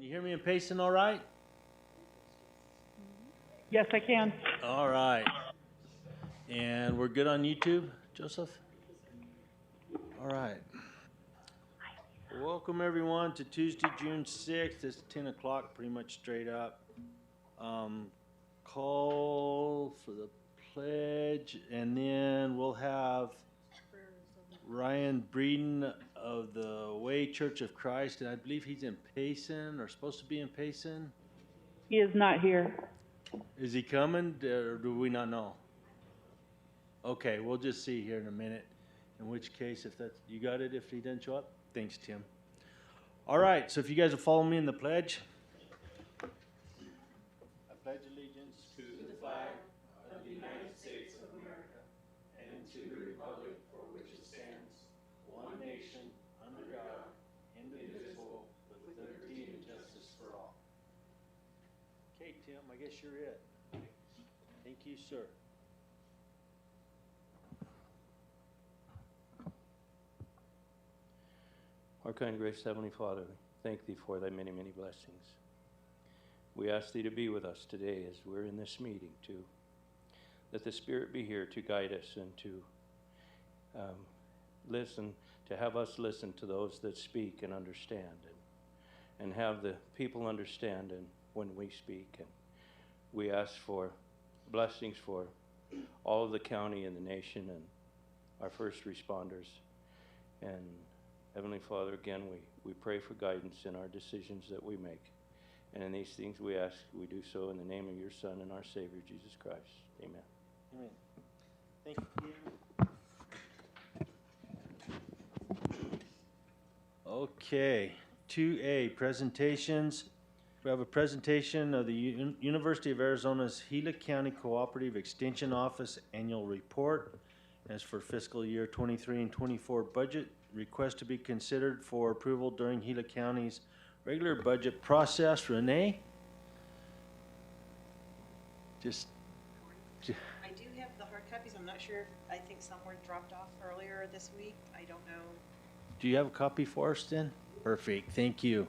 You hear me in Payson all right? Yes, I can. All right. And we're good on YouTube, Joseph? All right. Welcome everyone to Tuesday, June 6th. It's 10 o'clock, pretty much straight up. Call for the pledge, and then we'll have Ryan Breeden of the Way Church of Christ, and I believe he's in Payson, or supposed to be in Payson. He is not here. Is he coming, or do we not know? Okay, we'll just see here in a minute. In which case, if that's, you got it if he doesn't show up? Thanks, Tim. All right, so if you guys will follow me in the pledge. I pledge allegiance to the flag of the United States of America and to the republic for which it stands, one nation, under God, indivisible, with liberty and justice for all. Okay, Tim, I guess you're it. Thank you, sir. Our kind, gracious Heavenly Father, thank Thee for Thy many, many blessings. We ask Thee to be with us today as we're in this meeting, to let the Spirit be here to guide us and to listen, to have us listen to those that speak and understand, and have the people understand and when we speak. And we ask for blessings for all of the county and the nation and our first responders. And Heavenly Father, again, we pray for guidance in our decisions that we make. And in these things we ask, we do so in the name of your Son and our Savior, Jesus Christ. Amen. Amen. Thank you. Okay, 2A, presentations. We have a presentation of the University of Arizona's Gila County Cooperative Extension Office Annual Report. As for fiscal year 23 and 24 budget, request to be considered for approval during Gila County's regular budget process. Renee? I do have the hard copies. I'm not sure. I think some were dropped off earlier this week. I don't know. Do you have a copy for us then? Perfect. Thank you.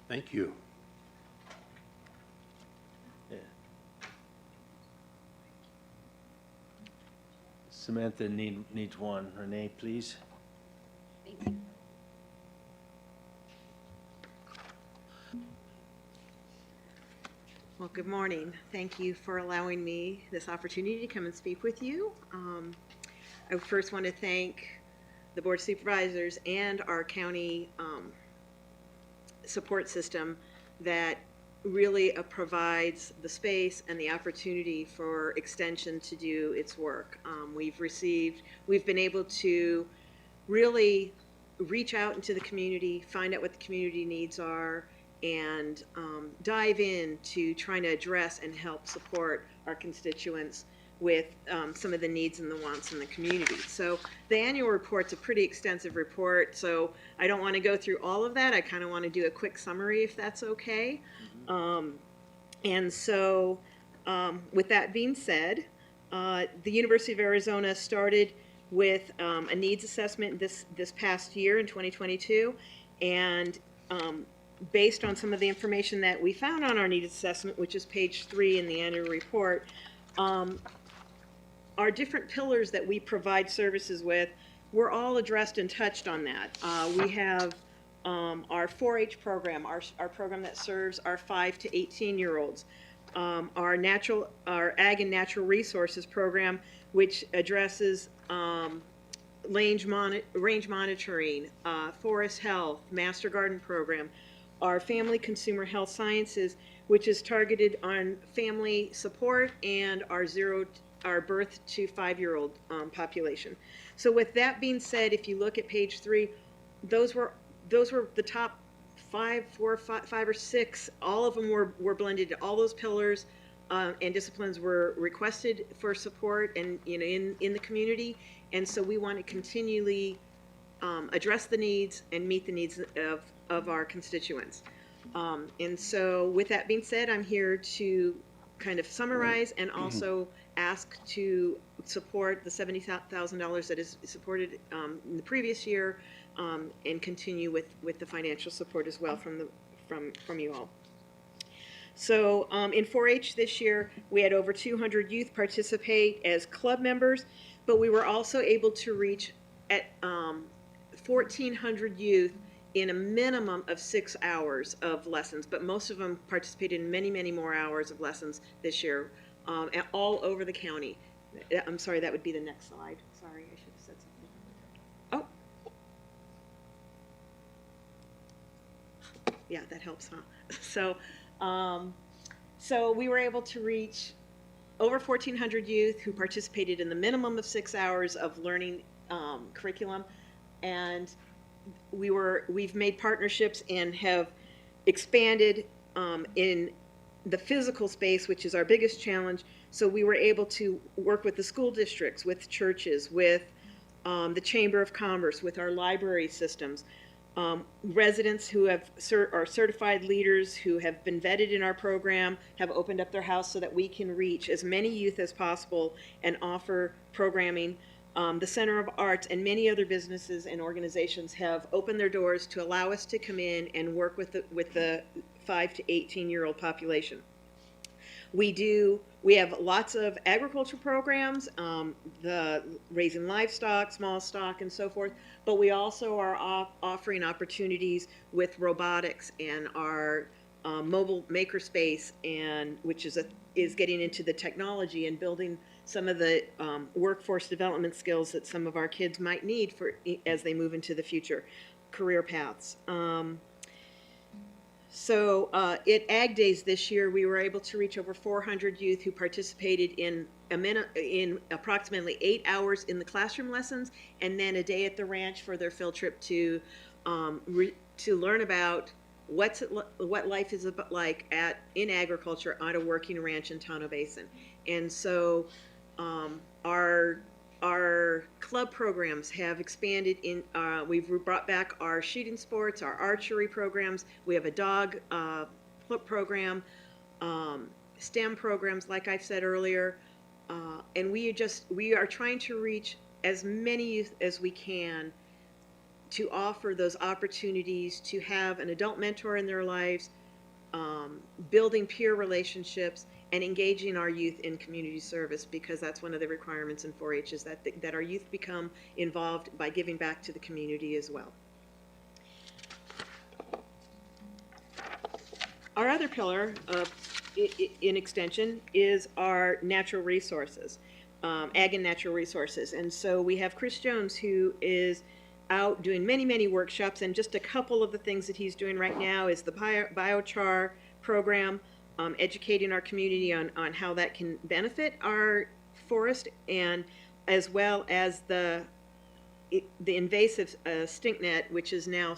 Thank you. Yeah. Samantha needs one. Renee, please. Thank you. Well, good morning. Thank you for allowing me this opportunity to come and speak with you. I first want to thank the Board of Supervisors and our county support system that really provides the space and the opportunity for Extension to do its work. We've been able to really reach out into the community, find out what the community needs are, and dive into trying to address and help support our constituents with some of the needs and the wants in the community. So the annual report's a pretty extensive report, so I don't want to go through all of that. I kind of want to do a quick summary if that's okay. And so with that being said, the University of Arizona started with a needs assessment this past year in 2022, and based on some of the information that we found on our needs assessment, which is page 3 in the annual report, our different pillars that we provide services with, we're all addressed and touched on that. We have our 4-H program, our program that serves our 5 to 18-year-olds, our Ag and Natural Resources program, which addresses range monitoring, forest health, master garden program, our Family Consumer Health Sciences, which is targeted on family support, and our birth to 5-year-old population. So with that being said, if you look at page 3, those were the top 5 or 6. All of them were blended. All those pillars and disciplines were requested for support and in the community, and so we want to continually address the needs and meet the needs of our constituents. And so with that being said, I'm here to kind of summarize and also ask to support the $70,000 that is supported in the previous year, and continue with the financial support as well from from you all. So in 4-H this year, we had over 200 youth participate as club members, but we were also able to reach at 1,400 youth in a minimum of 6 hours of lessons, but most of them participated in many, many more hours of lessons this year, all over the county. I'm sorry, that would be the next slide. Sorry, I should have said something. Oh. Yeah, that helps, huh? So we were able to reach over 1,400 youth who participated in the minimum of 6 hours of learning curriculum, and we've made partnerships and have expanded in the physical space, which is our biggest challenge. So we were able to work with the school districts, with churches, with the Chamber of Commerce, with our library systems. Residents who are certified leaders who have been vetted in our program have opened up their house so that we can reach as many youth as possible and offer programming. The Center of Arts and many other businesses and organizations have opened their doors to allow us to come in and work with the 5 to 18-year-old population. We have lots of agriculture programs, the raising livestock, small stock, and so forth, but we also are offering opportunities with robotics and our mobile makerspace, and which is getting into the technology and building some of the workforce development skills that some of our kids might need as they move into the future career paths. So at Ag Days this year, we were able to reach over 400 youth who participated in approximately 8 hours in the classroom lessons, and then a day at the ranch for their field trip to learn about what life is like in agriculture on a working ranch in Tonto Basin. And so our club programs have expanded in, we've brought back our shooting sports, our archery programs. We have a dog program, STEM programs, like I said earlier. And we are trying to reach as many youth as we can to offer those opportunities to have an adult mentor in their lives, building peer relationships, and engaging our youth in community service, because that's one of the requirements in 4-H, is that our youth become involved by giving back to the community as well. Our other pillar in extension is our natural resources, ag and natural resources. And so we have Chris Jones, who is out doing many, many workshops, and just a couple of the things that he's doing right now is the biochar program, educating our community on how that can benefit our forest, and as well as the invasive stink net, which is now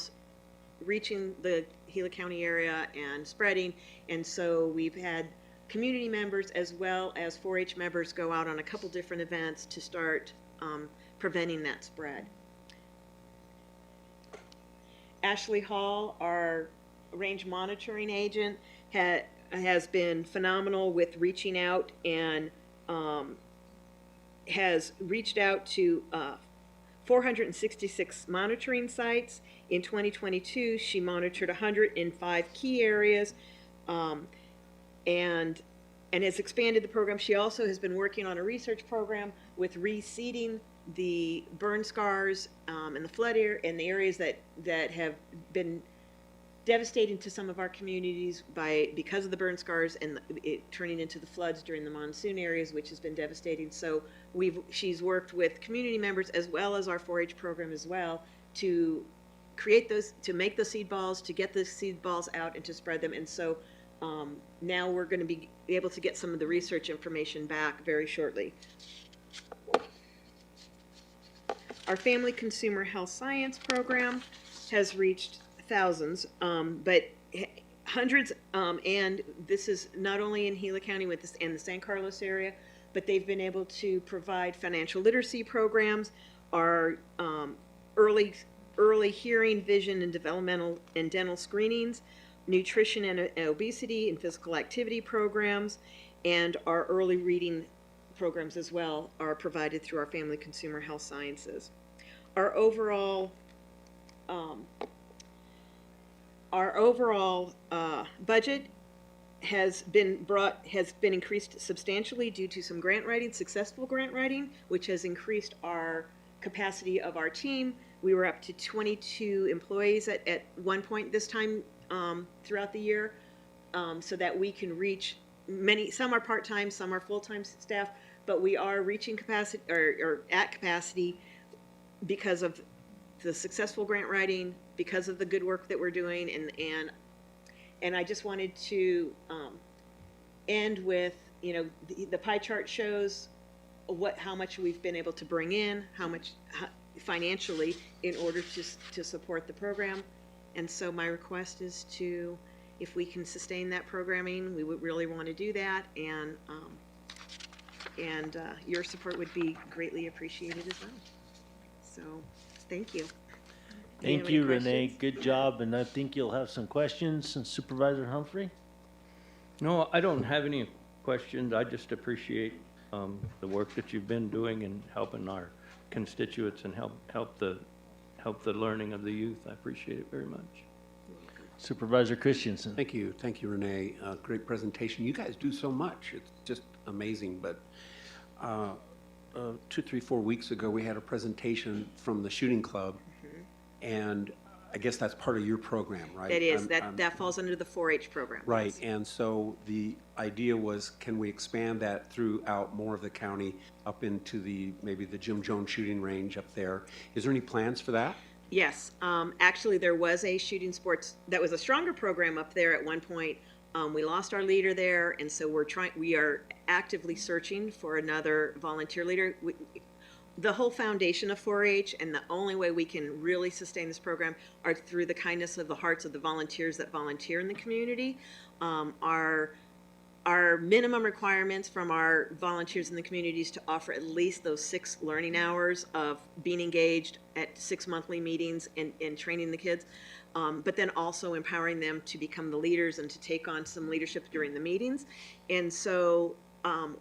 reaching the Gila County area and spreading. And so we've had community members as well as 4-H members go out on a couple different events to start preventing that spread. Ashley Hall, our range monitoring agent, has been phenomenal with reaching out, and has reached out to 466 monitoring sites. In 2022, she monitored 105 key areas, and has expanded the program. She also has been working on a research program with reseeding the burn scars and the flood area and the areas that have been devastating to some of our communities because of the burn scars and it turning into the floods during the monsoon areas, which has been devastating. So she's worked with community members as well as our 4-H program as well to create those, to make the seed balls, to get the seed balls out and to spread them. And so now we're going to be able to get some of the research information back very shortly. Our Family Consumer Health Science program has reached thousands, but hundreds, and this is not only in Gila County and the San Carlos area, but they've been able to provide financial literacy programs, our early hearing, vision, and developmental and dental screenings, nutrition and obesity and physical activity programs, and our early reading programs as well are provided through our Family Consumer Health Sciences. Our overall our overall budget has been increased substantially due to some grant writing, successful grant writing, which has increased our capacity of our team. We were up to 22 employees at one point this time throughout the year, so that we can reach some are part-time, some are full-time staff, but we are reaching capacity or at capacity because of the successful grant writing, because of the good work that we're doing, and I just wanted to end with, the pie chart shows how much we've been able to bring in, how much financially in order to support the program. And so my request is if we can sustain that programming, we would really want to do that, and your support would be greatly appreciated as well. So, thank you. Thank you, Renee. Good job, and I think you'll have some questions. And Supervisor Humphrey? No, I don't have any questions. I just appreciate the work that you've been doing and helping our constituents and help the learning of the youth. I appreciate it very much. Supervisor Christensen? Thank you, Renee. Great presentation. You guys do so much. It's just amazing. But 2, 3, 4 weeks ago, we had a presentation from the shooting club, and I guess that's part of your program, right? That is. That falls under the 4-H program. Right. Yes. And so the idea was, can we expand that throughout more of the county up into maybe the Jim Jones shooting range up there? Is there any plans for that? Yes, actually, there was a shooting sports that was a stronger program up there at one point. We lost our leader there, and so we are actively searching for another volunteer leader. The whole foundation of 4-H, and the only way we can really sustain this program are through the kindness of the hearts of the volunteers that volunteer in the community. Our minimum requirements from our volunteers in the communities to offer at least those 6 learning hours of being engaged at 6 monthly meetings and training the kids, but then also empowering them to become the leaders and to take on some leadership during the meetings. And so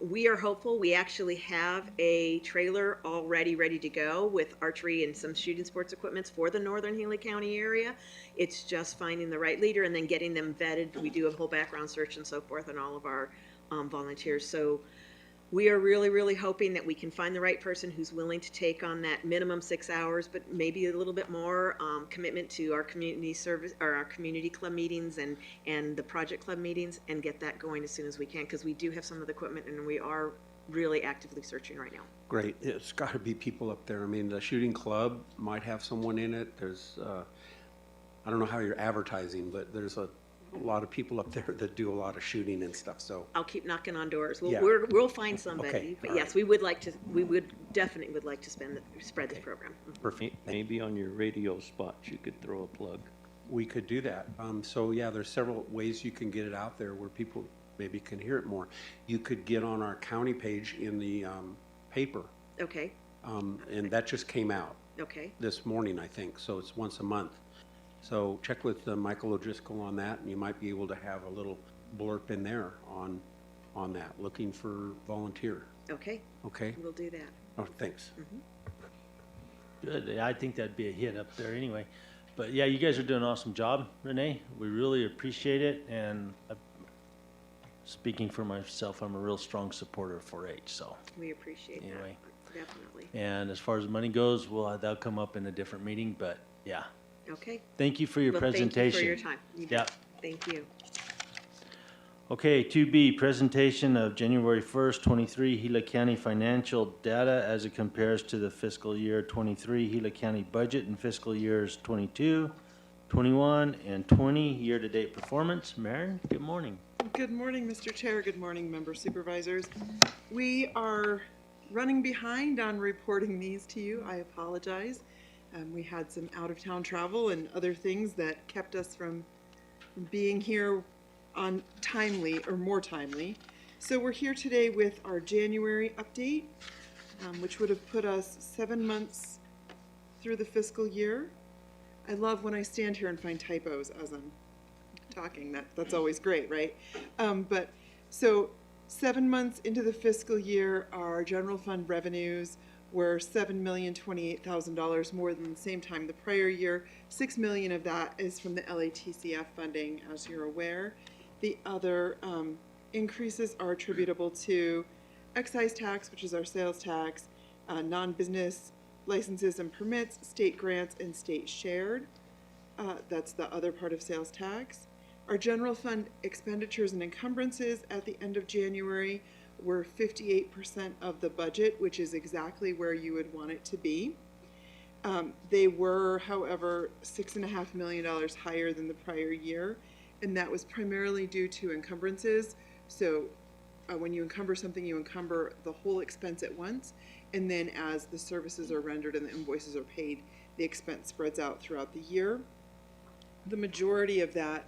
we are hopeful. We actually have a trailer already ready to go with archery and some shooting sports equipments for the northern Gila County area. It's just finding the right leader and then getting them vetted. We do a whole background search and so forth on all of our volunteers. So we are really, really hoping that we can find the right person who's willing to take on that minimum 6 hours, but maybe a little bit more commitment to our community service or our community club meetings and the project club meetings, and get that going as soon as we can, because we do have some of the equipment and we are really actively searching right now. Great. It's got to be people up there. I mean, the shooting club might have someone in it. There's, I don't know how you're advertising, but there's a lot of people up there that do a lot of shooting and stuff. So I'll keep knocking on doors. Yeah. We'll find somebody. Okay, But all yes, right. we would definitely like to spread this program. perfect. Maybe on your radio spots you could throw a plug. We could do that. So yeah, there's several ways you can get it out there where people maybe can hear it more. You could get on our county page in the paper, Okay, and that just came out okay, this morning, I think. So it's once a month. So check with Michael O'Driscoll on that, and you might be able to have a little blurb in there on that, looking for volunteer. okay, Okay? we'll do that. Oh, thanks. Good. I think that'd be a hit up there anyway. But yeah, you guys are doing an awesome job, Renee. We really appreciate it. And speaking for myself, I'm a real strong supporter of 4-H. So We appreciate Anyway. that, definitely. and as far as money goes, that'll come up in a different meeting. But yeah, Okay. thank you for your Well, presentation. Thank you for your time. You bet. Yeah. Thank you. Okay, 2B, presentation of January 1st, 23 Gila County financial data as it compares to the fiscal year 23 Gila County budget and fiscal years 22, 21, and 20 year-to-date performance. Maren, good morning. Good morning, Mr. Chair. Good morning, member supervisors. We are running behind on reporting these to you. I apologize. We had some out-of-town travel and other things that kept us from being here on timely or more timely. So we're here today with our January update, which would have put us 7 months through the fiscal year. I love when I stand here and find typos as I'm talking. That's always great, right? But so 7 months into the fiscal year, our general fund revenues were $7,028,000 more than the same time the prior year. $6 million of that is from the LATCF funding, as you're aware. The other increases are attributable to excise tax, which is our sales tax, non-business licenses and permits, state grants, and state shared. That's the other part of sales tax. Our general fund expenditures and encumbrances at the end of January were 58% of the budget, which is exactly where you would want it to be. They were, however, $6.5 million higher than the prior year, and that was primarily due to encumbrances. So when you encumber something, you encumber the whole expense at once, and then as the services are rendered and the invoices are paid, the expense spreads out throughout the year. The majority of that,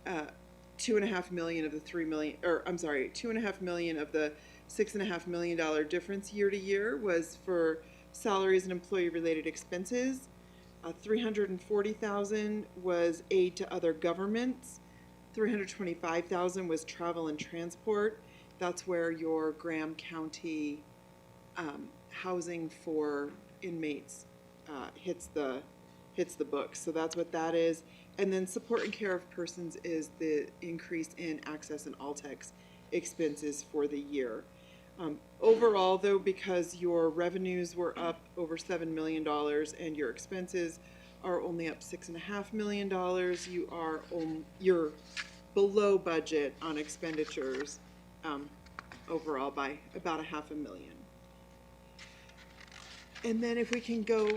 $2.5 million of the $2.5 million of the $6.5 million difference year to year was for salaries and employee-related expenses. $340,000 was aid to other governments. $325,000 was travel and transport. That's where your Graham County housing for inmates hits the books. So that's what that is. And then support and care of persons is the increase in access and Altex expenses for the year. Overall, though, because your revenues were up over $7 million and your expenses are only up $6.5 million, you're below budget on expenditures overall by about $500,000. And then if we can go,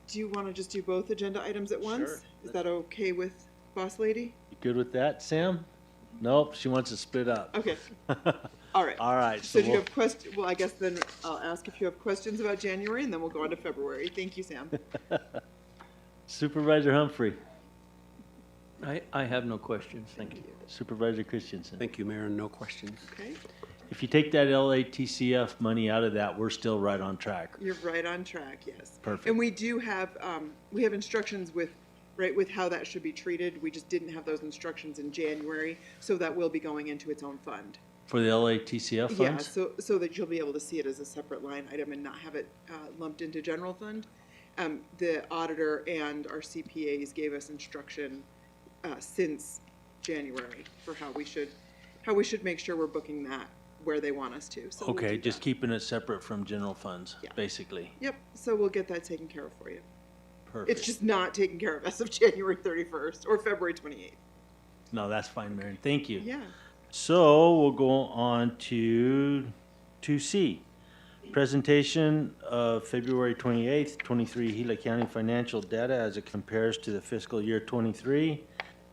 do you want to just do both agenda items at once? Sure. Is that okay with Boss Lady? You good with that, Sam? Nope, she wants to split up. Okay. All right. All right. So do you have questions? Well, I guess then I'll ask if you have questions about January, and then we'll go on to February. Thank you, Sam. Supervisor Humphrey, I have no questions, thank you. Supervisor Christensen. Thank you, Mayor, no questions. Okay, If you take that LATCF money out of that, we're still right on track. you're right on track, yes. Perfect. And we do have, we have instructions with how that should be treated. We just didn't have those instructions in January, so that will be going into its own fund. For the LATCF funds? Yeah, so that you'll be able to see it as a separate line item and not have it lumped into general fund. The auditor and our CPAs gave us instruction since January for how we should make sure we're booking that where they want us to. So we'll Okay, do just that. keeping it separate from general funds, Yeah. basically. Yep, so we'll get that taken care of for you. Perfect. It's just not taken care of as of January 31st or February 28th. No, that's fine, Marion. Thank you. Yeah. So we'll go on to 2C. Presentation of February 28th, 23 Gila County financial data as it compares to the fiscal year 23.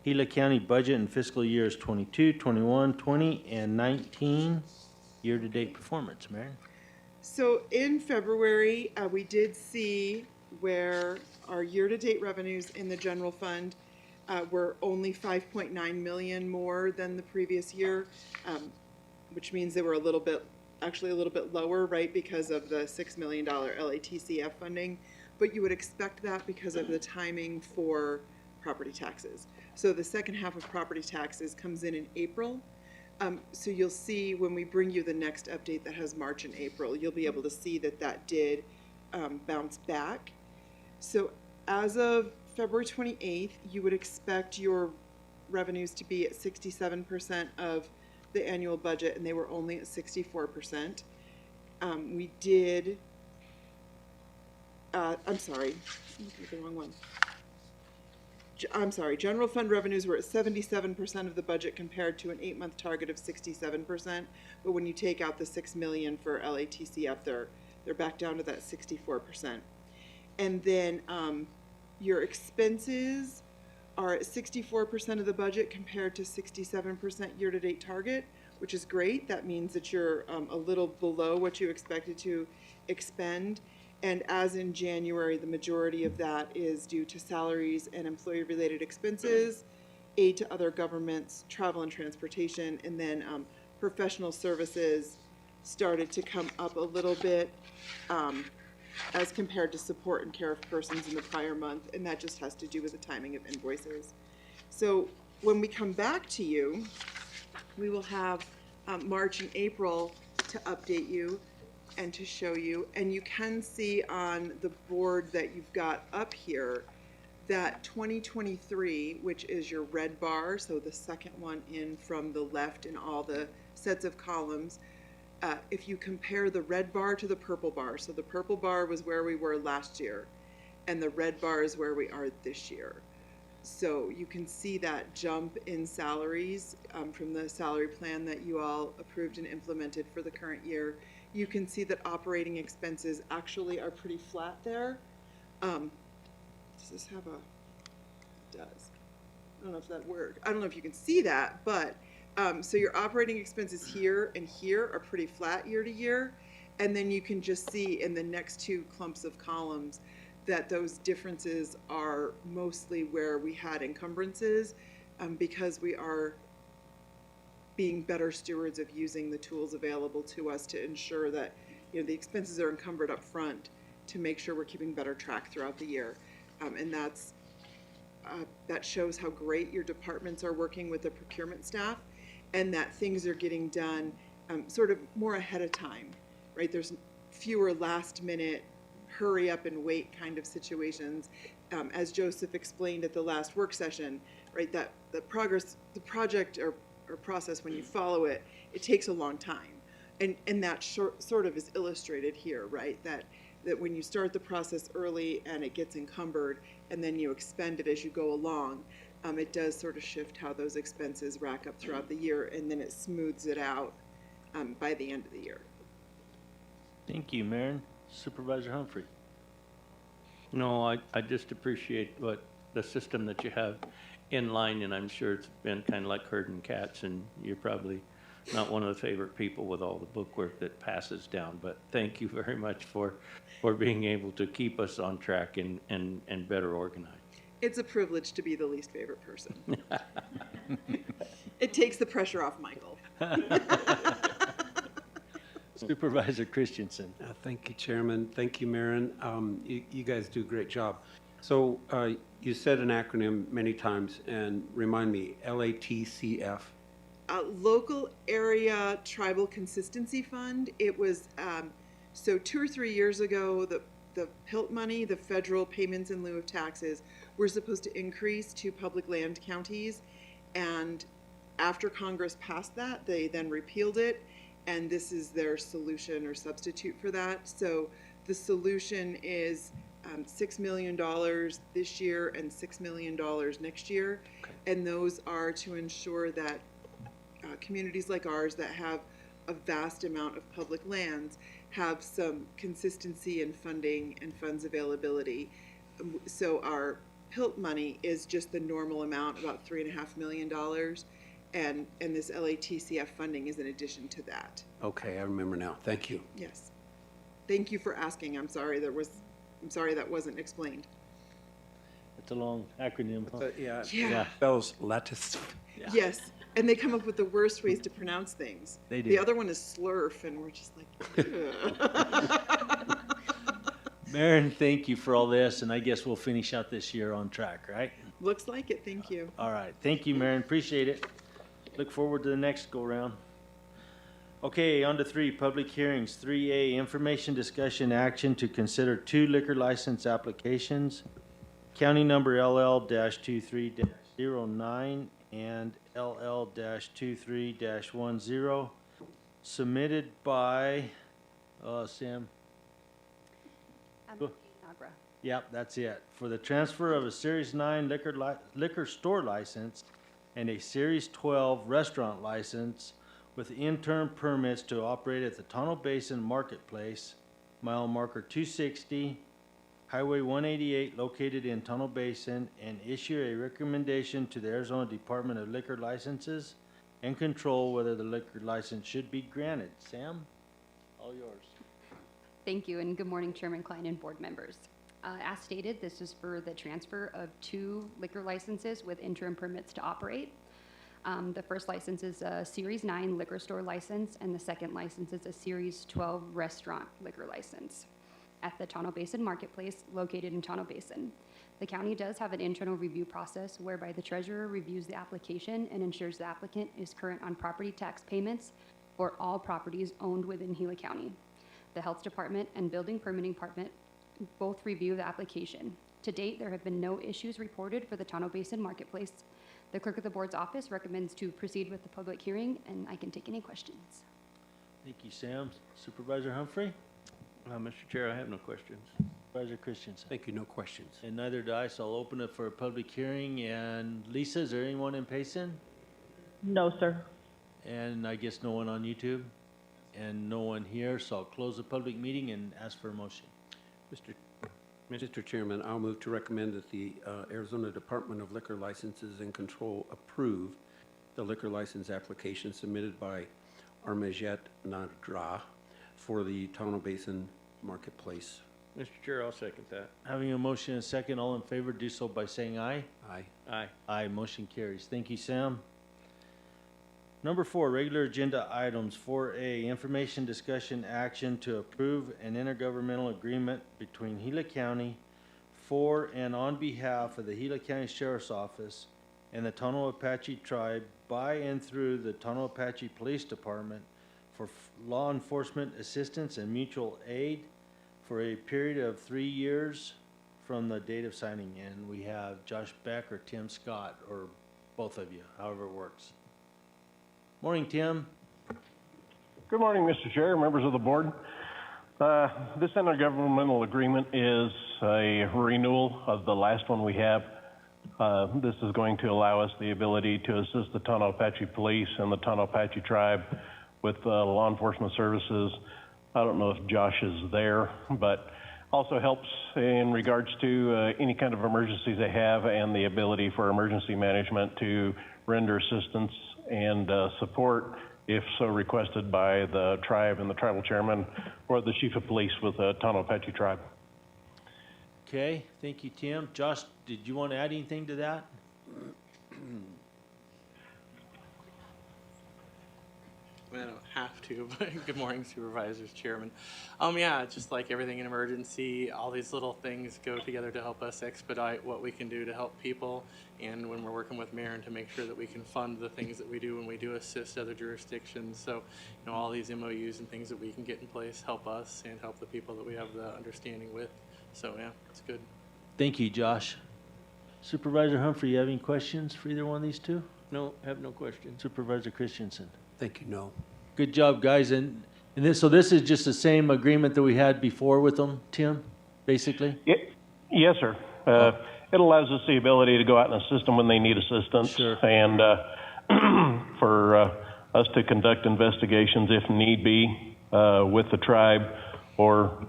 Gila County budget in fiscal years 22, 21, 20, and 19 year-to-date performance. Marion? So in February, we did see where our year-to-date revenues in the general fund were only 5.9 million more than the previous year, which means they were actually a little bit lower, right, because of the $6 million LATCF funding. But you would expect that because of the timing for property taxes. So the second half of property taxes comes in April. So you'll see when we bring you the next update that has March and April, you'll be able to see that did bounce back. So as of February 28th, you would expect your revenues to be at 67% of the annual budget, and they were only at 64%. We did, I'm sorry, the wrong one. I'm sorry, general fund revenues were at 77% of the budget compared to an 8-month target of 67%. But when you take out the $6 million for LATCF, they're back down to that 64%. And then your expenses are at 64% of the budget compared to 67% year-to-date target, which is great. That means that you're a little below what you expected to expend. And as in January, the majority of that is due to salaries and employee-related expenses, aid to other governments, travel and transportation, and then professional services started to come up a little bit as compared to support and care of persons in the prior month, and that just has to do with the timing of invoices. So when we come back to you, we will have March and April to update you. and to show you. And you can see on the board that you've got up here that 2023, which is your red bar, so the second one in from the left in all the sets of columns, if you compare the red bar to the purple bar, so the purple bar was where we were last year, and the red bar is where we are this year. So you can see that jump in salaries from the salary plan that you all approved and implemented for the current year. You can see that operating expenses actually are pretty flat there. Does this have a, it does. I don't know if that worked. I don't know if you can see that, but so your operating expenses here and here are pretty flat year to year. And then you can just see in the next two clumps of columns that those differences are mostly where we had encumbrances because we are being better stewards of using the tools available to us to ensure that, you know, the expenses are encumbered up front to make sure we're keeping better track throughout the year. And that shows how great your departments are working with the procurement staff and that things are getting done sort of more ahead of time, right? There's fewer last minute hurry up and wait kind of situations. As Joseph explained at the last work session, right, that the project or process, when you follow it, it takes a long time. And that sort of is illustrated here, right? That when you start the process early and it gets encumbered and then you expend it as you go along, it does sort of shift how those expenses rack up throughout the year, and then it smooths it out by the end of the year. Thank you, Marin. Supervisor Humphrey. No, I just appreciate what the system that you have in line, and I'm sure it's been kind of like herding cats, and you're probably not one of the favorite people with all the bookwork that passes down, but thank you very much for being able to keep us on track and better organized. It's a privilege to be the least favorite person. It takes the pressure off Michael. Supervisor Christensen. Thank you, Chairman. Thank you, Marin. You guys do a great job. So you said an acronym many times, and remind me, LATCF. Local Area Tribal Consistency Fund. It was, so 2 or 3 years ago, the PILT money, the federal payments in lieu of taxes, were supposed to increase to public land counties. And after Congress passed that, they then repealed it. And this is their solution or substitute for that. So the solution is $6 million this year and $6 million next year. Okay. And those are to ensure that communities like ours that have a vast amount of public lands have some consistency in funding and funds availability. So our PILT money is just the normal amount, about $3.5 million. And this LATCF funding is in addition to that. Okay, I remember now. Thank you. Yes. Thank you for asking. I'm sorry that wasn't explained. It's a long acronym. Huh? Yeah. Spells lattice. Yeah. Yes. And they come up with the worst ways to pronounce things. They do. The other one is slurf, and we're just like, Marin, thank you for all this, and I guess we'll finish out this year on track, right? Looks like it. Thank you. All right. Thank you, Marin. Appreciate it. Look forward to the next go-round. Okay, on to 3, public hearings. 3A, information, discussion, action to consider 2 liquor license applications, county number LL-23-09 and LL-23-10, submitted by, Sam? Nagra. Yep, that's it. For the transfer of a Series 9 liquor store license and a Series 12 restaurant license with interim permits to operate at the Tonto Basin Marketplace, mile marker 260, Highway 188, located in Tonto Basin, and issue a recommendation to the Arizona Department of Liquor Licenses and Control whether the liquor license should be granted. Sam, all yours. Thank you, and good morning, Chairman Klein and board members. As stated, this is for the transfer of 2 liquor licenses with interim permits to operate. The first license is a Series 9 liquor store license, and the second license is a Series 12 restaurant liquor license at the Tonto Basin Marketplace, located in Tonto Basin. The county does have an internal review process whereby the treasurer reviews the application and ensures the applicant is current on property tax payments for all properties owned within Gila County. the Health Department, and Building Permitting Department both review the application. To date, there have been no issues reported for the Tonto Basin Marketplace. The Clerk of the Board's office recommends to proceed with the public hearing, and I can take any questions. Thank you, Sam. Supervisor Humphrey? Mr. Chair, I have no questions. Supervisor Christensen? Thank you, no questions. And neither do I, so I'll open it for a public hearing. And Lisa, is there anyone in Payson? No, sir. And I guess no one on YouTube? And no one here, so I'll close the public meeting and ask for a motion. Mr. Chairman, I'll move to recommend that the Arizona Department of Liquor Licenses and Control approve the liquor license application submitted by Armajet Nadra for the Tonto Basin Marketplace. Mr. Chair, I'll second that. Having a motion and a second, all in favor, do so by saying aye. Aye. Aye. Aye, motion carries. Thank you, Sam. Number 4, regular agenda items. 4A, information, discussion, action to approve an intergovernmental agreement between Gila County for and on behalf of the Gila County Sheriff's Office and the Tonto Apache Tribe by and through the Tonto Apache Police Department for law enforcement assistance and mutual aid for a period of 3 years from the date of signing. And we have Josh Beck or Tim Scott, or both of you, however it works. Morning, Tim. Good morning, Mr. Chair, members of the board. This intergovernmental agreement is a renewal of the last one we have. This is going to allow us the ability to assist the Tonto Apache Police and the Tonto Apache Tribe with law enforcement services. I don't know if Josh is there, but also helps in regards to any kind of emergencies they have and the ability for emergency management to render assistance and support if so requested by the tribe and the tribal chairman or the chief of police with the Tonto Apache Tribe. Okay, thank you, Tim. Josh, did you want to add anything to that? I don't have to, but good morning, supervisors, chairman. Yeah, just like everything in emergency, all these little things go together to help us expedite what we can do to help people. And when we're working with Marin to make sure that we can fund the things that we do when we do assist other jurisdictions. So, all these MOUs and things that we can get in place help us and help the people that we have the understanding with. So, yeah, it's good. Thank you, Josh. Supervisor Humphrey, you have any questions for either one of these two? No, have no questions. Supervisor Christensen. Thank you, no. Good job, guys. And so this is just the same agreement that we had before with them, Tim, basically? Yes, sir. It allows us the ability to go out and assist them when they need assistance. Sure. And for us to conduct investigations if need be with the tribe or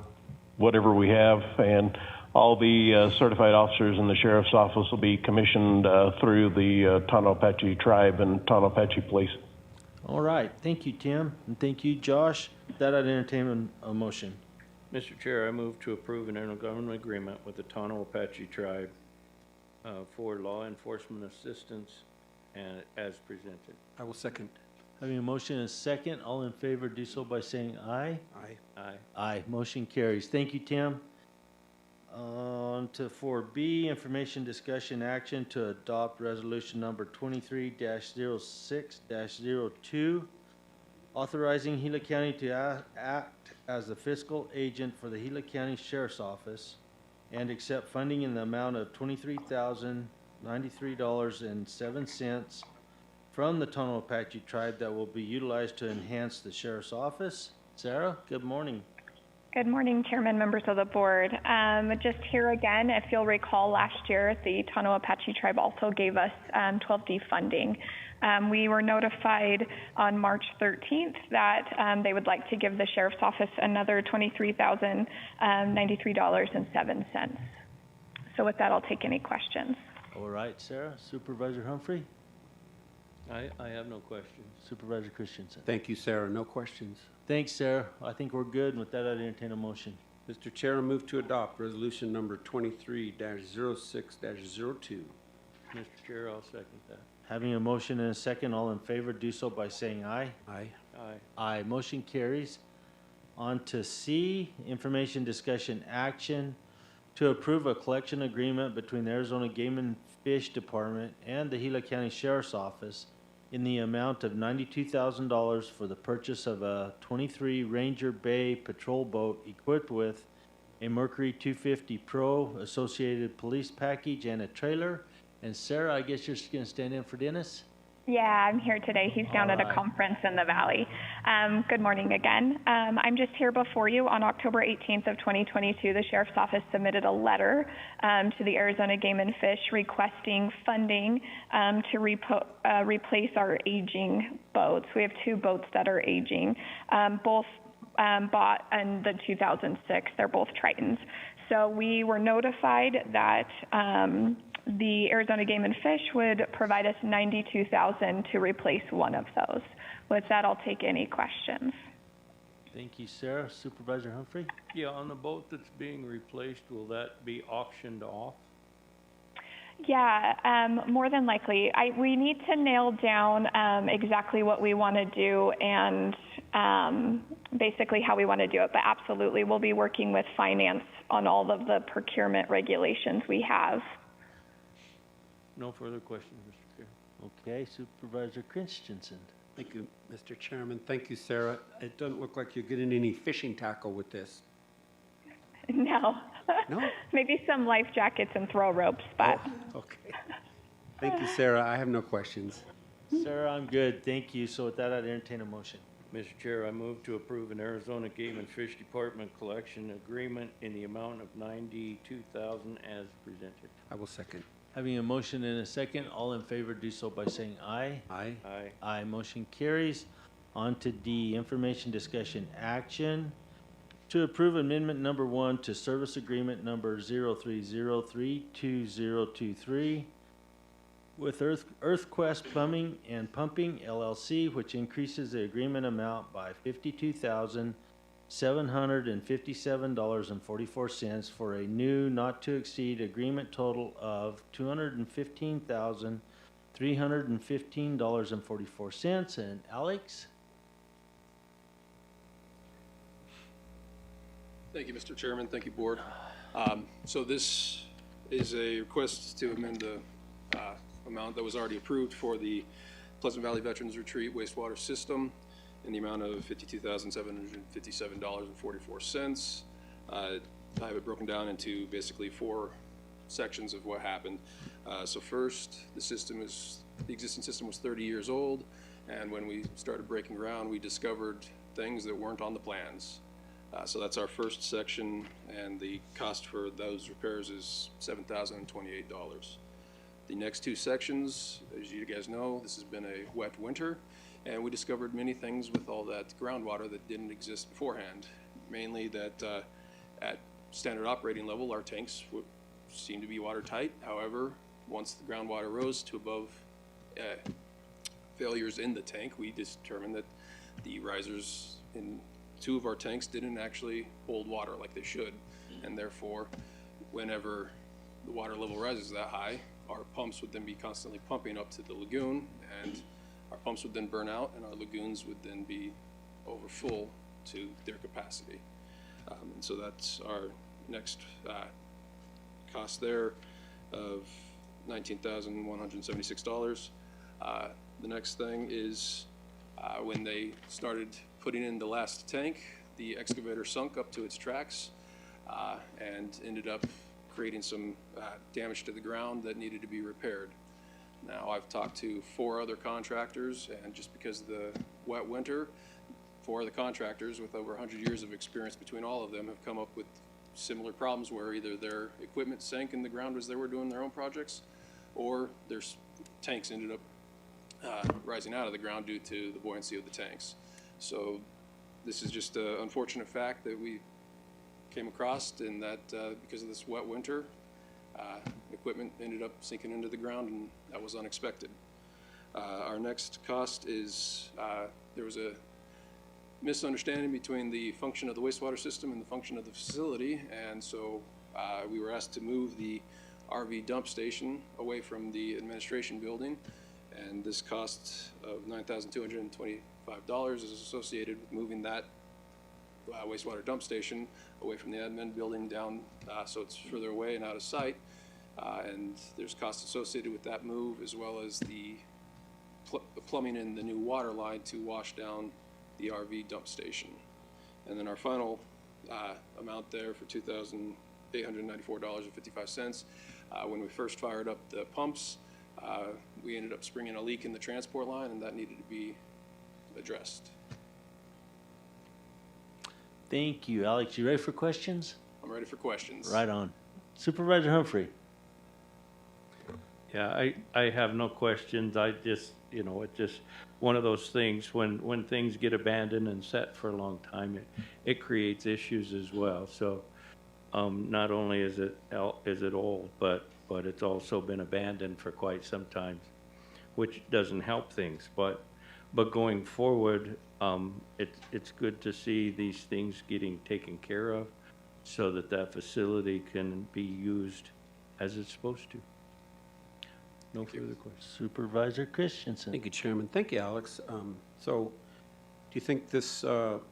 whatever we have. And all the certified officers in the sheriff's office will be commissioned through the Tonto Apache Tribe and Tonto Apache Police. All right. Thank you, Tim. And thank you, Josh. With that, I'd entertain a motion. Mr. Chair, I move to approve an intergovernmental agreement with the Tonto Apache Tribe for law enforcement assistance and as presented. I will second. Having a motion and a second, all in favor do so by saying aye. Aye. Aye. Aye. Motion carries. Thank you, Tim. On to 4B, information, discussion, action to adopt resolution number 23-06-02, authorizing Gila County to act as the fiscal agent for the Gila County Sheriff's Office and accept funding in the amount of $23,093.07 from the Tonto Apache Tribe that will be utilized to enhance the Sheriff's Office. Sarah, good morning. Good morning, Chairman, members of the board. Just here again, if you'll recall last year, the Tonto Apache Tribe also gave us 12D funding. We were notified on March 13th that they would like to give the Sheriff's Office another $23,093.07. So with that, I'll take any questions. All right, Sarah. Supervisor Humphrey? I have no questions. Supervisor Christensen? Thank you, Sarah. No questions. Thanks, Sarah. I think we're good. And with that, I'd entertain a motion. Mr. Chair, I move to adopt resolution number 23-06-02. Mr. Chair, I'll second that. Having a motion and a second, all in favor, do so by saying aye. Aye. Aye. Aye. Motion carries. On to C, information, discussion, action to approve a collection agreement between the Arizona Game and Fish Department and the Gila County Sheriff's Office in the amount of $92,000 for the purchase of a 23 Ranger Bay patrol boat equipped with a Mercury 250 Pro associated police package and a trailer. And Sarah, I guess you're just gonna stand in for Dennis? Yeah, I'm here today. He's down at a Alright. conference in the valley. Good morning again. I'm just here before you. On October 18th of 2022, the Sheriff's Office submitted a letter to the Arizona Game and Fish requesting funding to replace our aging boats. We have 2 boats that are aging, both bought in the 2006. They're both Tritons. So we were notified that the Arizona Game and Fish would provide us $92,000 to replace one of those. With that, I'll take any questions. Thank you, Sarah. Supervisor Humphrey? Yeah, on the boat that's being replaced, will that be auctioned off? Yeah, more than likely. We need to nail down exactly what we want to do and basically how we want to do it. But absolutely, we'll be working with finance on all of the procurement regulations we have. No further questions, Mr. Chair. Okay, Supervisor Christensen. Thank you, Mr. Chairman. Thank you, Sarah. It doesn't look like you're getting any fishing tackle with this. No. No? Maybe some life jackets and throw ropes, but Okay. Thank you, Sarah. I have no questions. Sarah, I'm good. Thank you. So with that, I'd entertain a motion. Mr. Chair, I move to approve an Arizona Game and Fish Department collection agreement in the amount of $92,000 as presented. I will second. Having a motion and a second, all in favor do so by saying aye. Aye. Aye. Aye, motion carries. On to D, information discussion action. To approve amendment number 1 to service agreement number 03032023 with EarthQuest Plumbing and Pumping LLC, which increases the agreement amount by $52,757.44 for a new not to exceed agreement total of $215,315.44. And Alex? Thank you, Mr. Chairman. Thank you, Board. So this is a request to amend the amount that was already approved for the Pleasant Valley Veterans Retreat wastewater system in the amount of $52,757.44. I have it broken down into basically 4 sections of what happened. So first, the existing system was 30 years old, and when we started breaking ground, we discovered things that weren't on the plans. So that's our first section, and the cost for those repairs is $7,028. The next 2 sections, as you guys know, this has been a wet winter, and we discovered many things with all that groundwater that didn't exist beforehand. Mainly that at standard operating level, our tanks would seem to be watertight. However, once the groundwater rose to above failures in the tank, we determined that the risers in 2 of our tanks didn't actually hold water like they should, and therefore, whenever the water level rises that high, our pumps would then be constantly pumping up to the lagoon, and our pumps would then burn out, and our lagoons would then be over full to their capacity. And so that's our next cost there of $19,176. The next thing is when they started putting in the last tank, the excavator sunk up to its tracks and ended up creating some damage to the ground that needed to be repaired. Now, I've talked to 4 other contractors, and just because of the wet winter, 4 of the contractors with over 100 years of experience between all of them have come up with similar problems where either their equipment sank in the ground as they were doing their own projects, or their tanks ended up rising out of the ground due to the buoyancy of the tanks. So this is just an unfortunate fact that we came across, and that because of this wet winter, equipment ended up sinking into the ground, and that was unexpected. Our next cost is there was a misunderstanding between the function of the wastewater system and the function of the facility, and so we were asked to move the RV dump station away from the administration building, and this cost of $9,225 is associated with moving that wastewater dump station away from the admin building down so it's further away and out of sight, and there's costs associated with that move, as well as the plumbing in the new water line to wash down the RV dump station. And then our final amount there for $2,894.55. When we first fired up the pumps, we ended up springing a leak in the transport line, and that needed to be addressed. Thank you, Alex. You ready for questions? I'm ready for questions. Right on. Supervisor Humphrey. Yeah, I have no questions. I just, you know, it's just one of those things when things get abandoned and set for a long time, it creates issues as well. So, not only is it old, but it's also been abandoned for quite some time, which doesn't help things. But going forward, it's good to see these things getting taken care of, so that facility can be used as it's supposed to. No further questions. Supervisor Christensen. Thank you, Chairman. Thank you, Alex. So, do you think this will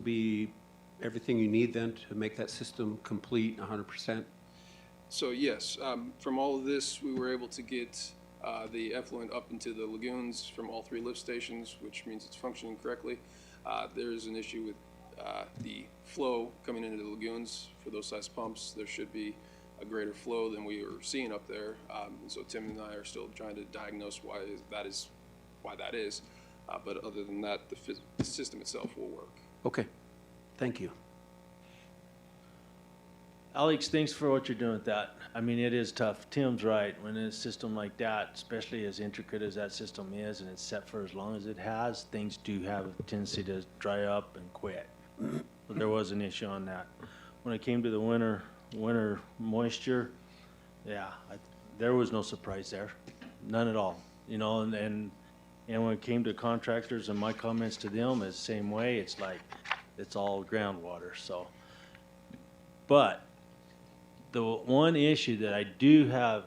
be everything you need then to make that system complete 100%? So yes, from all of this, we were able to get the effluent up into the lagoons from all 3 lift stations, which means it's functioning correctly. There is an issue with the flow coming into the lagoons for those size pumps. There should be a greater flow than we were seeing up there. And so Tim and I are still trying to diagnose why that is. But other than that, the system itself will work. Okay, thank you. Alex, thanks for what you're doing with that. I mean, it is tough. Tim's right. When a system like that, especially as intricate as that system is, and it's set for as long as it has, things do have a tendency to dry up and quit. So there was an issue on that. When it came to the winter moisture, yeah, there was no surprise there, none at all. You know, and when it came to contractors and my comments to them, it's the same way. It's like it's all groundwater. So, but the one issue that I do have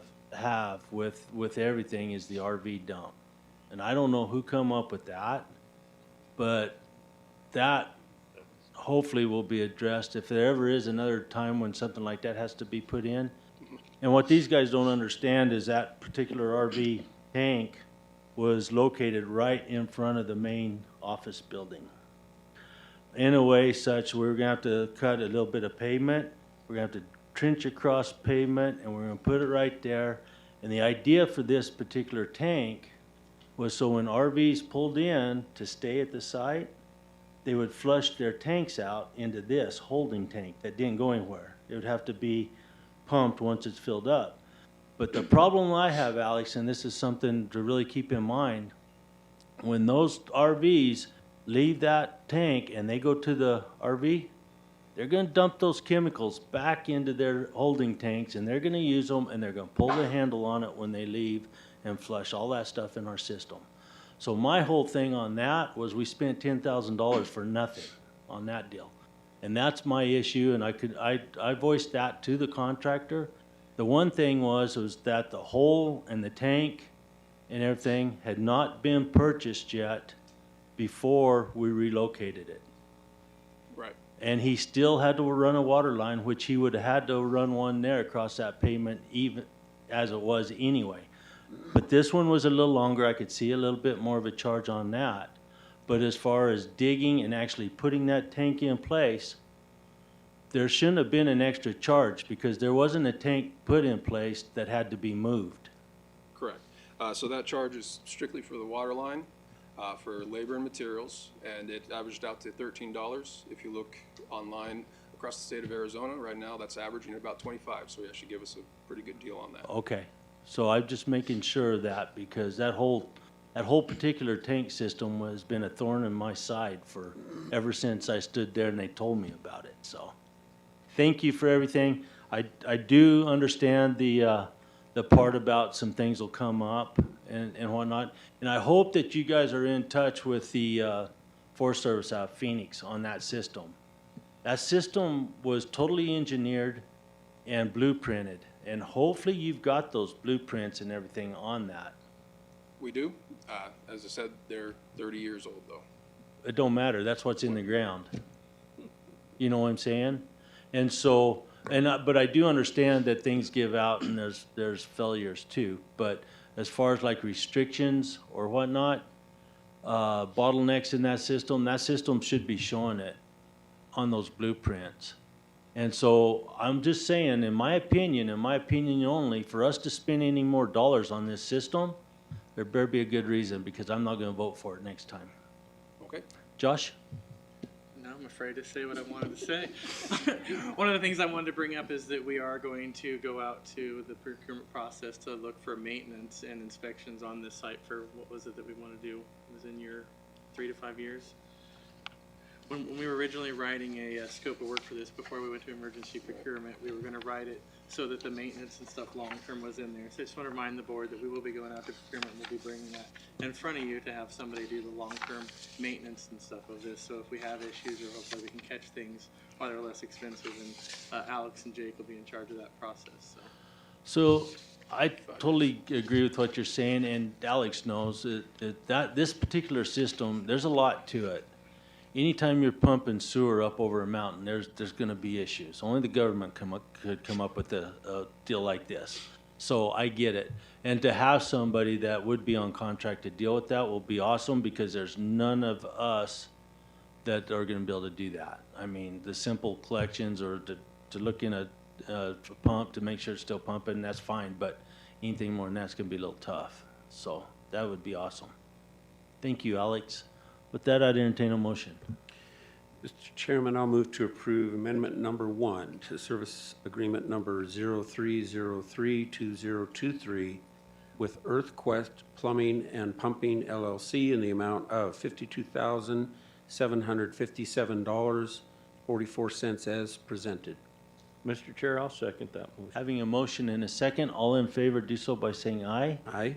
with everything is the RV dump, and I don't know who come up with that, but that hopefully will be addressed if there ever is another time when something like that has to be put in. And what these guys don't understand is that particular RV tank was located right in front of the main office building. In a way such, we're gonna have to cut a little bit of pavement. We're gonna have to trench across pavement, and we're gonna put it right there. And the idea for this particular tank was so when RVs pulled in to stay at the site, they would flush their tanks out into this holding tank that didn't go anywhere. It would have to be pumped once it's filled up. But the problem I have, Alex, and this is something to really keep in mind, when those RVs leave that tank and they go to the RV, they're going to dump those chemicals back into their holding tanks, and they're going to use them, and they're going to pull the handle on it when they leave and flush all that stuff in our system. So my whole thing on that was we spent $10,000 for nothing on that deal. And that's my issue, and I voiced that to the contractor. The one thing was that the hole and the tank and everything had not been purchased yet before we relocated it. Right. And he still had to run a water line, which he would have had to run one there across that pavement even as it was anyway. But this one was a little longer. I could see a little bit more of a charge on that. But as far as digging and actually putting that tank in place, there shouldn't have been an extra charge because there wasn't a tank put in place that had to be moved. Correct. So that charge is strictly for the water line, for labor and materials, and it averaged out to $13. If you look online across the state of Arizona, right now that's averaging about 25, so he actually gave us a pretty good deal on that. Okay. So I'm just making sure of that because that whole particular tank system has been a thorn in my side for ever since I stood there and they told me about it. So thank you for everything. I do understand the part about some things will come up and whatnot. And I hope that you guys are in touch with the Forest Service out of Phoenix on that system. That system was totally engineered and blueprinted. And hopefully you've got those blueprints and everything on that. We do. As I said, they're 30 years old, though. It don't matter. That's what's in the ground. You know what I'm saying? And so And, but I do understand that things give out and there's failures too. But as far as like restrictions or whatnot, bottlenecks in that system should be showing it on those blueprints. And so I'm just saying, in my opinion only, for us to spend any more dollars on this system, there better be a good reason, because I'm not gonna vote for it next time. Okay. Josh? No, I'm afraid to say what I wanted to say. One of the things I wanted to bring up is that we are going to go out to the procurement process to look for maintenance and inspections on this site for, what was it that we want to do? It was in your 3 to 5 years? When we were originally writing a scope of work for this, before we went to emergency procurement, we were going to write it so that the maintenance and stuff long-term was in there. So I just want to remind the board that we will be going out to procurement, and we'll be bringing that in front of you to have somebody do the long-term maintenance and stuff of this. So if we have issues, or hopefully we can catch things while they're less expensive, and Alex and Jake will be in charge of that process. So I totally agree with what you're saying, and Alex knows that this particular system, there's a lot to it. Anytime you're pumping sewer up over a mountain, there's gonna be issues. Only the government could come up with a deal like this. So I get it. And to have somebody that would be on contract to deal with that will be awesome, because there's none of us that are gonna be able to do that. I mean, the simple collections, or to look in a pump to make sure it's still pumping, that's fine, but anything more than that's gonna be a little tough. So that would be awesome. Thank you, Alex. With that, I'd entertain a motion. Mr. Chairman, I'll move to approve amendment number 1 to service agreement number 03032023 with EarthQuest Plumbing and Pumping LLC in the amount of $52,757.44 as presented. Mr. Chair, I'll second that motion. Having a motion and a second, all in favor do so by saying aye. Aye.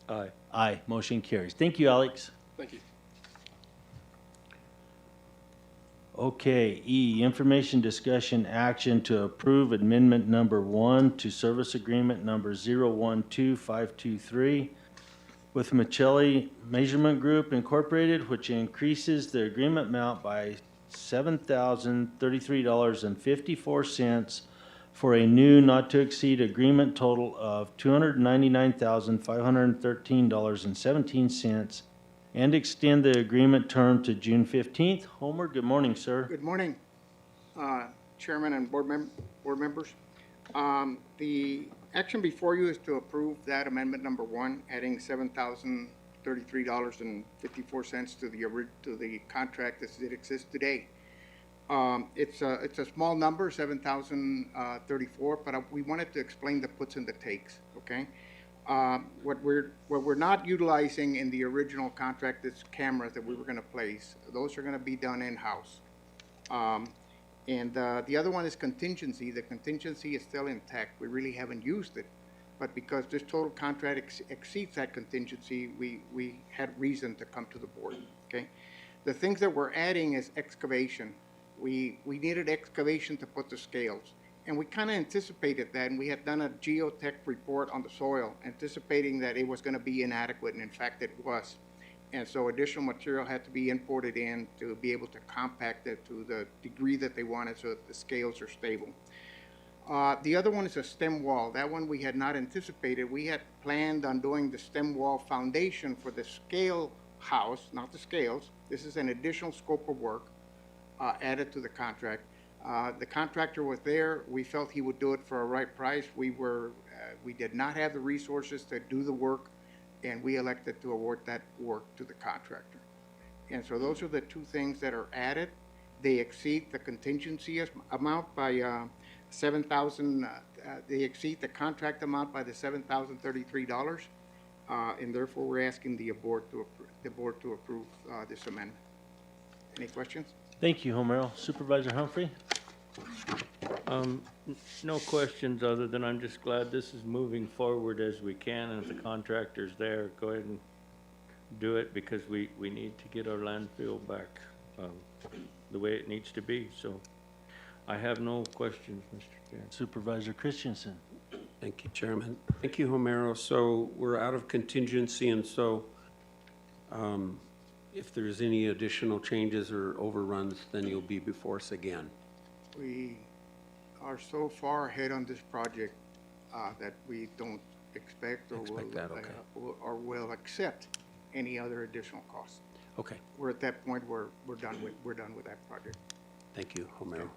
Aye. Aye, motion carries. Thank you, Alex. Thank you. Okay, E, information discussion action to approve amendment number 1 to service agreement number 012523 with Michelli Measurement Group Incorporated, which increases the agreement amount by $7,033.54 for a new not to exceed agreement total of $299,513.17, and extend the agreement term to June 15th. Homer, good morning, sir. Good morning, Chairman and board members. The action before you is to approve that amendment number 1, adding $7,033.54 to the contract as it exists today. It's a small number, 7,034, but we wanted to explain the puts and the takes. Okay. What we're not utilizing in the original contract is cameras that we were going to place. Those are going to be done in-house. And the other one is contingency. The contingency is still intact. We really haven't used it. But because this total contract exceeds that contingency, we had reason to come to the board. Okay. The things that we're adding is excavation. We needed excavation to put the scales. And we kind of anticipated that, and we had done a geotech report on the soil, anticipating that it was going to be inadequate, and in fact it was. And so additional material had to be imported in to be able to compact it to the degree that they wanted so that the scales are stable. The other one is a stem wall. That one we had not anticipated. We had planned on doing the stem wall foundation for the scale house, not the scales. This is an additional scope of work added to the contract. The contractor was there. We felt he would do it for a right price. We did not have the resources to do the work, and we elected to award that work to the contractor. And so those are the two things that are added. They exceed the contingency amount by $7,000. They exceed the contract amount by the $7,033, and therefore we're asking the board to approve this amendment. Any questions? Thank you, Homero. Supervisor Humphrey? No questions, other than I'm just glad this is moving forward as we can, and if the contractor's there, go ahead and do it, because we need to get our landfill back the way it needs to be. So I have no questions, Mr. Chair. Supervisor Christensen? Thank you, Chairman. Thank you, Homero. So we're out of contingency, and so if there's any additional changes or overruns, then you'll be before us again. are so far ahead on this project that we don't expect or Expect that, okay. or will accept any other additional costs. Okay, We're at that point where we're done with that project. thank you, Homero.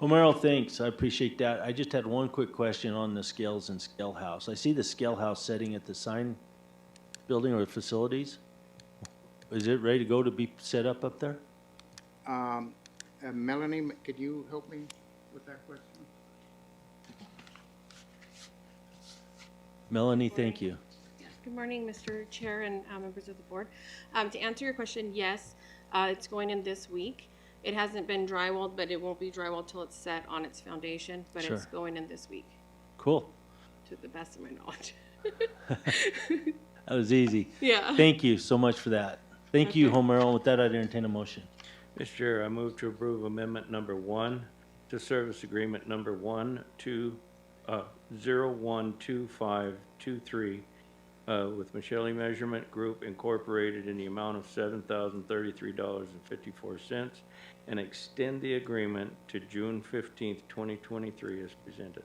Homero, thanks. I appreciate that. I just had one quick question on the scales and scale house. I see the scale house setting at the sign building or facilities. Is it ready to go to be set up there? Melanie, could you help me with that question? Melanie, thank you. Good morning, Mr. Chair and members of the board. To answer your question, yes, it's going in this week. It hasn't been drywalled, but it won't be drywalled till it's set on its foundation, but Sure. it's going in this week, Cool. to the best of my knowledge. That was easy. Yeah. Thank you so much for that. Thank you, Okay. Homero. With that, I'd entertain a motion. Mr. Chair, I move to approve amendment number 1 to service agreement number 012523 with Michele Measurement Group Incorporated in the amount of $7,033.54 and extend the agreement to June 15th, 2023 as presented.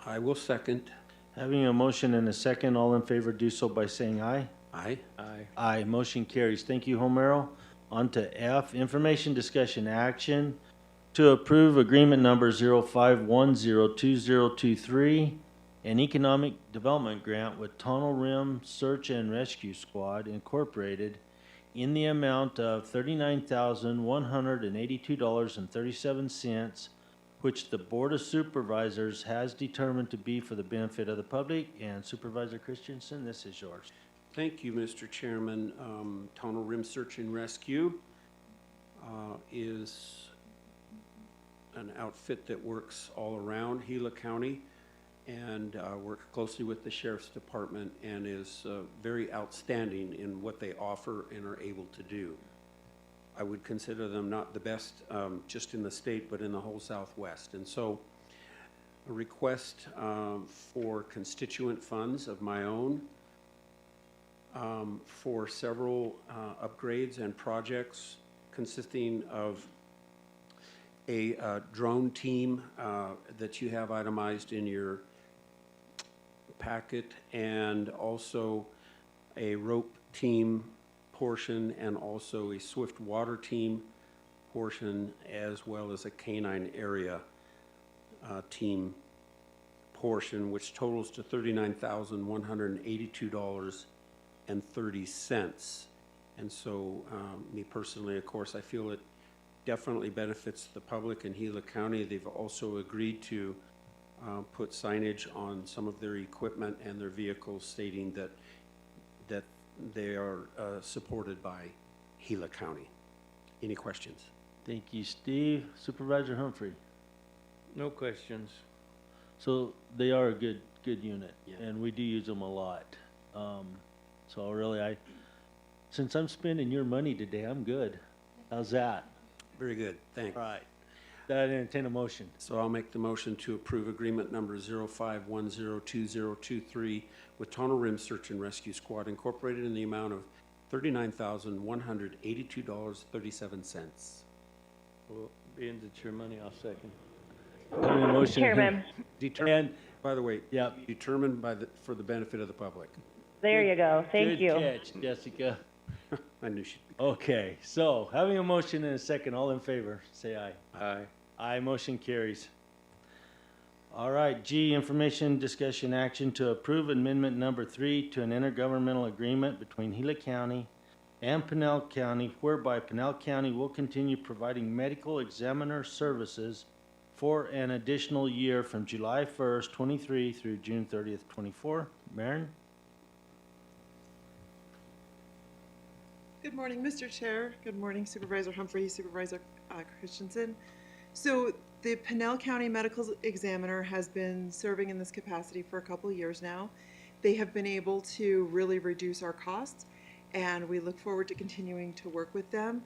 I will second. Having a motion and a second, all in favor do so by saying aye. Aye. Aye. Aye, motion carries. Thank you, Homero. On to F, information discussion action to approve agreement number 05102023, an economic development grant with Tunnel Rim Search and Rescue Squad Incorporated in the amount of $39,182.37, which the Board of Supervisors has determined to be for the benefit of the public. And Supervisor Christensen, this is yours. Thank you, Mr. Chairman. Tunnel Rim Search and Rescue is an outfit that works all around Gila County and works closely with the Sheriff's Department and is very outstanding in what they offer and are able to do. I would consider them not the best just in the state, but in the whole Southwest. And so a request for constituent funds of my own for several upgrades and projects consisting of a drone team that you have itemized in your packet, and also a rope team portion, and also a swift water team portion, as well as a canine area team portion, which totals to $39,182.30. And so, me personally, of course, I feel it definitely benefits the public in Gila County. They've also agreed to put signage on some of their equipment and their vehicles stating that they are supported by Gila County. Any questions? Thank you, Steve. Supervisor Humphrey. No questions. So they are a good unit, Yeah. and we do use them a lot. So really, since I'm spending your money today, I'm good. How's that? Very good, thanks. All right. That I entertain a motion. So I'll make the motion to approve agreement number 05102023 with Tunnel Rim Search and Rescue Squad Incorporated in the amount of $39,182.37. Well, being that your money, I'll second. Having a motion. Chairman. Determined, by the way, Yep. determined for the benefit of the public. There you go. Thank Good you. catch, Jessica. I knew she'd be. Okay, so having a motion and a second, all in favor, say aye. Aye. Aye, motion carries. All right, G, information, discussion, action to approve amendment number 3 to an intergovernmental agreement between Gila County and Pinal County, whereby Pinal County will continue providing medical examiner services for an additional year from July 1st, 23 through June 30th, 24. Maren? Good morning, Mr. Chair. Good morning, Supervisor Humphrey, Supervisor Christensen. So the Pinal County Medical Examiner has been serving in this capacity for a couple of years now. They have been able to really reduce our costs, and we look forward to continuing to work with them.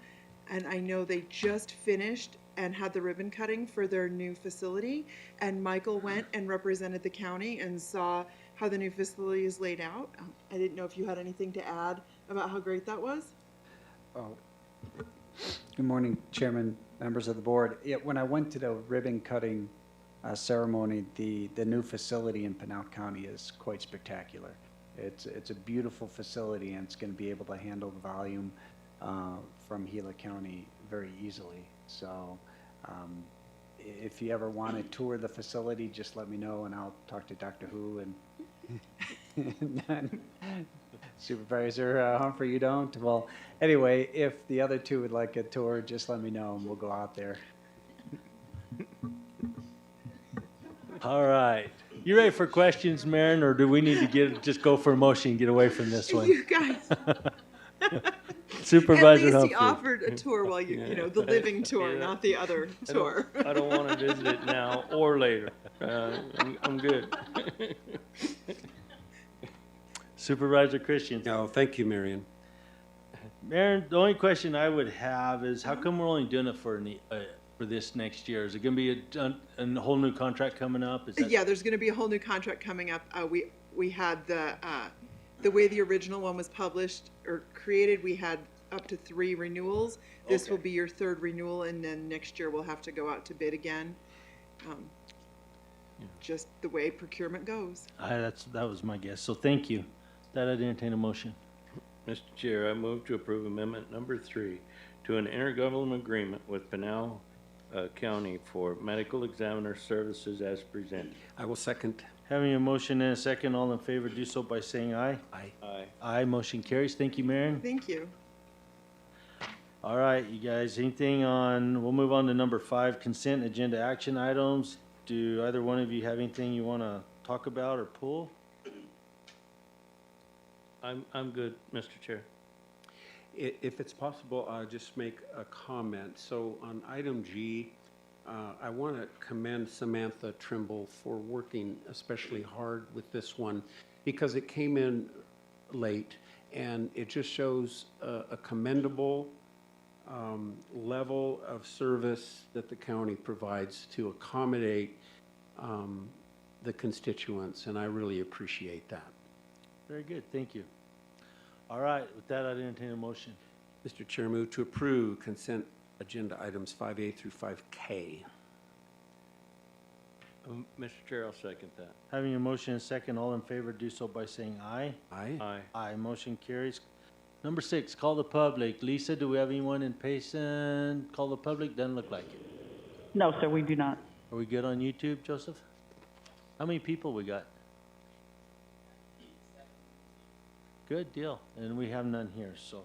And I know they just finished and had the ribbon cutting for their new facility, and Michael went and represented the county and saw how the new facility is laid out. I didn't know if you had anything to add about how great that was. Oh. Good morning, Chairman, members of the board. When I went to the ribbon cutting ceremony. The new facility in Pinal County is quite spectacular. It's a beautiful facility, and it's going to be able to handle the volume from Gila County very easily. So if you ever want to tour the facility, just let me know, and I'll talk to Dr. Hu and Supervisor Humphrey, you don't? Well, anyway, if the other two would like a tour, just let me know, and we'll go out there. All right. You ready for questions, Maren, or do we need to just go for a motion and get away from this one? You guys. Supervisor At least Humphrey. he offered a tour while you know, the living tour, Yeah. not the other tour. I don't want to visit it now or later. I'm good. Supervisor Christian. No, thank you, Marion. Maren, the only question I would have is how come we're only doing it for this next year? Is it going to be a whole new contract coming up? Is that... Yeah, there's going to be a whole new contract coming up. We had the way the original one was published or created, we had up to 3 renewals. This Okay. will be your 3rd renewal, and then next year we'll have to go out to bid again. Just the way procurement goes. That was my guess. So thank you. That I'd entertain a motion. Mr. Chair, I move to approve amendment number 3 to an intergovernmental agreement with Pinal County for medical examiner services as presented. I will second. Having a motion and a second, all in favor do so by saying aye. Aye. Aye. Aye, motion carries. Thank you, Maren. Thank you. All right, you guys, we'll move on to number 5, consent agenda action items. Do either one of you have anything you want to talk about or pull? I'm good, Mr. Chair. If it's possible, I'll just make a comment. So on item G, I want to commend Samantha Trimble for working especially hard with this one because it came in late, and it just shows a commendable level of service that the county provides to accommodate the constituents, and I really appreciate that. Very good, thank you. All right, with that, I'd entertain a motion. Mr. Chair, move to approve consent agenda items 5A through 5K. Mr. Chair, I'll second that. Having a motion and a second, all in favor do so by saying aye. Aye. Aye. Aye, motion carries. Number 6, call the public. Lisa, do we have anyone in Payson? Call the public, doesn't look like it. No, sir, we do not. Are we good on YouTube, Joseph? How many people we got? Good deal, and we have none here, so.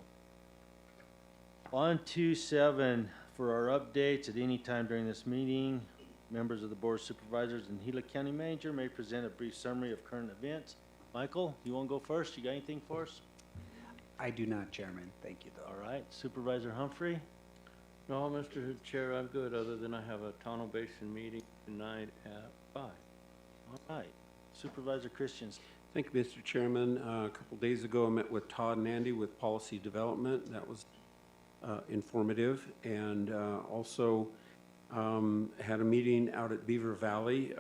On to 7, for our updates at any time during this meeting, members of the Board of Supervisors and Gila County Manager may present a brief summary of current events. Michael, you want to go first? You got anything for us? I do not, Chairman. Thank you, though. All right, Supervisor Humphrey? No, Mr. Chair, I'm good, other than I have a Tonto Basin meeting tonight at 5. All right, Supervisor Christians. Thank you, Mr. Chairman. A couple days ago, I met with Todd and Andy with Policy Development. That was informative. And also had a meeting out at Beaver Valley.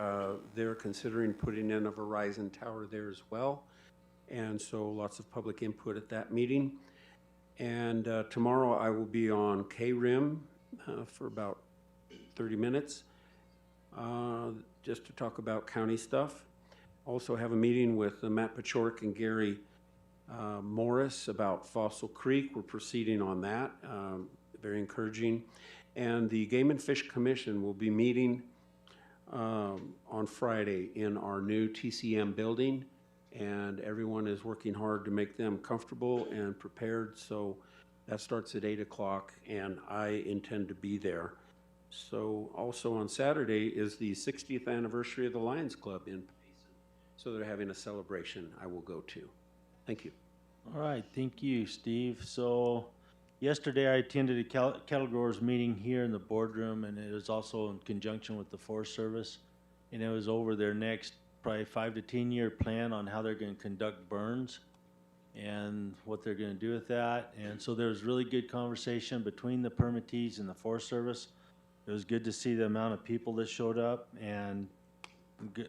They're considering putting in a Verizon tower there as well. And so lots of public input at that meeting. And tomorrow I will be on KRIM for about 30 minutes just to talk about county stuff. Also have a meeting with Matt Pachork and Gary Morris about Fossil Creek. We're proceeding on that, very encouraging. And the Game and Fish Commission will be meeting on Friday in our new TCM building, and everyone is working hard to make them comfortable and prepared. So that starts at 8 o'clock, and I intend to be there. So also on Saturday is the 60th anniversary of the Lions Club in Payson. So they're having a celebration I will go to. Thank you. All right, thank you, Steve. So yesterday I attended a cattle growers meeting here in the boardroom, and it was also in conjunction with the Forest Service. And it was over their next probably 5 to 10 year plan on how they're going to conduct burns and what they're going to do with that. And so there was really good conversation between the permittees and the Forest Service. It was good to see the amount of people that showed up, and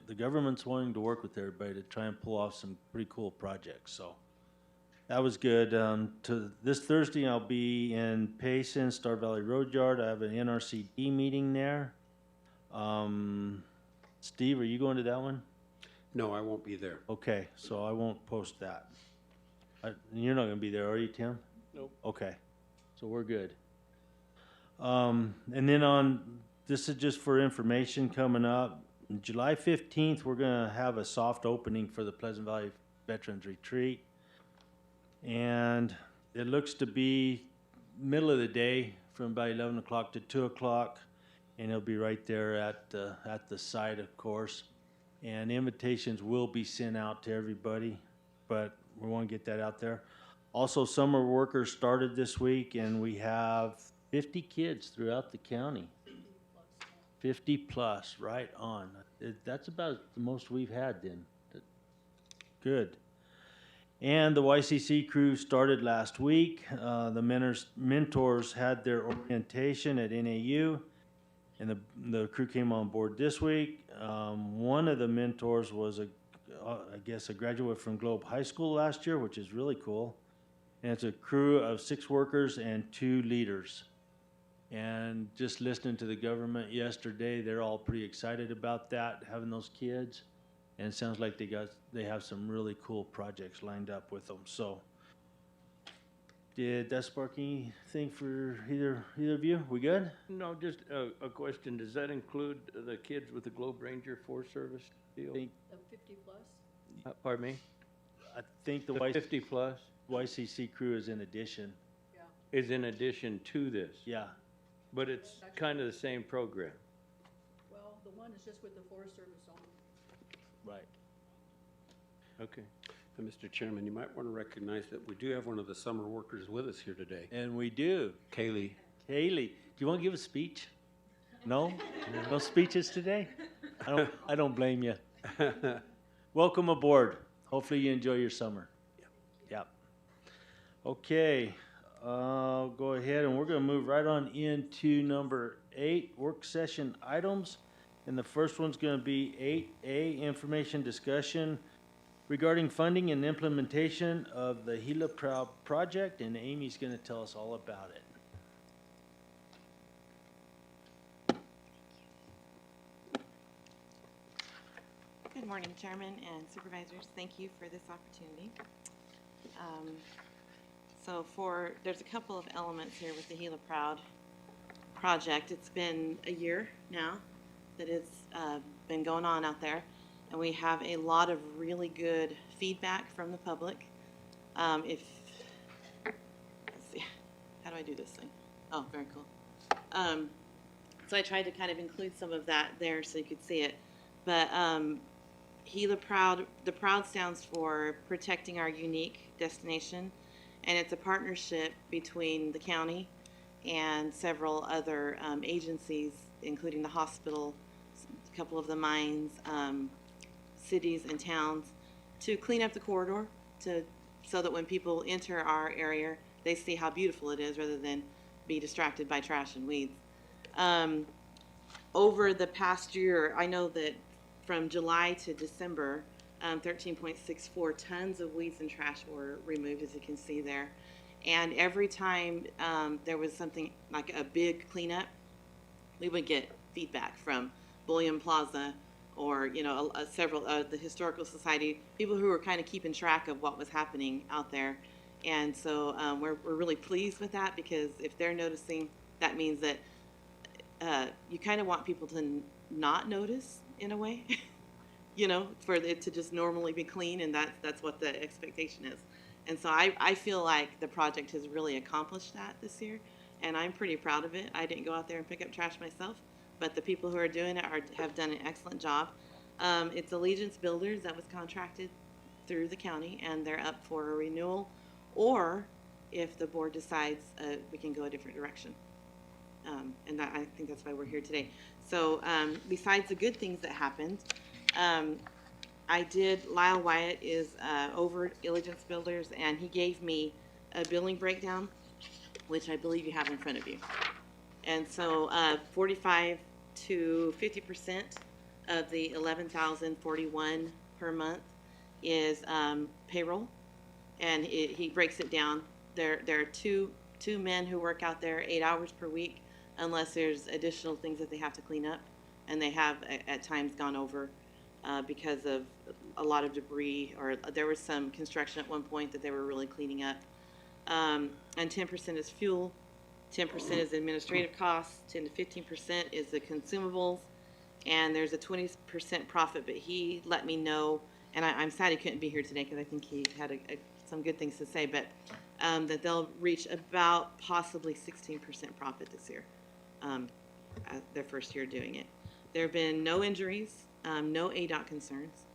the government's wanting to work with everybody to try and pull off some pretty cool projects. So that was good. To this Thursday, I'll be in Payson, Star Valley Road Yard. I have an NRCD meeting there. Steve, are you going to that one? No, I won't be there. Okay, so I won't post that. You're not gonna be there, are you, Tim? Nope. Okay, so we're good. And then this is just for information coming up. July 15th, we're gonna have a soft opening for the Pleasant Valley Veterans Retreat. And it looks to be middle of the day from about 11 o'clock to 2 o'clock. And it'll be right there at the site, of course. And invitations will be sent out to everybody, but we want to get that out there. Also, summer workers started this week, and we have 50 kids throughout the county. 50 plus, right on. That's about the most we've had then. Good. And the YCC crew started last week. The mentors had their orientation at NAU, and the crew came on board this week. One of the mentors was I guess a graduate from Globe High School last year, which is really cool. And it's a crew of 6 workers and 2 leaders. And just listening to the government yesterday, they're all pretty excited about that, having those kids. And it sounds like they have some really cool projects lined up with them. So, did that spark anything for either of you? We good? No, just a question. Does that include the kids with the Globe Ranger Forest Service deal? The 50 plus? Pardon me? I think the 50 plus YCC crew is in addition. is in addition to this, Yeah. but it's kind of the same program. Well, the one is just with the Forest Service only. Right. Okay. And Mr. Chairman, you might want to recognize that we do have one of the summer workers with us here today. And we do. Kaylee. Haley, do you want to give a speech? No? No speeches today? I don't blame you. Welcome aboard. Hopefully you enjoy your summer. Yep. Okay, go ahead and we're going to move right on into number 8, work session items. And the first one's going to be 8A, information discussion regarding funding and implementation of the Gila Proud project, and Amy's going to tell us all about it. Good morning, Chairman and Supervisors. Thank you for this opportunity. There's a couple of elements here with the Gila Proud project. It's been a year now that it's been going on out there, and we have a lot of really good feedback from the public. Let's see, how do I do this thing? Oh, very cool. So I tried to kind of include some of that there so you could see it. But Gila Proud, the Proud stands for Protecting Our Unique Destination, and it's a partnership between the county and several other agencies, including the hospital, a couple of the mines, cities and towns, to clean up the corridor so that when people enter our area, they see how beautiful it is rather than be distracted by trash and weeds. Over the past year, I know that from July to December, 13.64 tons of weeds and trash were removed, as you can see there. And every time there was something like a big cleanup, we would get feedback from Bullion Plaza or, several the Historical Society, people who were kind of keeping track of what was happening out there. And so we're really pleased with that, because if they're noticing, that means that you kind of want people to not notice in a way, for it to just normally be clean, and that's what the expectation is. And so I feel like the project has really accomplished that this year, and I'm pretty proud of it. I didn't go out there and pick up trash myself, but the people who are doing it have done an excellent job. It's Allegiance Builders that was contracted through the county, and they're up for a renewal, or if the board decides we can go a different direction. And I think that's why we're here today. So besides the good things that happened, Lyle Wyatt is over Allegiance Builders, and he gave me a billing breakdown, which I believe you have in front of you. And so 45 to 50% of the $11,041 per month is payroll, and he breaks it down. There are two men who work out there 8 hours per week, unless there's additional things that they have to clean up. and they have at times gone over because of a lot of debris, or there was some construction at one point that they were really cleaning up. And 10% is fuel, 10% is administrative costs, 10 to 15% is the consumables, and there's a 20% profit. But he let me know, and I'm sad he couldn't be here today because I think he had some good things to say, but that they'll reach about possibly 16% profit this year, their first year doing it. There have been no injuries, no ADOT concerns,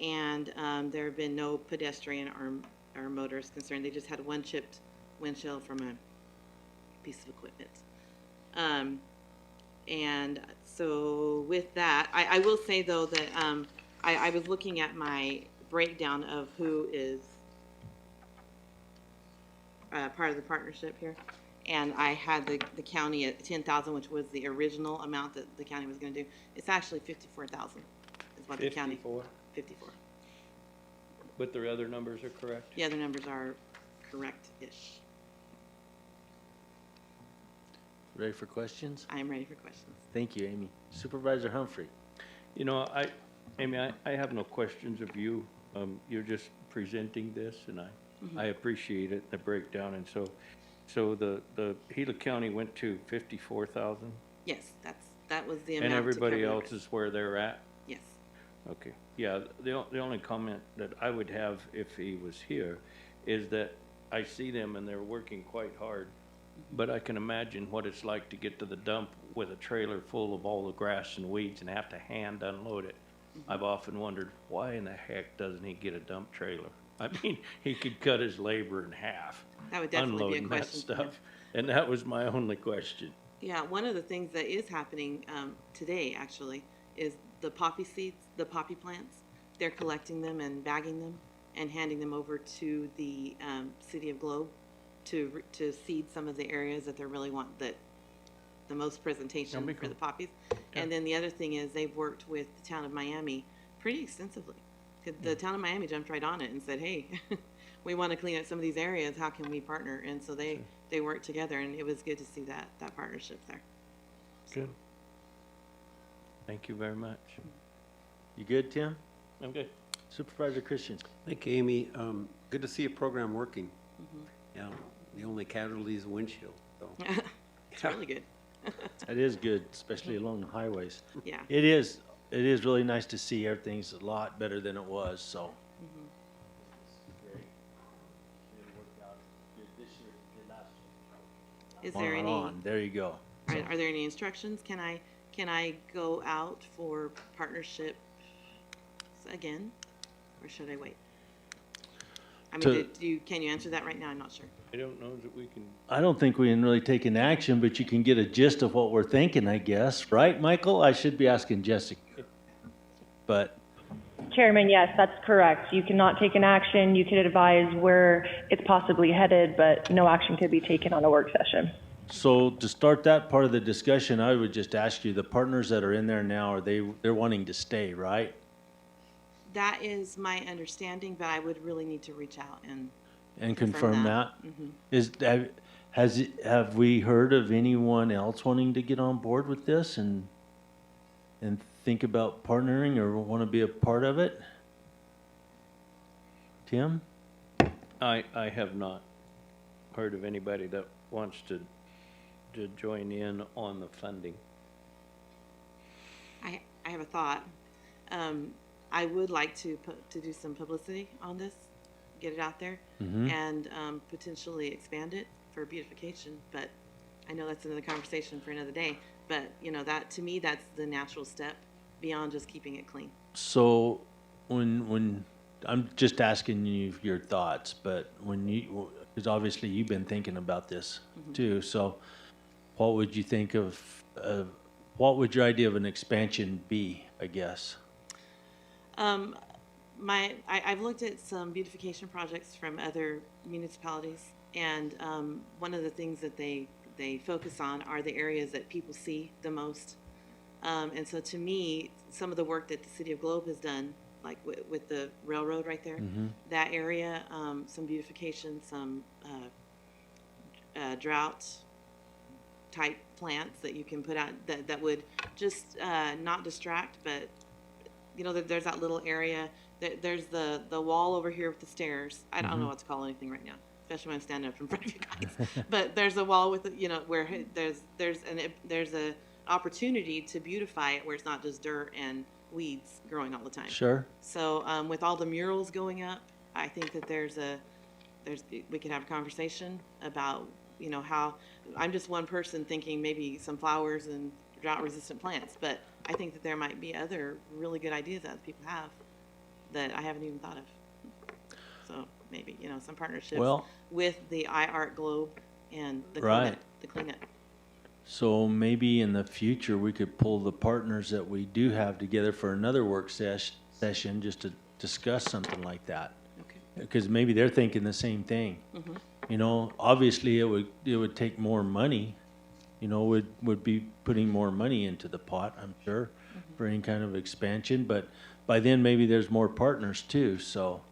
and there have been no pedestrian or motorist concern. They just had one chipped windshield from a piece of equipment. And so with that, I will say though that I was looking at my breakdown of who is part of the partnership here, and I had the county at 10,000, which was the original amount that the county was going to do. It's actually 54,000 is what the county. 54. But the other numbers are correct? The other numbers are correct-ish. Ready for questions? I am ready for questions. Thank you, Amy. Supervisor Humphrey. You know, Amy, I have no questions of you. You're just presenting this, and I appreciate it, the breakdown. And so the Gila County went to 54,000? Yes, that was the amount. And everybody else is where they're at? Yes. Okay. Yeah, the only comment that I would have if he was here is that I see them and they're working quite hard, but I can imagine what it's like to get to the dump with a trailer full of all the grass and weeds and have to hand unload it. I've often wondered, why in the heck doesn't he get a dump trailer? I mean, he could cut his labor in half. That would definitely be a unloading question. that stuff. And that was my only question. Yeah, one of the things that is happening today, actually, is the poppy seeds, the poppy plants. They're collecting them and bagging them and handing them over to the City of Globe to seed some of the areas that they really want the most presentation for the poppies. And then the other thing is they've worked with the town of Miami pretty extensively. The town of Miami jumped right on it and said, hey, we want to clean up some of these areas. How can we partner? And so they worked together, and it was good to see that partnership there. Good. Thank you very much. You good, Tim? I'm good. Supervisor Christian. Thank you, Amy. Good to see a program working. Yeah, the only casualty is windshield, though. It's really good. That is good, especially along the highways. Yeah. It is really nice to see everything's a lot better than it was, so. Is there any? There you go. Are there any instructions? Can I go out for partnership again, or should I wait? I mean, can you answer that right now? I'm not sure. I don't know that we can. I don't think we can really take an action, but you can get a gist of what we're thinking, I guess. Right, Michael? I should be asking Jessica. But. Chairman, yes, that's correct. You cannot take an action. You can advise where it's possibly headed, but no action could be taken on a work session. So to start that part of the discussion, I would just ask you, the partners that are in there now, they're wanting to stay, right? That is my understanding, but I would really need to reach out and confirm that. Mm-hmm. Have we heard of anyone else wanting to get on board with this and think about partnering or want to be a part of it? Tim? I have not heard of anybody that wants to join in on the funding. I have a thought. I would like to do some publicity on this, get it out there, and potentially expand it for beautification. But I know that's another conversation for another day. But that to me, that's the natural step beyond just keeping it clean. So when I'm just asking you your thoughts, but because obviously you've been thinking about this too. So what would you think of? What would your idea of an expansion be? I guess. I've looked at some beautification projects from other municipalities, and one of the things that they focus on are the areas that people see the most. And so to me, some of the work that the City of Globe has done, like with the railroad right there, that area, some beautification, some drought type plants that you can put out that would just not distract, but you know, there's that little area. There's the wall over here with the stairs. I don't know what to call anything right now, especially when I'm standing up in front of you guys. But there's a wall with, you know, where there's a opportunity to beautify it where it's not just dirt and weeds growing all the time. Sure. So with all the murals going up, I think that we could have a conversation about, you know, how I'm just one person thinking maybe some flowers and drought-resistant plants, but I think that there might be other really good ideas that people have that I haven't even thought of. So maybe, you know, some partnerships with the iArt Globe and the cleanup. So maybe in the future, we could pull the partners that we do have together for another work session just to discuss something like that. Okay. Because maybe they're thinking the same thing. You know, obviously it would take more money, you know, would be putting more money into the pot, I'm sure, for any kind of expansion, but by then maybe there's more partners too, so,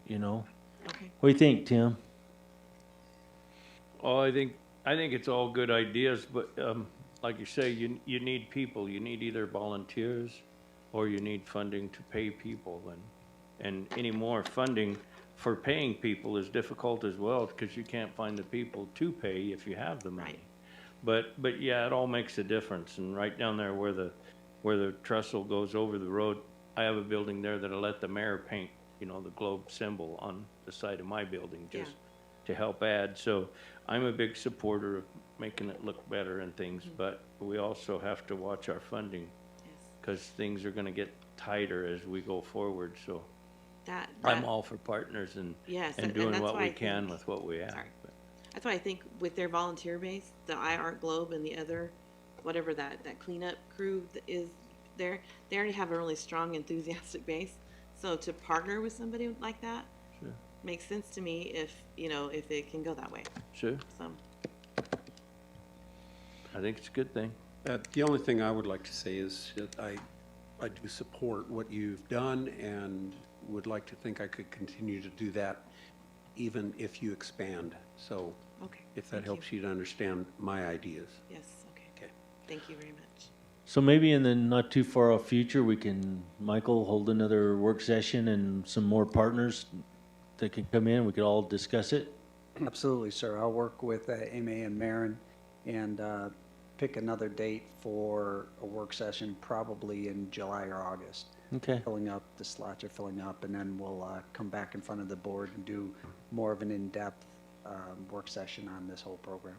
you know. Okay. What do you think, Tim? Oh, I think it's all good ideas, but like you say, you need people. You need either volunteers or you need funding to pay people, and any more funding for paying people is difficult as well because you can't find the people to pay if you have the money. Right. But yeah, it all makes a difference. And right down there where the trestle goes over the road, I have a building there that I let the mayor paint, you know, the globe symbol on the side of my building just to help add. So I'm a big supporter of making it look better and things, but we also have to watch our funding because things are going to get tighter as we go forward. So I'm all for partners and doing what we can with what we have. That's why I think with their volunteer base, the iArt Globe and the other, whatever that cleanup crew is there, they already have a really strong, enthusiastic base. So to partner with somebody like that makes sense to me if, you know, if it can go that way. Sure. So I think it's a good thing. The only thing I would like to say is that I do support what you've done and would like to think I could continue to do that even if you expand. So if that helps you to understand my ideas. Yes, okay. Thank you very much. So maybe in the not too far off future, we can, Michael, hold another work session and some more partners that can come in. We could all discuss it. Absolutely, sir. I'll work with Amy and Marin and pick another date for a work session probably in July or August. Okay. The slots are filling up, and then we'll come back in front of the board and do more of an in-depth work session on this whole program.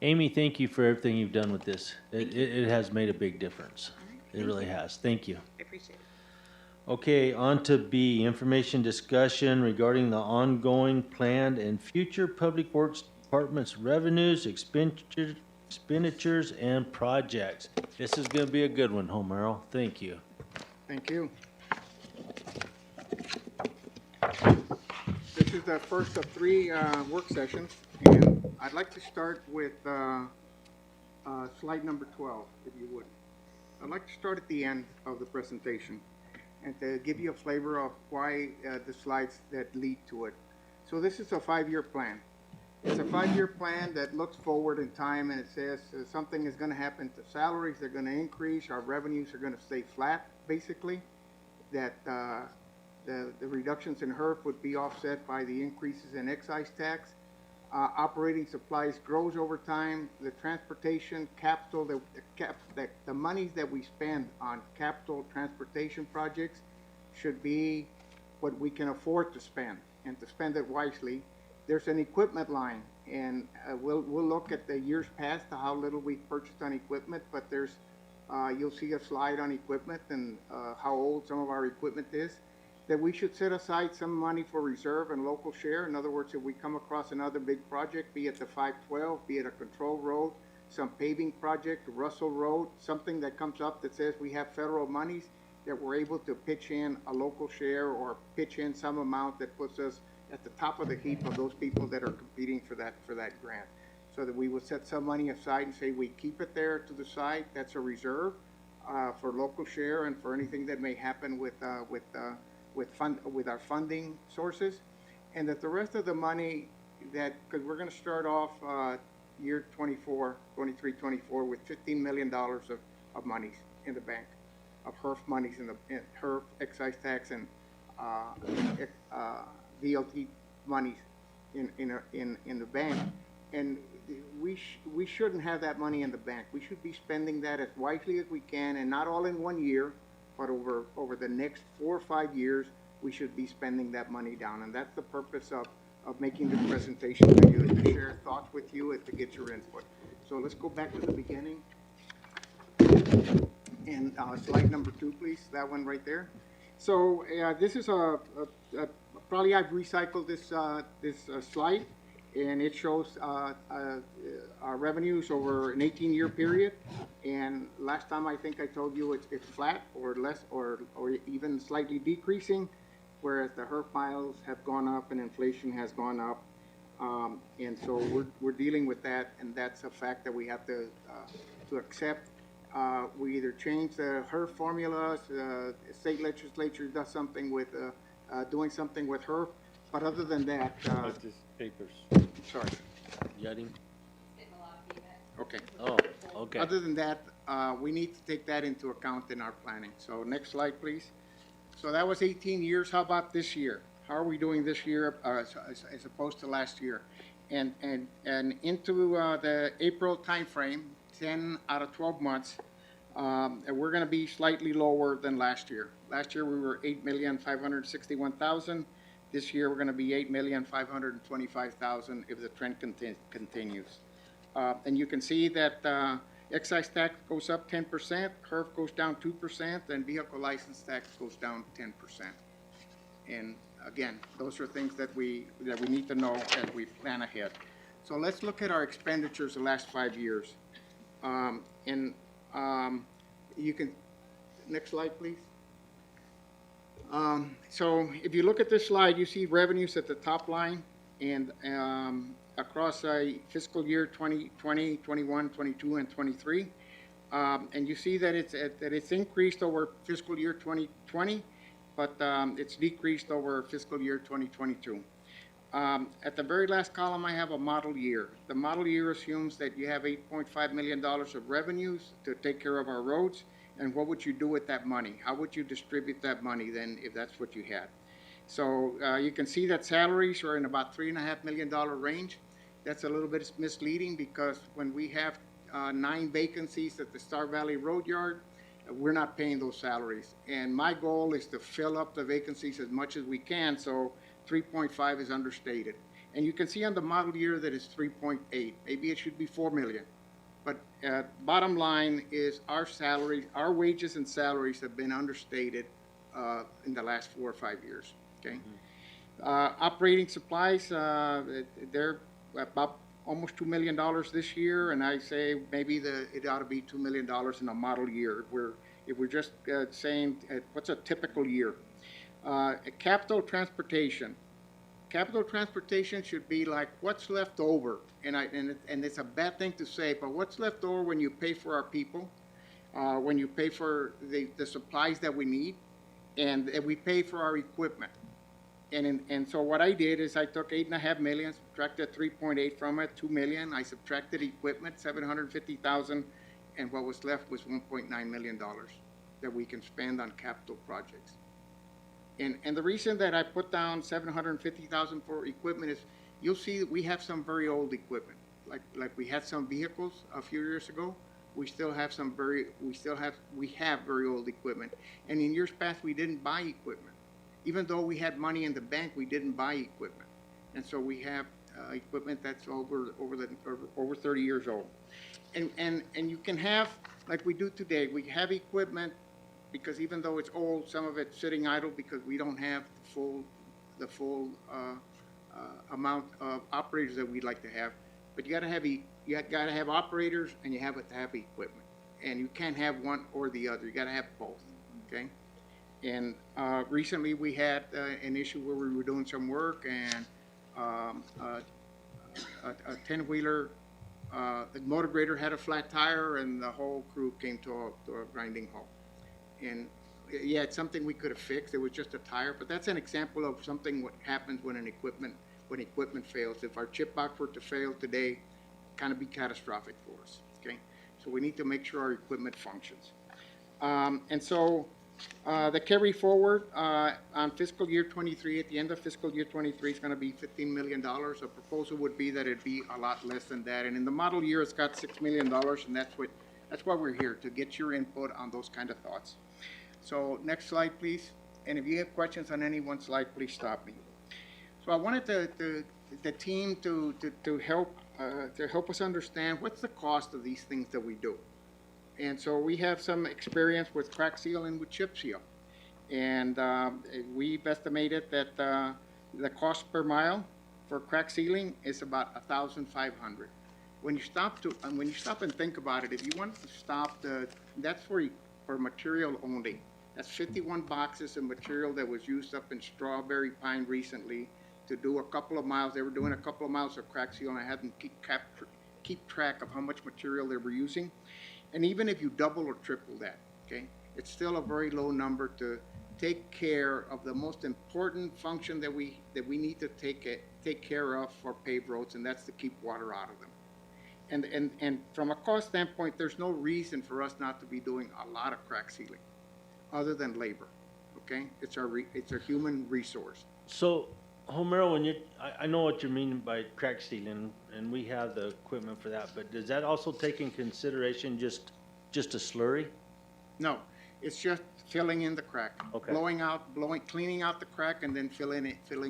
Amy, thank you for everything you've done with this. It has made a big difference. It really has. Thank you. I appreciate it. Okay, on to B, information discussion regarding the ongoing, planned, and future Public Works Department's revenues, expenditures, and projects. This is going to be a good one, Homero. Thank you. Thank you. This is the first of 3 work sessions, and I'd like to start with slide number 12, if you would. I'd like to start at the end of the presentation and to give you a flavor of why the slides that lead to it. So this is a 5-year plan. It's a 5-year plan that looks forward in time, and it says something is going to happen to salaries. They're going to increase. Our revenues are going to stay flat, basically. That the reductions in HERF would be offset by the increases in excise tax. Operating supplies grows over time. The transportation capital, the monies that we spend on capital transportation projects should be what we can afford to spend, and to spend it wisely. There's an equipment line, and we'll look at the years past to how little we've purchased on equipment, but there's you'll see a slide on equipment and how old some of our equipment is. That we should set aside some money for reserve and local share. In other words, if we come across another big project, be it the 512, be it a control road, some paving project, Russell Road, something that comes up that says we have federal monies, that we're able to pitch in a local share or pitch in some amount that puts us at the top of the heap of those people that are competing for that grant. So that we would set some money aside and say we keep it there to the side. That's a reserve for local share and for anything that may happen with our funding sources, and that the rest of the money that, because we're going to start off year 24, 23, 24 with $15 million of monies in the bank, of HERF monies in HERF, excise tax, and VLT monies in the bank. And we shouldn't have that money in the bank. We should be spending that as wisely as we can, and not all in 1 year, but over the next 4 or 5 years, we should be spending that money down. And that's the purpose of making this presentation to you, is to share thoughts with you and to get your input. So let's go back to the beginning. And slide number 2, please, that one right there. So this is probably I've recycled this slide, and it shows our revenues over an 18-year period. And last time I think I told you it's flat or less or even slightly decreasing, whereas the HERF miles have gone up and inflation has gone up. And so we're dealing with that, and that's a fact that we have to accept. We either change the HERF formulas, the state legislature does something with doing something with HERF, but other than that, just papers. Sorry. Yachting? Okay. Oh, okay. Other than that, we need to take that into account in our planning. So next slide, please. So that was 18 years. How about this year? How are we doing this year as opposed to last year? And into the April timeframe, 10 out of 12 months, we're going to be slightly lower than last year. Last year we were 8,561,000. This year we're going to be 8,525,000 if the trend continues. And you can see that excise tax goes up 10%, HERF goes down 2%, and vehicle license tax goes down 10%. And again, those are things that we need to know as we plan ahead. So let's look at our expenditures the last 5 years. You can, next slide, please. So if you look at this slide, you see revenues at the top line, and across fiscal year 2020, 21, 22, and 23. And you see that it's increased over fiscal year 2020, but it's decreased over fiscal year 2022. At the very last column, I have a model year. The model year assumes that you have $8.5 million of revenues to take care of our roads, and what would you do with that money? How would you distribute that money then if that's what you had? So you can see that salaries are in about $3.5 million range. That's a little bit misleading because when we have 9 vacancies at the Star Valley Road Yard, we're not paying those salaries. And my goal is to fill up the vacancies as much as we can, so 3.5 is understated. And you can see on the model year that it's 3.8. Maybe it should be 4 million. But bottom line is our salaries, our wages and salaries have been understated in the last 4 or 5 years. Okay. Operating supplies, they're about almost $2 million this year, and I say maybe it ought to be $2 million in a model year. If we're just saying what's a typical year. Capital transportation. Capital transportation should be like what's left over, and it's a bad thing to say, but what's left over when you pay for our people, when you pay for the supplies that we need, and we pay for our equipment. And so what I did is I took $8.5 million, subtracted 3.8 from it, $2 million. I subtracted equipment, $750,000, and what was left was $1.9 million that we can spend on capital projects. And the reason that I put down $750,000 for equipment is you'll see that we have some very old equipment. Like we had some vehicles a few years ago. We have very old equipment. And in years past, we didn't buy equipment. Even though we had money in the bank, we didn't buy equipment. And so we have equipment that's over 30 years old. And you can have, like we do today, we have equipment because even though it's old, some of it's sitting idle because we don't have the full amount of operators that we'd like to have. But you gotta have operators, and you have to have equipment. And you can't have one or the other. You gotta have both. Okay. And recently we had an issue where we were doing some work, and a 10-wheeler, the motor grader had a flat tire, and the whole crew came to a grinding halt. And yeah, it's something we could have fixed. It was just a tire, but that's an example of something what happens when equipment fails. If our chip box were to fail today, kind of be catastrophic for us, okay? So we need to make sure our equipment functions. And so the carry forward on fiscal year 23, at the end of fiscal year 23 is going to be $15 million. A proposal would be that it be a lot less than that. And in the model year, it's got $6 million, and that's why we're here, to get your input on those kind of thoughts. So next slide, please. And if you have questions on any one slide, please stop me. So I wanted the team to help us understand what's the cost of these things that we do. And so we have some experience with crack seal and with chip seal. And we've estimated that the cost per mile for crack sealing is about $1,500. When you stop and think about it, if you want to stop that's for material only. That's 51 boxes of material that was used up in Strawberry Pine recently to do a couple of miles. They were doing a couple of miles of crack seal, and I had them keep track of how much material they were using. And even if you double or triple that, okay, it's still a very low number to take care of the most important function that we need to take care of for paved roads, and that's to keep water out of them. And from a cost standpoint, there's no reason for us not to be doing a lot of crack sealing, other than labor. Okay, it's our human resource. So, Homero, when I know what you mean by crack sealing, and we have the equipment for that, but does that also take in consideration just a slurry? No, it's just filling in the crack. Okay. Cleaning out the crack and then filling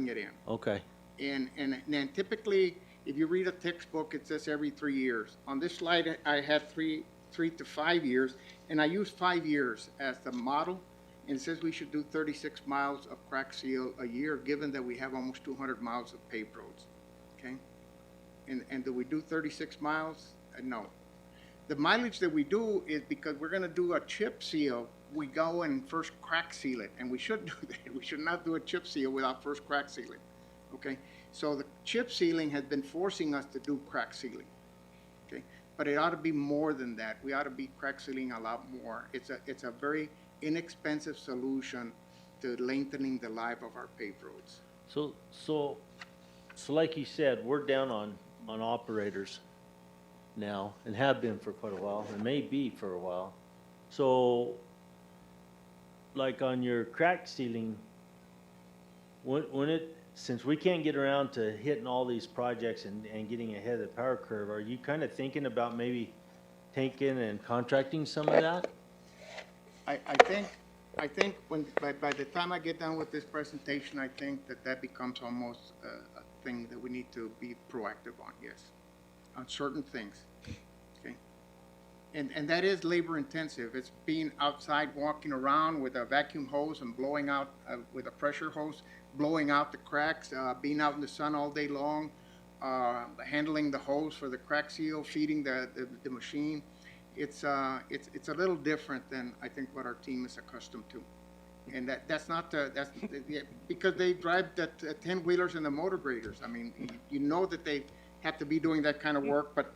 it in. Okay. And then typically, if you read a textbook, it says every 3 years. On this slide, I had 3 to 5 years, and I used 5 years as the model. And it says we should do 36 miles of crack seal a year, given that we have almost 200 miles of paved roads, okay? And do we do 36 miles? No. The mileage that we do is because we're gonna do a chip seal, we go and first crack seal it, and we should do that. We should not do a chip seal without first crack sealing, okay? So the chip sealing has been forcing us to do crack sealing, okay? But it ought to be more than that. We ought to be crack sealing a lot more. It's a very inexpensive solution to lengthening the life of our paved roads. So like you said, we're down on operators now, and have been for quite a while, and may be for a while. So, like on your crack sealing, since we can't get around to hitting all these projects and getting ahead of the power curve, are you kind of thinking about maybe taking and contracting some of that? I think when by the time I get done with this presentation, I think that becomes almost a thing that we need to be proactive on, yes, on certain things, okay? And that is labor intensive. It's being outside, walking around with a vacuum hose and blowing out, with a pressure hose, blowing out the cracks, being out in the sun all day long, handling the hose for the crack seal, feeding the machine. It's a little different than I think what our team is accustomed to, and that's because they drive the 10-wheelers and the motor graders. I mean, you know that they have to be doing that kind of work, but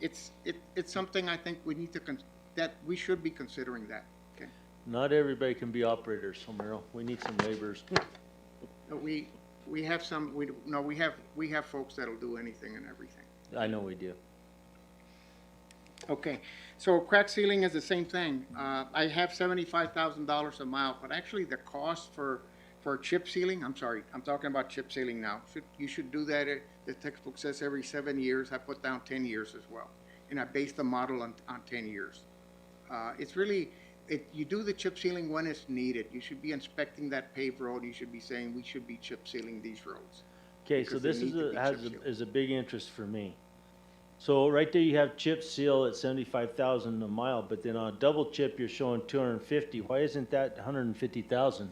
it's something I think we need that we should be considering that. Okay. Not everybody can be operators, Homero. We need some laborers. We have some. We have folks that'll do anything and everything. I know we do. Okay, so crack sealing is the same thing. I have $75,000 a mile, but actually the cost for chip sealing, I'm sorry, I'm talking about chip sealing now. You should do that, the textbook says every 7 years. I put down 10 years as well. And I based the model on 10 years. It's really, you do the chip sealing when it's needed. You should be inspecting that paved road. You should be saying we should be chip sealing these roads. Okay, so this is a big interest for me. So right there you have chip seal at 75,000 a mile, but then on a double chip you're showing 250. Why isn't that 150,000?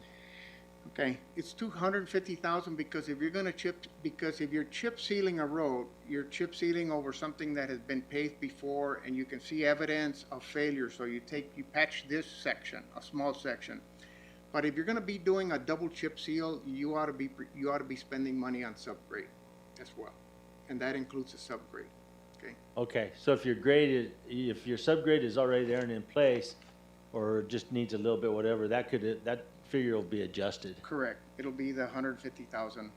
Okay, it's 250,000 because if you're chip sealing a road, you're chip sealing over something that has been paved before, and you can see evidence of failure. So you patch this section, a small section. But if you're going to be doing a double chip seal, you ought to be spending money on subgrade as well, and that includes a subgrade. Okay, so if your subgrade is already there and in place, or just needs a little bit whatever, that figure will be adjusted. Correct. It'll be the 150,000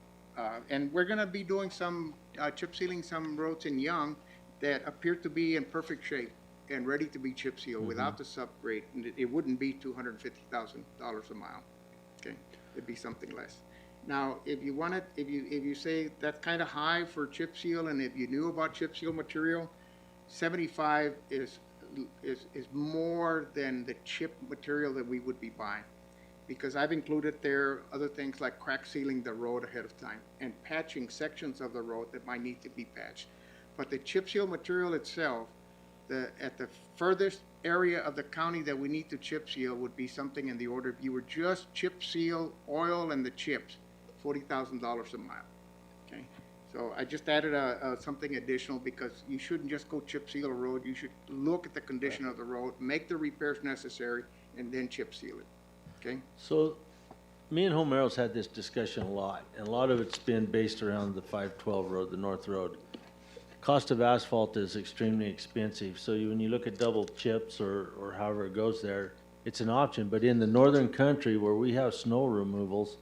And we're gonna be doing some, chip sealing some roads in Young that appear to be in perfect shape and ready to be chip sealed without the subgrade. And it wouldn't be $250,000 a mile, okay? It'd be something less. Now, if you want it, if you say that's kind of high for chip seal, and if you knew about chip seal material, 75 is more than the chip material that we would be buying. Because I've included there other things like crack sealing the road ahead of time and patching sections of the road that might need to be patched. But the chip seal material itself, at the furthest area of the county that we need to chip seal would be something in the order, if you were just chip seal, oil and the chips, $40,000 a mile, okay? So I just added something additional because you shouldn't just go chip seal a road. You should look at the condition of the road, make the repairs necessary, and then chip seal it, okay? So, me and Homero's had this discussion a lot, and a lot of it's been based around the 512 road, the North Road. Cost of asphalt is extremely expensive, so when you look at double chips or however it goes there, it's an option. But in the northern country where we have snow removals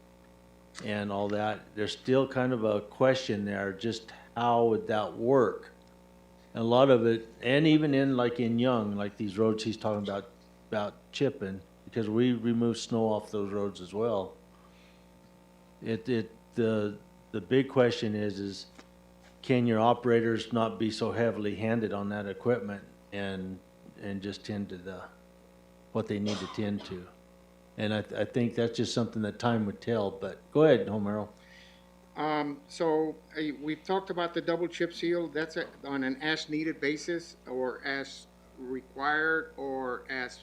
and all that, there's still kind of a question there, just how would that work? And a lot of it, and even in like in Young, like these roads he's talking about chipping, because we remove snow off those roads as well. The big question is can your operators not be so heavily handed on that equipment and just tend to what they need to tend to? And I think that's just something that time would tell, but go ahead, Homero. So we've talked about the double chip seal. That's on an as-needed basis or as required or as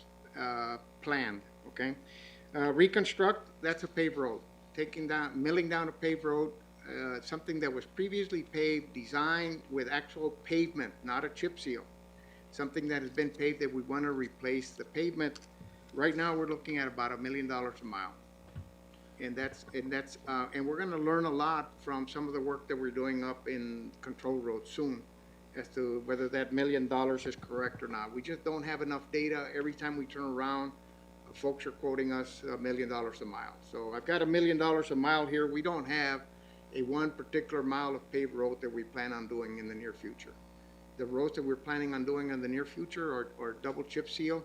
planned, okay? Reconstruct, that's a paved road. Milling down a paved road, something that was previously paved, designed with actual pavement, not a chip seal. Something that has been paved that we want to replace the pavement. Right now, we're looking at about $1 million a mile. And we're going to learn a lot from some of the work that we're doing up in Control Road soon as to whether that $1 million is correct or not. We just don't have enough data. Every time we turn around, folks are quoting us $1 million a mile. So I've got $1 million a mile here. We don't have a one particular mile of paved road that we plan on doing in the near future. The roads that we're planning on doing in the near future are double chip seal,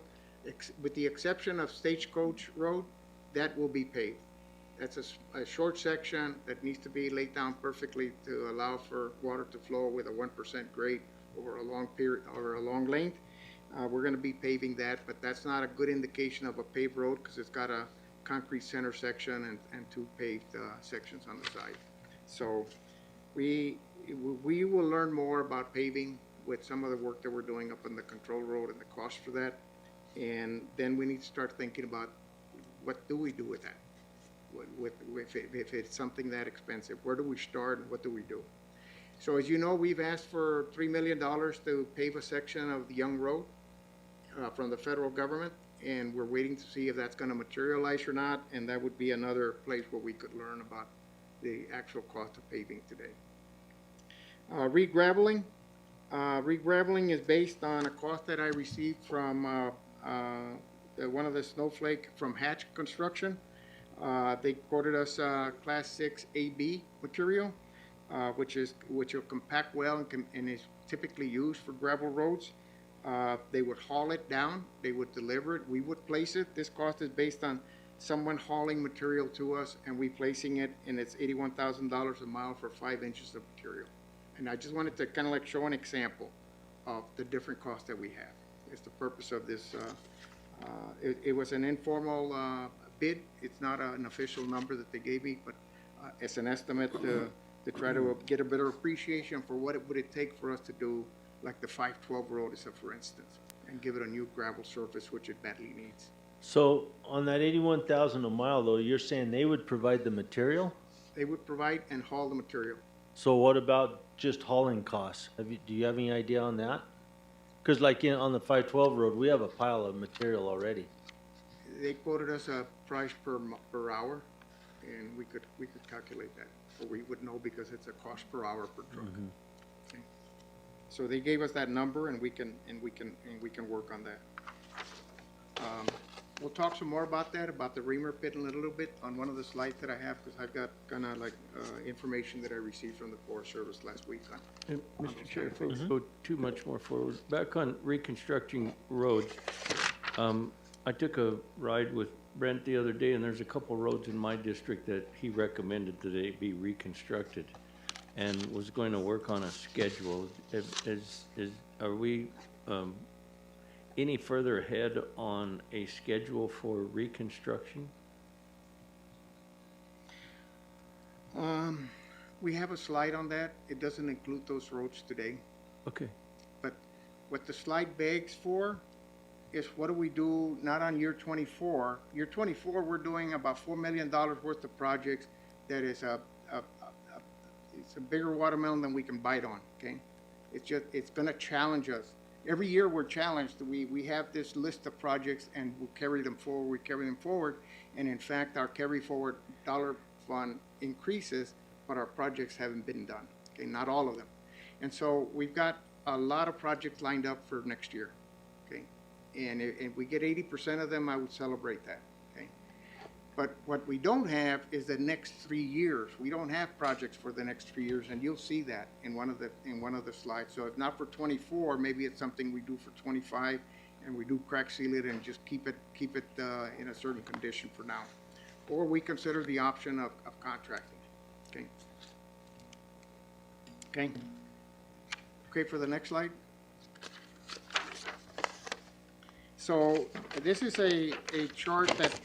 with the exception of Stagecoach Road, that will be paved. That's a short section that needs to be laid down perfectly to allow for water to flow with a 1% grade over a long period or a long length. We're going to be paving that, but that's not a good indication of a paved road because it's got a concrete center section and two paved sections on the side. So we will learn more about paving with some of the work that we're doing up on the Control Road and the cost for that. And then we need to start thinking about what do we do with that? If it's something that expensive, where do we start and what do we do? So as you know, we've asked for $3 million to pave a section of the Young Road from the federal government, and we're waiting to see if that's going to materialize or not, and that would be another place where we could learn about the actual cost of paving today. Regraveling. Regraveling is based on a cost that I received from one of the snowflake from Hatch Construction. They quoted us Class 6 AB material, which will compact well and is typically used for gravel roads. They would haul it down, they would deliver it, we would place it. This cost is based on someone hauling material to us and we placing it, and it's $81,000 a mile for 5 inches of material. And I just wanted to kind of like show an example of the different costs that we have. It's the purpose of this. It was an informal bid. It's not an official number that they gave me, but it's an estimate to try to get a better appreciation for what would it take for us to do like the 512 road is, for instance, and give it a new gravel surface, which it badly needs. So on that 81,000 a mile though, you're saying they would provide the material? They would provide and haul the material. So what about just hauling costs? Do you have any idea on that? Because like on the 512 road, we have a pile of material already. They quoted us a price per hour, and we could calculate that, or we would know because it's a cost per hour per truck. Mm-hmm. Okay. So they gave us that number, and we can work on that. We'll talk some more about that, about the reamer pit in a little bit on one of the slides that I have, because I've got kind of like information that I received from the Forest Service last week on. And Mr. Chair, if we go too much more forward, back on reconstructing roads, I took a ride with Brent the other day, and there's a couple roads in my district that he recommended that they be reconstructed, and was going to work on a schedule. Are we any further ahead on a schedule for reconstruction? We have a slide on that. It doesn't include those roads today. Okay. But what the slide begs for is what do we do not on year 24. Year 24, we're doing about $4 million worth of projects that is it's a bigger watermelon than we can bite on, okay? It's gonna challenge us. Every year we're challenged. We have this list of projects and we'll carry them forward, and in fact, our carry forward dollar fund increases, but our projects haven't been done, okay? Not all of them. And so we've got a lot of projects lined up for next year, okay? And if we get 80% of them, I would celebrate that, okay? But what we don't have is the next 3 years. We don't have projects for the next 3 years, and you'll see that in one of the slides. So if not for 24, maybe it's something we do for 25, and we do crack seal it and just keep it in a certain condition for now. Or we consider the option of contracting, okay? Okay? Okay, for the next slide. So this is a chart that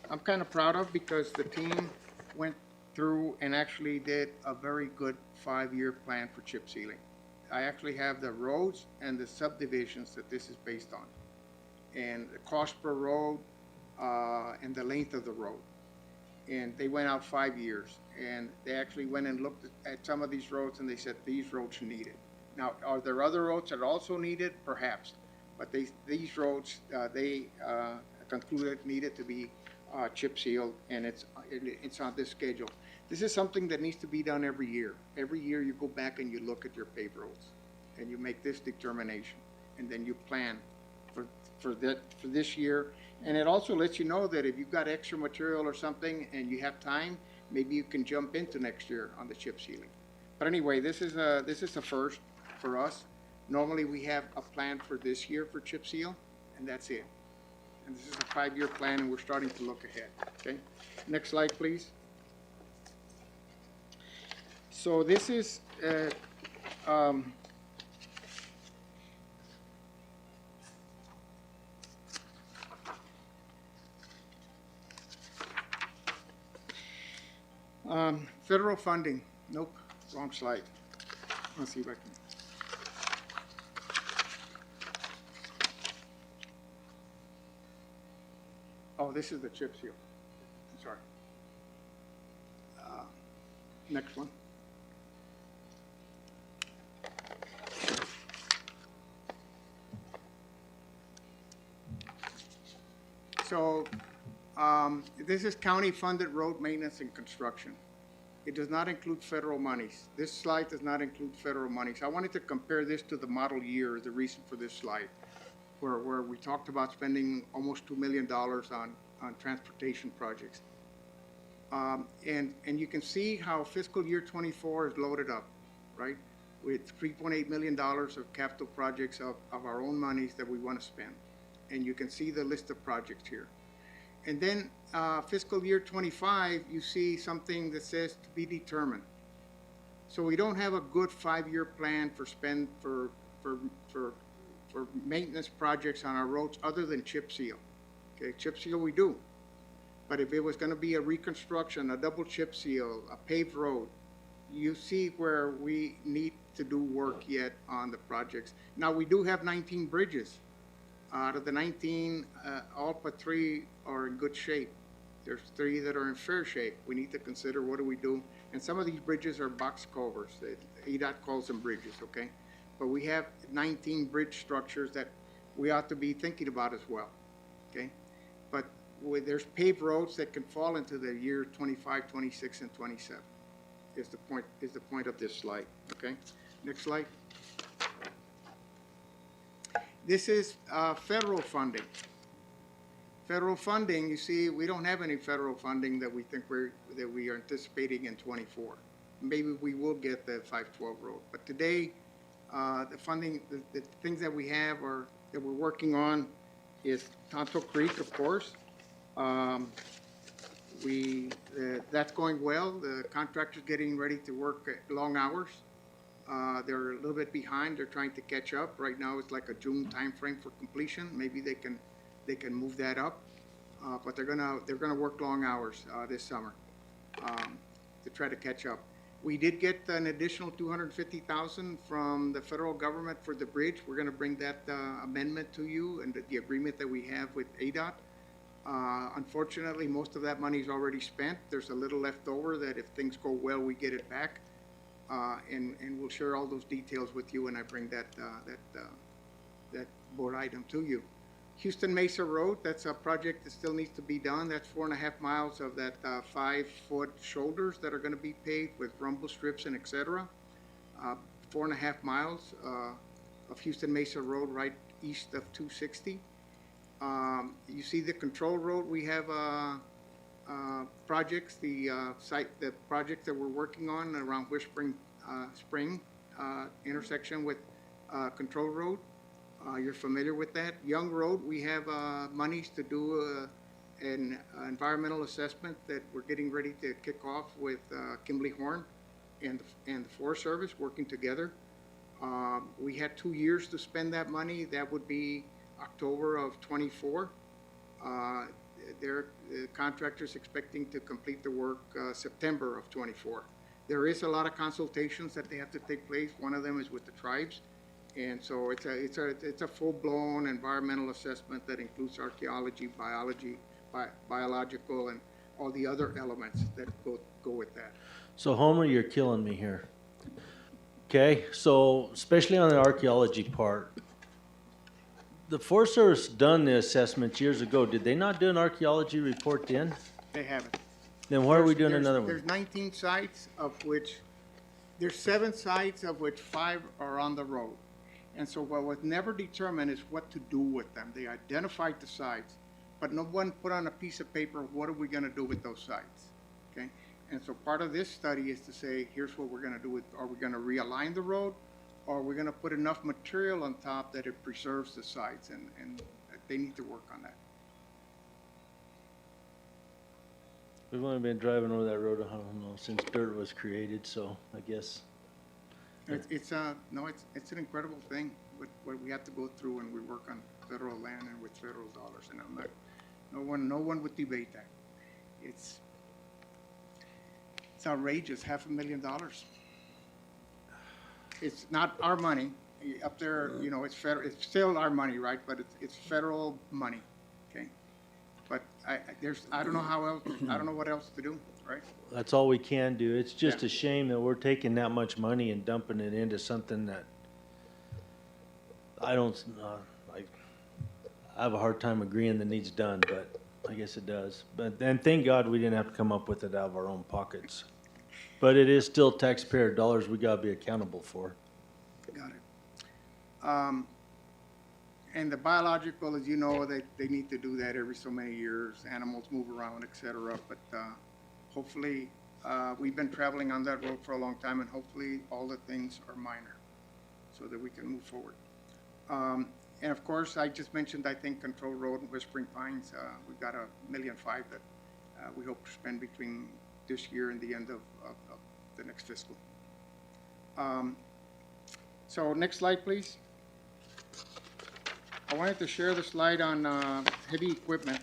I'm kind of proud of, because the team went through and actually did a very good 5-year plan for chip sealing. I actually have the roads and the subdivisions that this is based on, and the cost per road and the length of the road. And they went out 5 years, and they actually went and looked at some of these roads, and they said these roads need it. Now, are there other roads that also need it? Perhaps. But these roads, they concluded needed to be chip sealed, and it's on this schedule. This is something that needs to be done every year. Every year you go back and you look at your paved roads, and you make this determination, and then you plan for this year. And it also lets you know that if you've got extra material or something and you have time, maybe you can jump into next year on the chip sealing. But anyway, this is a first for us. Normally, we have a plan for this year for chip seal, and that's it. And this is a 5-year plan, and we're starting to look ahead, okay? Next slide, please. So this is, federal funding. Nope, wrong slide. Let's see if I can. Oh, this is the chip seal. Sorry. Next one. So this is county-funded road maintenance and construction. It does not include federal monies. This slide does not include federal monies. I wanted to compare this to the model year, the reason for this slide, where we talked about spending almost $2 million on transportation projects. And you can see how fiscal year 24 is loaded up, right? With $3.8 million of capital projects of our own monies that we want to spend. And you can see the list of projects here. And then fiscal year 25, you see something that says to be determined. So we don't have a good 5-year plan for maintenance projects on our roads other than chip seal. Okay, chip seal we do. But if it was going to be a reconstruction, a double chip seal, a paved road, you see where we need to do work yet on the projects. Now, we do have 19 bridges. Out of the 19, all but 3 are in good shape. There's 3 that are in fair shape. We need to consider what do we do. And some of these bridges are box culverts. EDOT calls them bridges, okay? But we have 19 bridge structures that we ought to be thinking about as well, okay? But there's paved roads that can fall into the year 25, 26, and 27 is the point of this slide, okay? Next slide. This is federal funding. Federal funding, you see, we don't have any federal funding that we think that we are anticipating in '24. Maybe we will get the 512 road, but today, the funding, the things that we have or that we're working on is Tonto Creek, of course. That's going well. The contractor's getting ready to work at long hours. They're a little bit behind. They're trying to catch up. Right now, it's like a June timeframe for completion. Maybe they can move that up, but they're gonna work long hours this summer to try to catch up. We did get an additional $250,000 from the federal government for the bridge. We're gonna bring that amendment to you and the agreement that we have with ADOT. Unfortunately, most of that money is already spent. There's a little left over that if things go well, we get it back. And we'll share all those details with you when I bring that board item to you. Houston Mesa Road, that's a project that still needs to be done. That's 4.5 miles of that 5-foot shoulders that are gonna be paved with rumble strips and et cetera. 4.5 miles of Houston Mesa Road right east of 260. You see the control road, we have projects, the project that we're working on around Whispering Spring intersection with Control Road. You're familiar with that. Young Road, we have monies to do an environmental assessment that we're getting ready to kick off with Kimberly Horn and the Forest Service working together. We had 2 years to spend that money. That would be October of '24. The contractor's expecting to complete the work September of '24. There is a lot of consultations that they have to take place. One of them is with the tribes. And so it's a full-blown environmental assessment that includes archaeology, biology, biological, and all the other elements that go with that. So Homer, you're killing me here. Okay, so especially on the archaeology part, the Forest Service done the assessment years ago. Did they not do an archaeology report then? They haven't. Then why are we doing another one? There's 19 sites, of which there's 7 sites, of which 5 are on the road. And so what was never determined is what to do with them. They identified the sites, but no one put on a piece of paper, what are we gonna do with those sites, okay? And so part of this study is to say, here's what we're gonna do with, are we gonna realign the road? Or are we gonna put enough material on top that it preserves the sites? And they need to work on that. We've only been driving over that road, I don't know, since dirt was created, so I guess. It's an incredible thing, what we have to go through when we work on federal land and with federal dollars, and no one would debate that. It's outrageous, $500,000. It's not our money up there, you know, it's still our money, right? But it's federal money, okay? But I don't know how else, I don't know what else to do, right? That's all we can do. It's just a shame that we're taking that much money and dumping it into something that I have a hard time agreeing that needs done, but I guess it does. But then thank God we didn't have to come up with it out of our own pockets. But it is still taxpayer dollars we gotta be accountable for. Got it. And the biological, as you know, they need to do that every so many years. Animals move around, et cetera. But hopefully, we've been traveling on that road for a long time, and hopefully all the things are minor so that we can move forward. And of course, I just mentioned, I think, Control Road and Whispering Pines. We've got $1.5 million that we hope to spend between this year and the end of the next fiscal. So next slide, please. I wanted to share the slide on heavy equipment,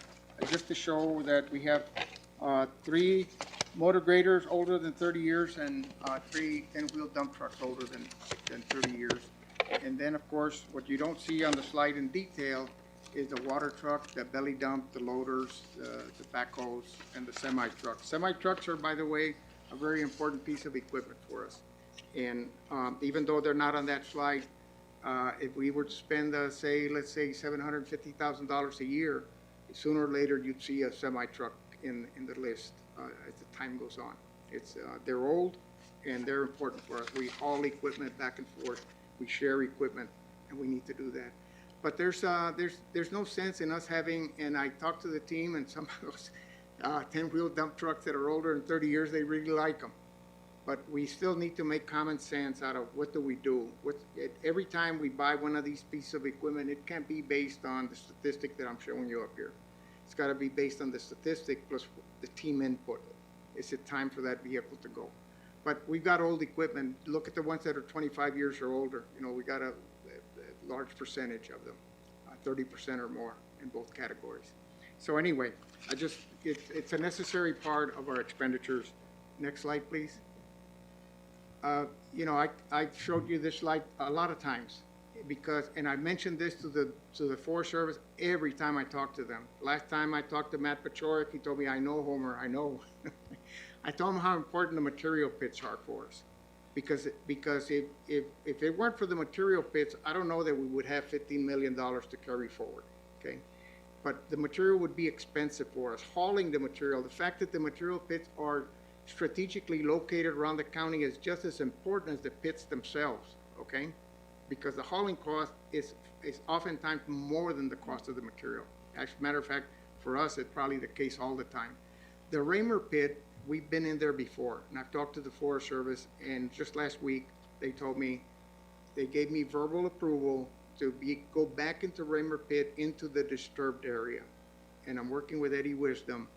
just to show that we have 3 motor graders older than 30 years and 3 10-wheel dump trucks older than 30 years. And then, of course, what you don't see on the slide in detail is the water truck, the belly dump, the loaders, the backhoes, and the semi-trucks. Semi-trucks are, by the way, a very important piece of equipment for us. And even though they're not on that slide, if we were to spend, let's say $750,000 a year, sooner or later you'd see a semi-truck in the list as the time goes on. They're old and they're important for us. We haul equipment back and forth. We share equipment, and we need to do that. But there's no sense in us having, and I talked to the team, and some of those 10-wheel dump trucks that are older than 30 years, they really like them. But we still need to make common sense out of what do we do. Every time we buy one of these pieces of equipment, it can't be based on the statistic that I'm showing you up here. It's got to be based on the statistic plus the team input. Is it time for that vehicle to go? But we've got old equipment. Look at the ones that are 25 years or older. You know, we got a large percentage of them, 30% or more in both categories. So anyway, it's a necessary part of our expenditures. Next slide, please. You know, I showed you this slide a lot of times because, and I mentioned this to the Forest Service every time I talk to them. Last time I talked to Matt Pachorik, he told me, I know, Homer, I know. I told him how important the material pits are for us. Because if it weren't for the material pits, I don't know that we would have $15 million to carry forward, okay? But the material would be expensive for us. Hauling the material, the fact that the material pits are strategically located around the county is just as important as the pits themselves, okay? Because the hauling cost is oftentimes more than the cost of the material. As a matter of fact, for us, it's probably the case all the time. The Raymer pit, we've been in there before, and I've talked to the Forest Service, and just last week, they told me, they gave me verbal approval to go back into Raymer pit into the disturbed area. And I'm working with Eddie Wisdom,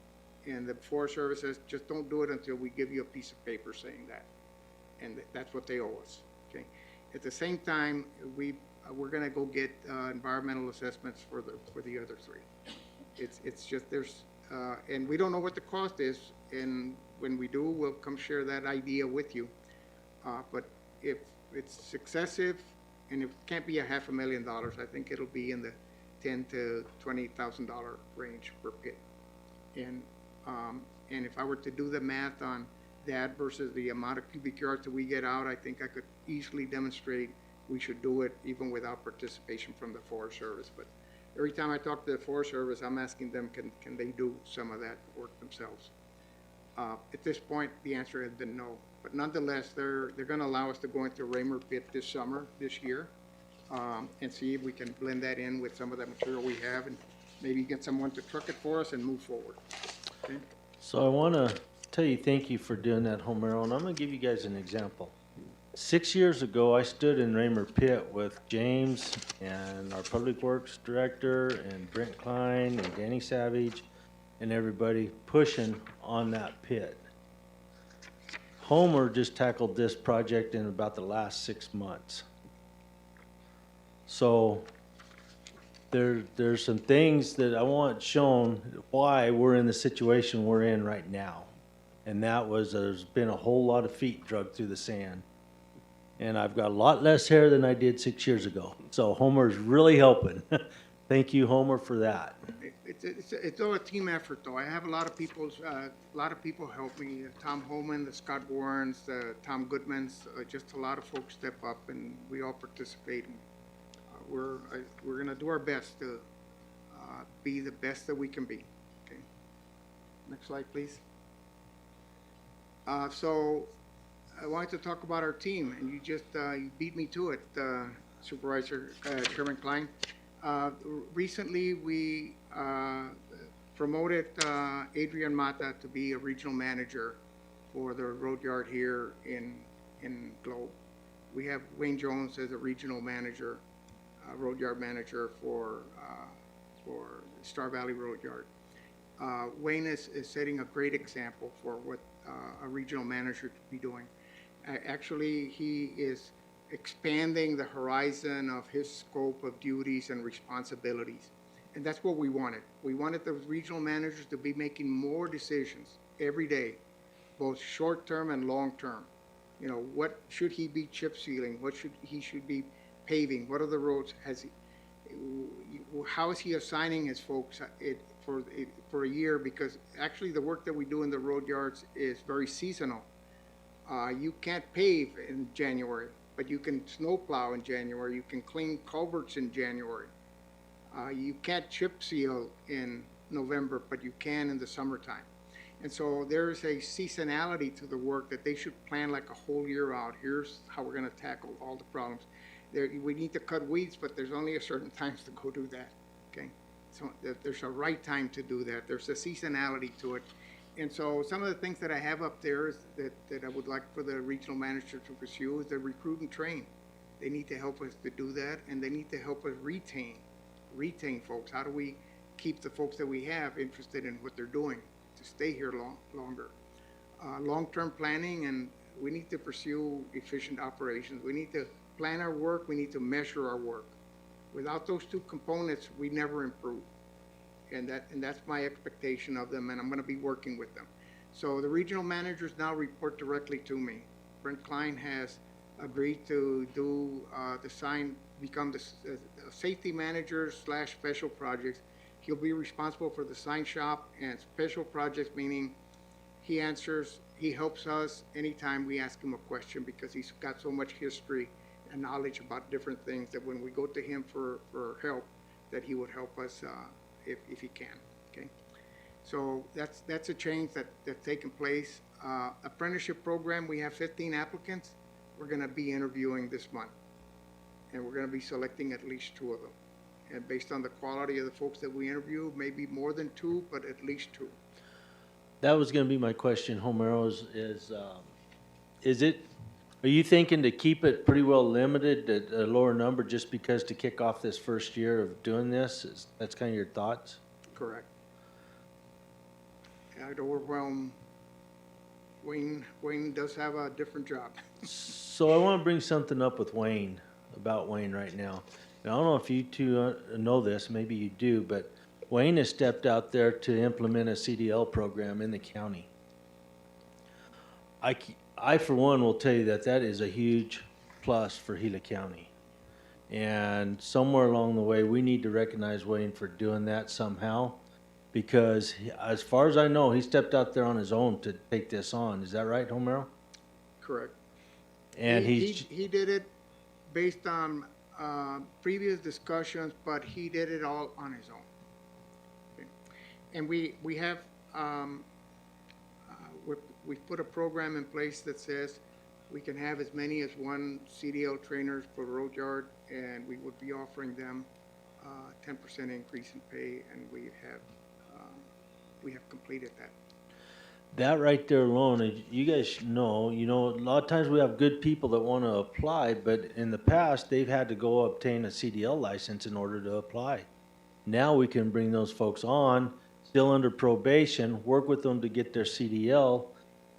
and the Forest Service says, just don't do it until we give you a piece of paper saying that. And that's what they owe us, okay? At the same time, we're gonna go get environmental assessments for the other three. It's just, and we don't know what the cost is, and when we do, we'll come share that idea with you. But if it's excessive, and it can't be $500,000, I think it'll be in the $10,000 to $20,000 range per pit. And if I were to do the math on that versus the amount of cubic yards that we get out, I think I could easily demonstrate we should do it even without participation from the Forest Service. But every time I talk to the Forest Service, I'm asking them, can they do some of that work themselves? At this point, the answer has been no. But nonetheless, they're going to allow us to go into Raymer pit this year, and see if we can blend that in with some of that material we have, and maybe get someone to truck it for us and move forward. Okay? So I want to tell you thank you for doing that, Homero, and I'm going to give you guys an example. 6 years ago, I stood in Raymer pit with James and our Public Works Director and Brent Klein and Danny Savage and everybody pushing on that pit. Homer just tackled this project in about the last 6 months. So there's some things that I want shown why we're in the situation we're in right now. And that was there's been a whole lot of feet dragged through the sand. And I've got a lot less hair than I did 6 years ago. So Homer's really helping. Thank you, Homer, for that. It's all a team effort, though. I have a lot of people help me. Tom Holman, the Scott Warrens, Tom Goodmans, just a lot of folks step up, and we all participate. We're going to do our best to be the best that we can be. Okay. Next slide, please. So I wanted to talk about our team, and you just you beat me to it, Supervisor Chairman Klein. Recently, we promoted Adrian Mata to be a regional manager for the road yard here in Globe. We have Wayne Jones as a regional manager, road yard manager for Star Valley Road Yard. Wayne is setting a great example for what a regional manager should be doing. Actually, he is expanding the horizon of his scope of duties and responsibilities. And that's what we wanted. We wanted the regional managers to be making more decisions every day, both short-term and long-term. You know, what should he be chip sealing? What should he be paving? What are the roads? How is he assigning his folks for a year? Because actually the work that we do in the road yards is very seasonal. You can't pave in January, but you can snowplow in January. You can clean culverts in January. You can't chip seal in November, but you can in the summertime. And so there's a seasonality to the work that they should plan like a whole year out. Here's how we're going to tackle all the problems. we need to cut weeds, but there's only a certain times to go do that, okay? So there's a right time to do that. There's a seasonality to it. And so some of the things that I have up there is that I would like for the regional manager to pursue is the recruit and train. They need to help us to do that, and they need to help us retain folks. How do we keep the folks that we have interested in what they're doing to stay here longer? Long-term planning, and we need to pursue efficient operations. We need to plan our work. We need to measure our work. Without those two components, we never improve. And that's my expectation of them, and I'm going to be working with them. So the regional managers now report directly to me. Brent Klein has agreed to become the safety manager / special projects. He'll be responsible for the sign shop and special projects, meaning he helps us anytime we ask him a question, because he's got so much history and knowledge about different things that when we go to him for help, that he would help us if he can, okay? So that's a change that's taken place. Apprenticeship program, we have 15 applicants. We're gonna be interviewing this month, and we're gonna be selecting at least 2 of them. And based on the quality of the folks that we interview, maybe more than 2, but at least 2. That was gonna be my question, Homero, are you thinking to keep it pretty well limited at a lower number just because to kick off this first year of doing this? That's kind of your thoughts? Correct. I'd overwhelm Wayne does have a different job. So I want to bring something up with Wayne, about Wayne right now. And I don't know if you two know this, maybe you do, but Wayne has stepped out there to implement a CDL program in the county. I, for one, will tell you that is a huge plus for Gila County. And somewhere along the way, we need to recognize Wayne for doing that somehow, because as far as I know, he stepped out there on his own to take this on. Is that right, Homero? Correct. And he did it based on previous discussions, but he did it all on his own. Okay. And we have we've put a program in place that says we can have as many as 1 CDL trainers per road yard, and we would be offering them 10% increase in pay, and we have completed that. That right there alone, you guys know, a lot of times we have good people that want to apply, but in the past, they've had to go obtain a CDL license in order to apply. Now we can bring those folks on, still under probation, work with them to get their CDL,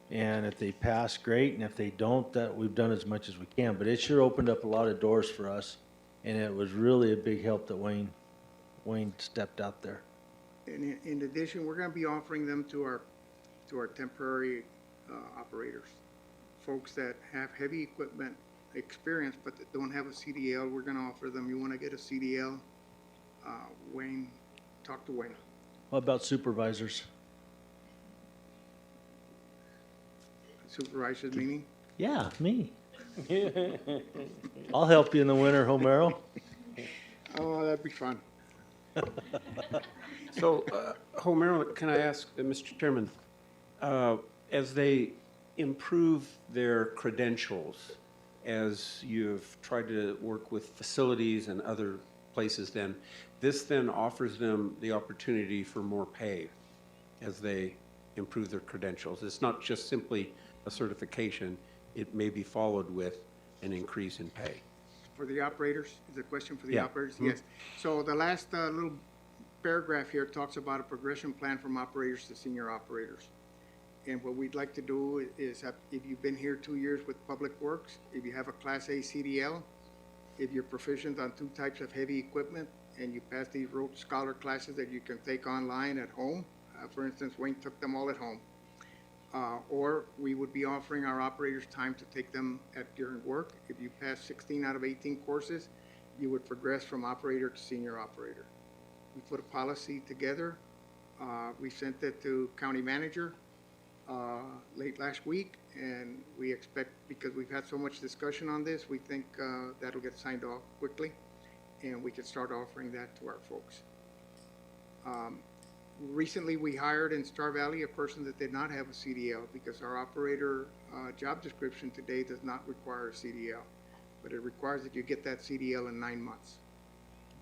and if they pass, great, and if they don't, that we've done as much as we can. But it sure opened up a lot of doors for us, and it was really a big help that Wayne stepped out there. And in addition, we're going to be offering them to our temporary operators, folks that have heavy equipment experience but that don't have a CDL. We're going to offer them. You want to get a CDL? Wayne, talk to Wayne. What about supervisors? Supervisors meaning? Yeah, me. I'll help you in the winter, Homero. Oh, that'd be fun. So, Homero, can I ask, Mr. Chairman, as they improve their credentials, as you've tried to work with facilities and other places, this then offers them the opportunity for more pay as they improve their credentials. It's not just simply a certification, it may be followed with an increase in pay. For the operators, is the question for the Yeah. operators? Mm-hmm. Yes. So the last little paragraph here talks about a progression plan from operators to senior operators. And what we'd like to do is if you've been here 2 years with Public Works, if you have a Class A CDL, if you're proficient on 2 types of heavy equipment, and you pass these road scholar classes that you can take online at home, for instance, Wayne took them all at home. Or we would be offering our operators time to take them during work. If you pass 16 out of 18 courses, you would progress from operator to senior operator. We put a policy together. We sent it to county manager late last week, and we expect, because we've had so much discussion on this, we think that'll get signed off quickly, and we can start offering that to our folks. Recently, we hired in Star Valley a person that did not have a CDL, because our operator job description today does not require a CDL. but it requires that you get that CDL in 9 months,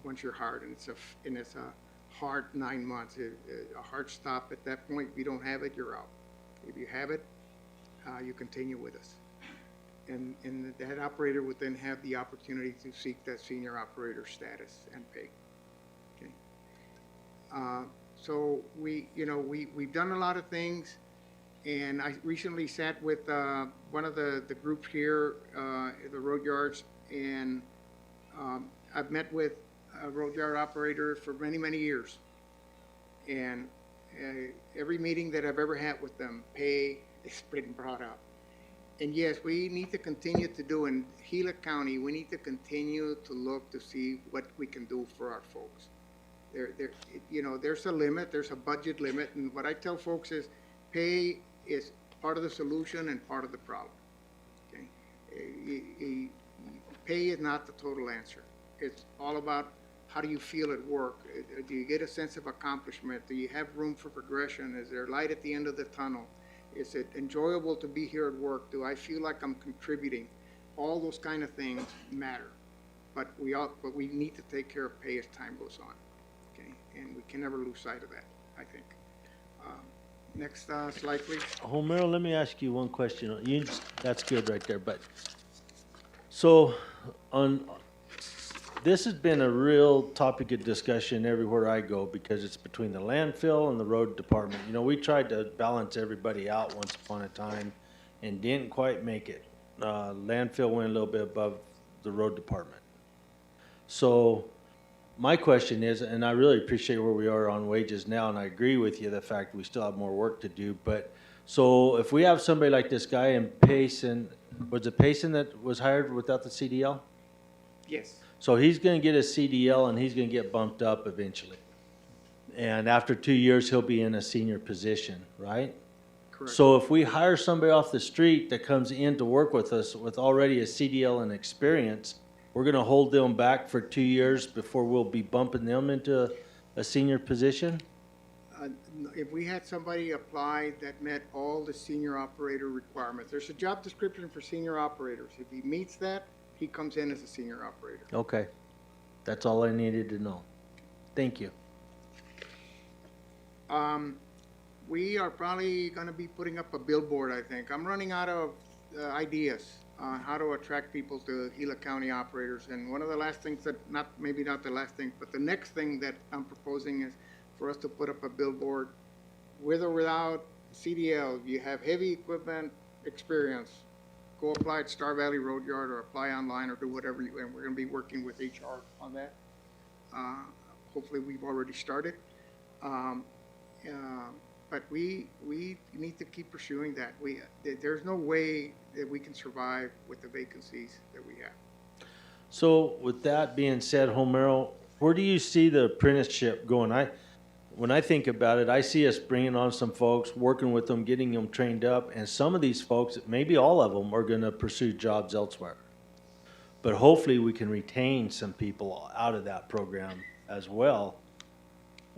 once you're hard, and it's a hard 9 months. A hard stop at that point. If you don't have it, you're out. If you have it, you continue with us. And that operator would then have the opportunity to seek that senior operator status and pay. Okay. So we've done a lot of things, and I recently sat with one of the groups here, the road yards, and I've met with a road yard operator for many, many years. And every meeting that I've ever had with them, pay is been brought up. And yes, we need to continue to do in Gila County, we need to continue to look to see what we can do for our folks. There's a limit, there's a budget limit, and what I tell folks is pay is part of the solution and part of the problem. Okay? Pay is not the total answer. It's all about how do you feel at work? Do you get a sense of accomplishment? Do you have room for progression? Is there light at the end of the tunnel? Is it enjoyable to be here at work? Do I feel like I'm contributing? All those kind of things matter, but we need to take care of pay as time goes on, okay? And we can never lose sight of that, I think. Next slide, please. Homero, let me ask you one question. That's good right there, but so this has been a real topic of discussion everywhere I go because it's between the landfill and the road department. We tried to balance everybody out once upon a time and didn't quite make it. Landfill went a little bit above the road department. So my question is, and I really appreciate where we are on wages now, and I agree with you, the fact we still have more work to do, but so if we have somebody like this guy in Payson, was it Payson that was hired without the CDL? Yes. So he's going to get a CDL and he's going to get bumped up eventually. And after 2 years, he'll be in a senior position, right? Correct. So if we hire somebody off the street that comes in to work with us with already a CDL and experience, we're going to hold them back for 2 years before we'll be bumping them into a senior position? If we had somebody apply that met all the senior operator requirements, there's a job description for senior operators. If he meets that, he comes in as a senior operator. Okay. That's all I needed to know. Thank you. We are probably going to be putting up a billboard, I think. I'm running out of ideas on how to attract people to Gila County operators. And one of the last things that, maybe not the last thing, but the next thing that I'm proposing is for us to put up a billboard with or without CDL. If you have heavy equipment experience, go apply at Star Valley Road Yard or apply online or do whatever and we're going to be working with HR on that. Hopefully we've already started. But we need to keep pursuing that. There's no way that we can survive with the vacancies that we have. So with that being said, Homero, where do you see the apprenticeship going? When I think about it, I see us bringing on some folks, working with them, getting them trained up, and some of these folks, maybe all of them, are going to pursue jobs elsewhere. But hopefully we can retain some people out of that program as well.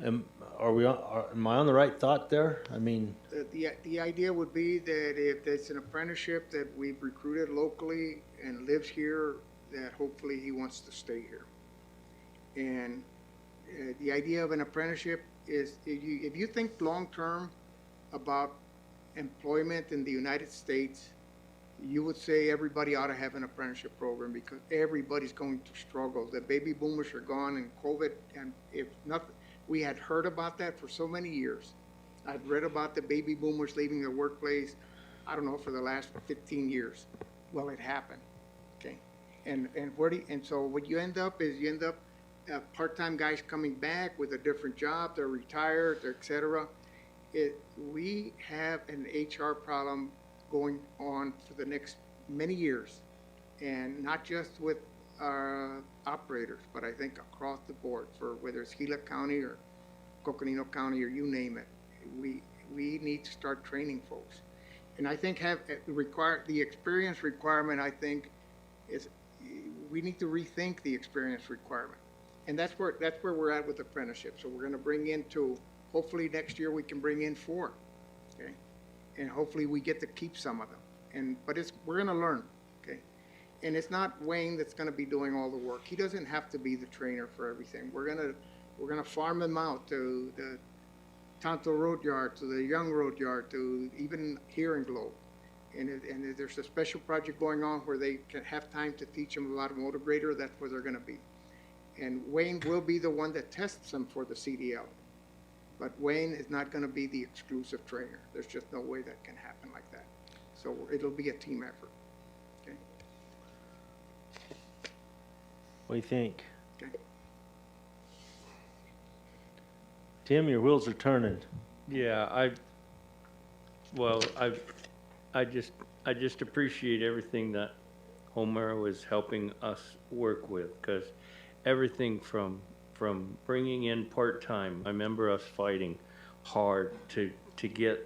Am I on the right thought there? I mean, the idea would be that if it's an apprenticeship that we've recruited locally and lives here, that hopefully he wants to stay here. And the idea of an apprenticeship is if you think long-term about employment in the United States, you would say everybody ought to have an apprenticeship program because everybody's going to struggle. The baby boomers are gone and COVID, and if nothing, we had heard about that for so many years. I'd read about the baby boomers leaving the workplace, I don't know, for the last 15 years. Well, it happened, okay? And so what you end up is part-time guys coming back with a different job, they're retired, et cetera. We have an HR problem going on for the next many years, and not just with our operators, but I think across the board for whether it's Gila County or Coconino County or you name it. We need to start training folks. And I think the experience requirement, I think, is we need to rethink the experience requirement. And that's where we're at with apprenticeship. So we're going to bring in hopefully next year we can bring in 4, okay? And hopefully we get to keep some of them. But we're going to learn, okay? And it's not Wayne that's gonna be doing all the work. He doesn't have to be the trainer for everything. We're gonna farm him out to the Tonto Road Yard, to the Young Road Yard, to even here in Globe. And if there's a special project going on where they can have time to teach them about a motor grader, that's where they're gonna be. And Wayne will be the one that tests them for the CDL. But Wayne is not gonna be the exclusive trainer. There's just no way that can happen like that. So it'll be a team effort, okay? What do you think? Okay. Tim, your wheels are turning. Yeah, I just appreciate everything that Homero is helping us work with, because everything from bringing in part-time, I remember us fighting hard to get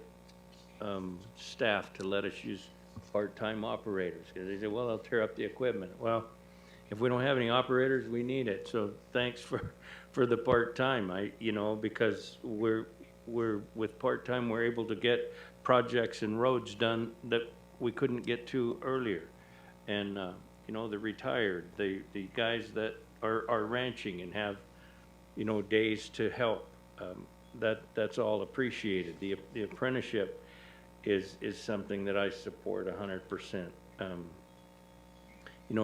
staff to let us use part-time operators, because they said, well, they'll tear up the equipment. Well, if we don't have any operators, we need it. So thanks for the part-time. Because we're with part-time, we're able to get projects and roads done that we couldn't get to earlier. And the retired, the guys that are ranching and have days to help, that's all appreciated. The apprenticeship is something that I support 100%.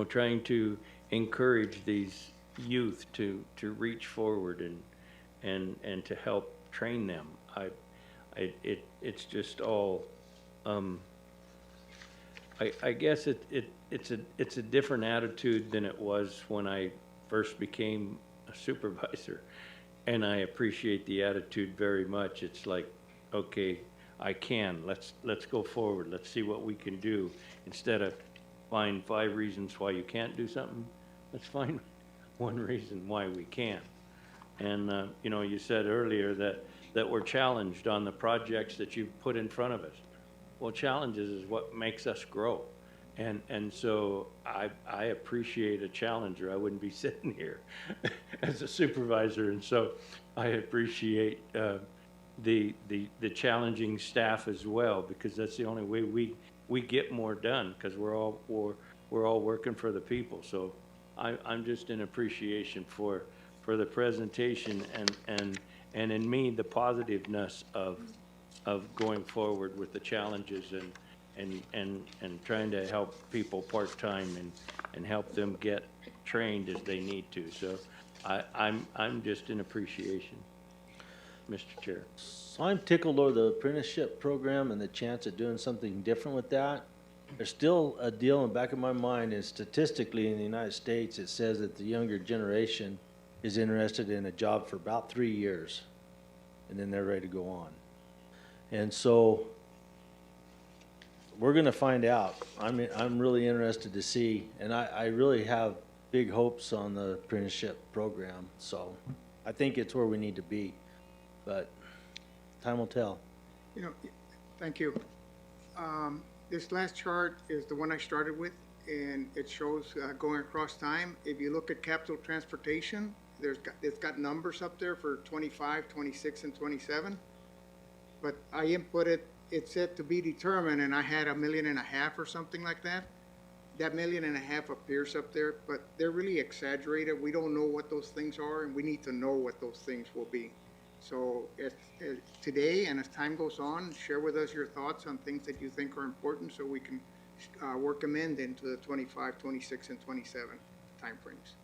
Trying to encourage these youth to reach forward and to help train them. It's just all. I guess it's a different attitude than it was when I first became a supervisor, and I appreciate the attitude very much. It's like, okay, I can. Let's go forward. Let's see what we can do. Instead of find 5 reasons why you can't do something, let's find one reason why we can. And you said earlier that we're challenged on the projects that you've put in front of us. Well, challenges is what makes us grow. And so I appreciate a challenger. I wouldn't be sitting here as a supervisor. And so I appreciate the challenging staff as well, because that's the only way we get more done, because we're all working for the people. So I'm just in appreciation for the presentation and in me the positiveness of going forward with the challenges and trying to help people part-time and help them get trained as they need to. So I'm just in appreciation, Mr. Chair. So I'm tickled over the apprenticeship program and the chance of doing something different with that. There's still a deal in the back of my mind, and statistically in the United States, it says that the younger generation is interested in a job for about 3 years, and then they're ready to go on. And so we're gonna find out. I'm really interested to see, and I really have big hopes on the apprenticeship program. So I think it's where we need to be, but time will tell. Thank you. This last chart is the one I started with, and it shows going across time. If you look at capital transportation, it's got numbers up there for 25, 26, and 27. But I inputted, it said to be determined, and I had $1.5 million or something like that. That $1.5 million appears up there, but they're really exaggerated. We don't know what those things are, and we need to know what those things will be. So today, and as time goes on, share with us your thoughts on things that you think are important, so we can work them into the 25, 26, and 27 timeframes.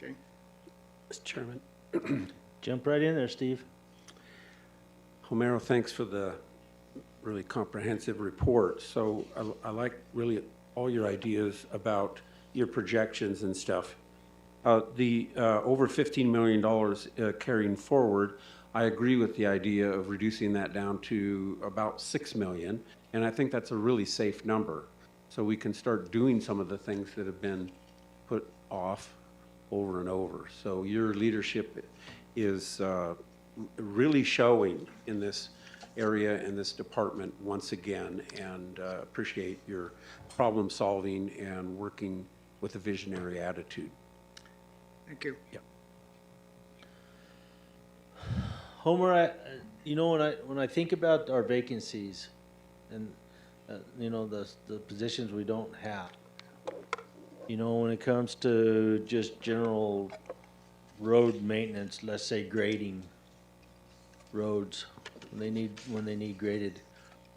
Okay? Mr. Chairman. Jump right in there, Steve. Homero, thanks for the really comprehensive report. So I like really all your ideas about your projections and stuff. The over $15 million carrying forward, I agree with the idea of reducing that down to about $6 million, and I think that's a really safe number. So we can start doing some of the things that have been put off over and over. So your leadership is really showing in this area, in this department once again, and appreciate your problem solving and working with a visionary attitude. Thank you. Yep. Homer, when I think about our vacancies and the positions we don't have, You know, when it comes to just general road maintenance, let's say grading roads, when they need graded.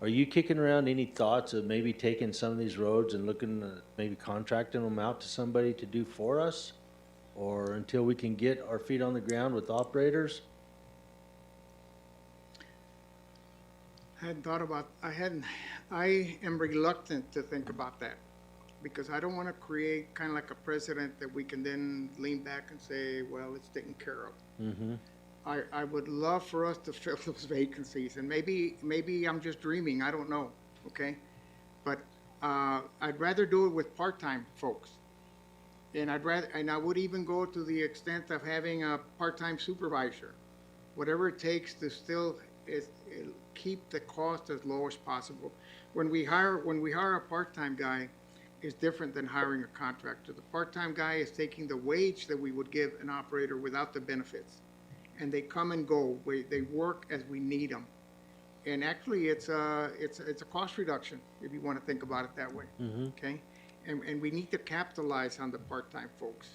Are you kicking around any thoughts of maybe taking some of these roads and looking at maybe contracting them out to somebody to do for us? Or until we can get our feet on the ground with operators? I am reluctant to think about that because I don't want to create kind of like a precedent that we can then lean back and say, well, it's taken care of. Mm-hmm. I would love for us to fill those vacancies, and maybe I'm just dreaming, I don't know, okay? But I'd rather do it with part-time folks. And I would even go to the extent of having a part-time supervisor, whatever it takes to still keep the cost as low as possible. When we hire a part-time guy, it's different than hiring a contractor. The part-time guy is taking the wage that we would give an operator without the benefits, and they come and go. They work as we need them, and actually, it's a cost reduction if you want to think about it that way. Mm-hmm. Okay. And we need to capitalize on the part-time folks.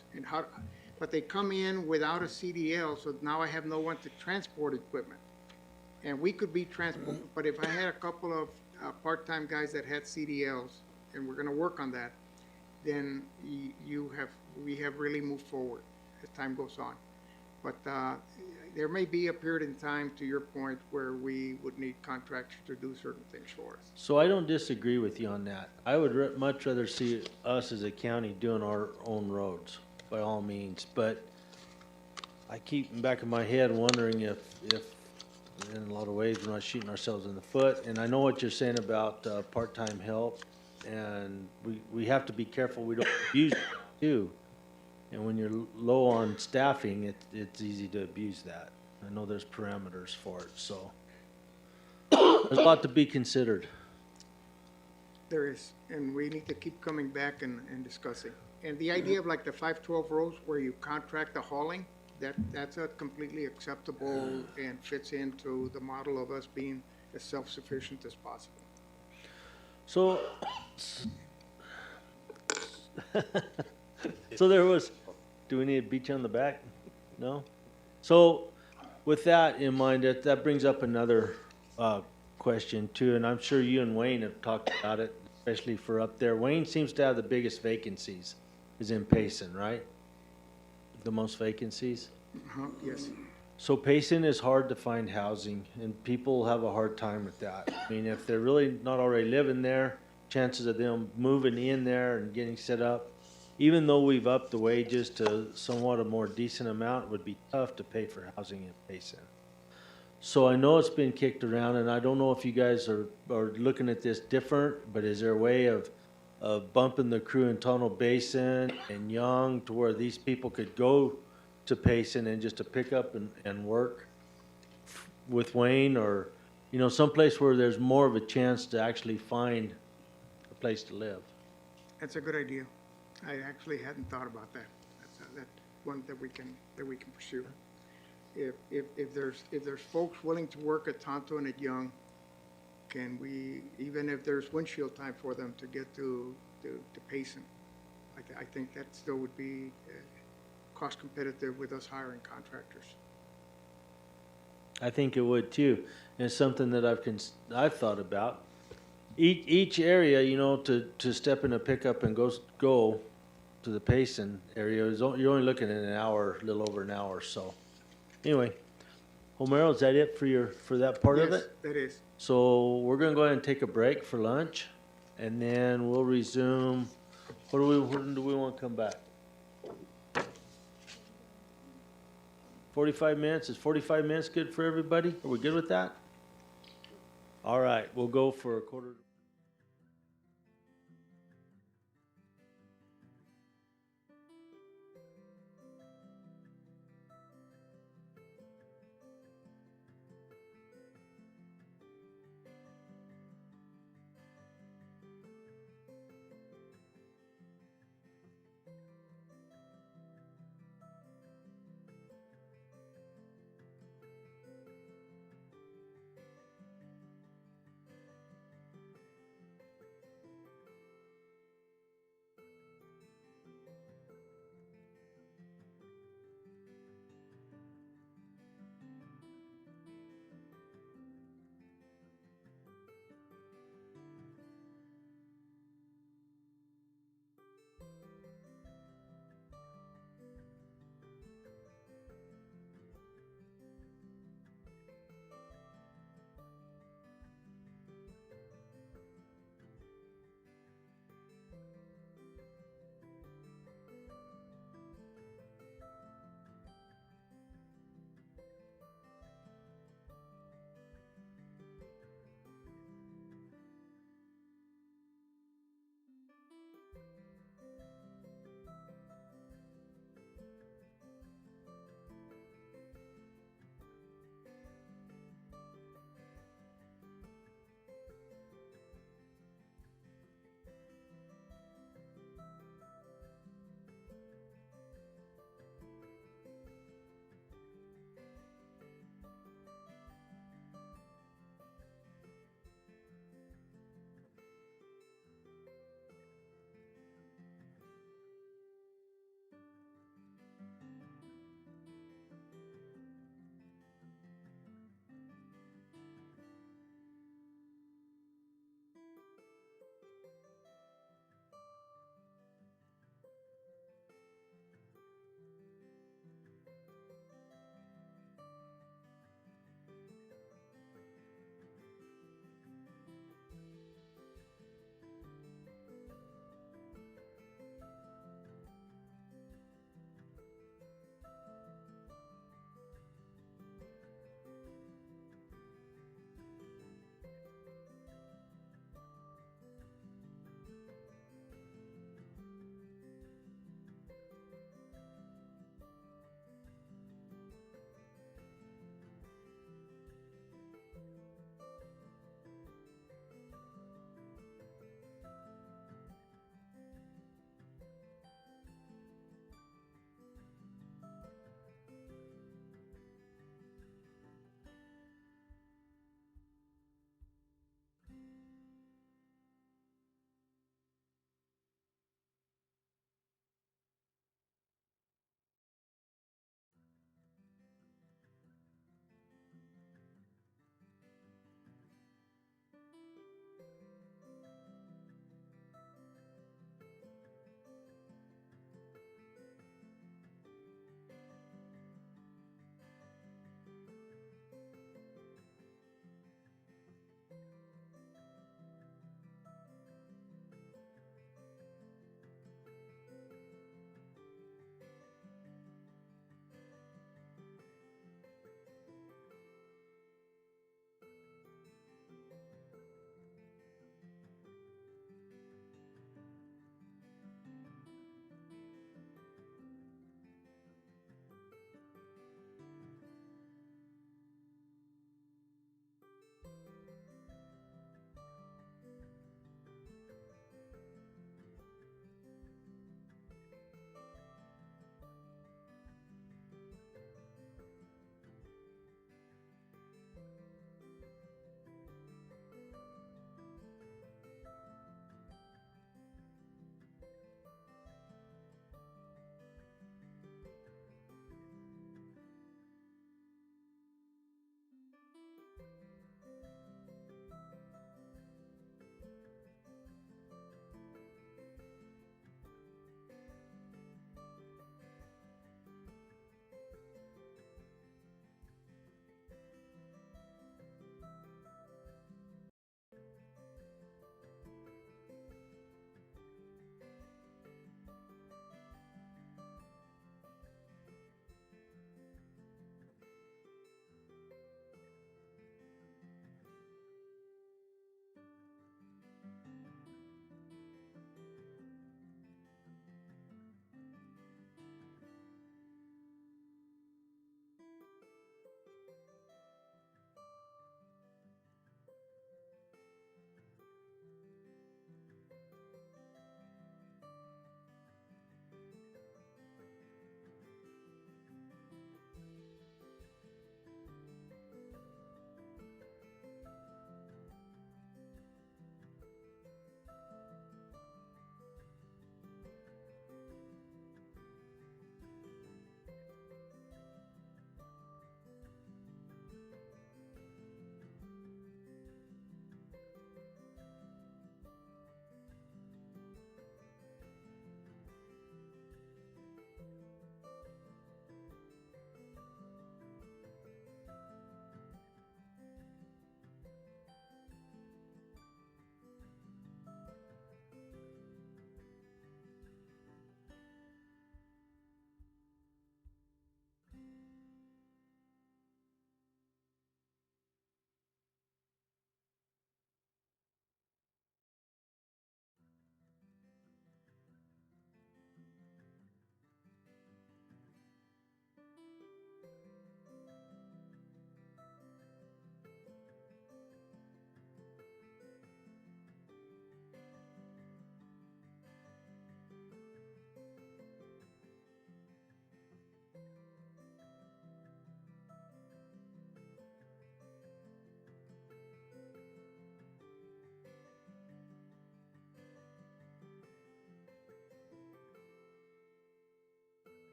But they come in without a CDL, so now I have no one to transport equipment. And we could be transport, but if I had a couple of part-time guys that had CDLs, and we're gonna work on that, then we have really moved forward as time goes on. But there may be a period in time, to your point, where we would need contractors to do certain things for us. So I don't disagree with you on that. I would much rather see us as a county doing our own roads, by all means. But I keep in the back of my head wondering if in a lot of ways we're not shooting ourselves in the foot. And I know what you're saying about part-time help, and we have to be careful we don't abuse it too. And when you're low on staffing, it's easy to abuse that. I know there's parameters for it, so there's a lot to be considered. There is, and we need to keep coming back and discussing. And the idea of like the 512 roads where you contract the hauling, that's a completely acceptable and fits into the model of us being as self-sufficient as possible. So, so there was, do we need to beat you on the back? No? So, with that in mind, that brings up another question too, and I'm sure you and Wayne have talked about it, especially for up there. Wayne seems to have the biggest vacancies, is in Payson, right? The most vacancies? Yes. So Payson is hard to find housing, and people have a hard time with that. I mean, if they're really not already living there, chances of them moving in there and getting set up, even though we've upped the wages to somewhat a more decent amount, it would be tough to pay for housing in Payson. So I know it's been kicked around, and I don't know if you guys are looking at this different, but is there a way of bumping the crew in Tonto Basin and Young to where these people could go to Payson and just to pick up and work with Wayne, or, you know, someplace where there's more of a chance to actually find a place to live? That's a good idea. I actually hadn't thought about that. That's one that we can pursue. If there's folks willing to work at Tonto and at Young, can we, even if there's windshield time for them to get to Payson, I think that still would be cost competitive with us hiring contractors. I think it would too. And it's something that I've thought about. Each area, you know, to step in a pickup and go to the Payson area, you're only looking at an hour, a little over an hour. So anyway, Homero, is that it for that part of it? Yes, that is. So we're gonna go ahead and take a break for lunch, and then we'll resume. When do we want to come back? 45 minutes? Is 45 minutes good for everybody? Are we good with that? All right, we'll go for a quarter.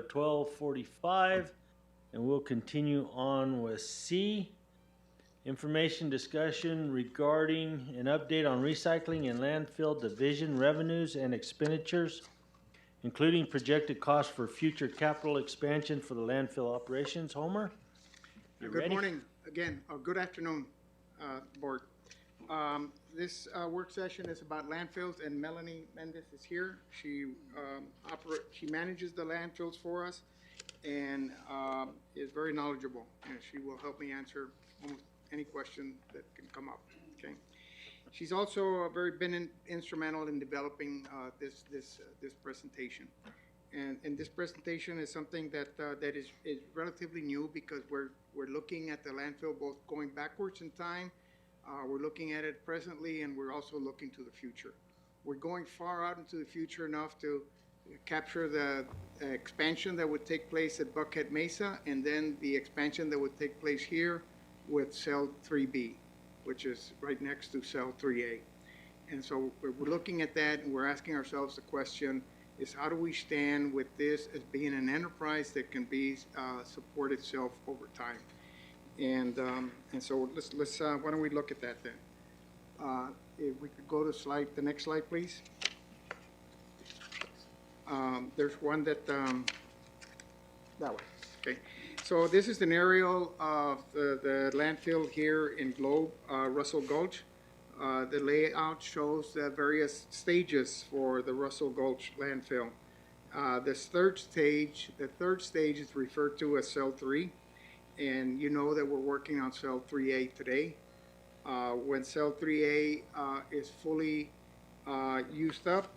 of 12:45, and we'll continue on with C. Information discussion regarding an update on recycling and landfill division revenues and expenditures, including projected costs for future capital expansion for the landfill operations. Homer, you Good ready? morning again, or good afternoon, Board. This work session is about landfills, and Melanie Mendez is here. She manages the landfills for us and is very knowledgeable, and she will help me answer almost any question that can come up. Okay. She's also been instrumental in developing this presentation. And this presentation is something that that is relatively new because we're looking at the landfill both going backwards in time, we're looking at it presently, and we're also looking to the future. We're going far out into the future enough to capture the expansion that would take place at Buckhead Mesa, and then the expansion that would take place here with Cell 3B, which is right next to Cell 3A. And so we're looking at that, and we're asking ourselves the question is, how do we stand with this as being an enterprise that can be support itself over time? And so let's why don't we look at that then? If we could go to the next slide, please. There's one that way. Okay. So this is an aerial of the landfill here in Globe, Russell Gulch. The layout shows the various stages for the Russell Gulch landfill. The third stage is referred to as Cell 3, and you know that we're working on Cell 3A today. When Cell 3A is fully used up,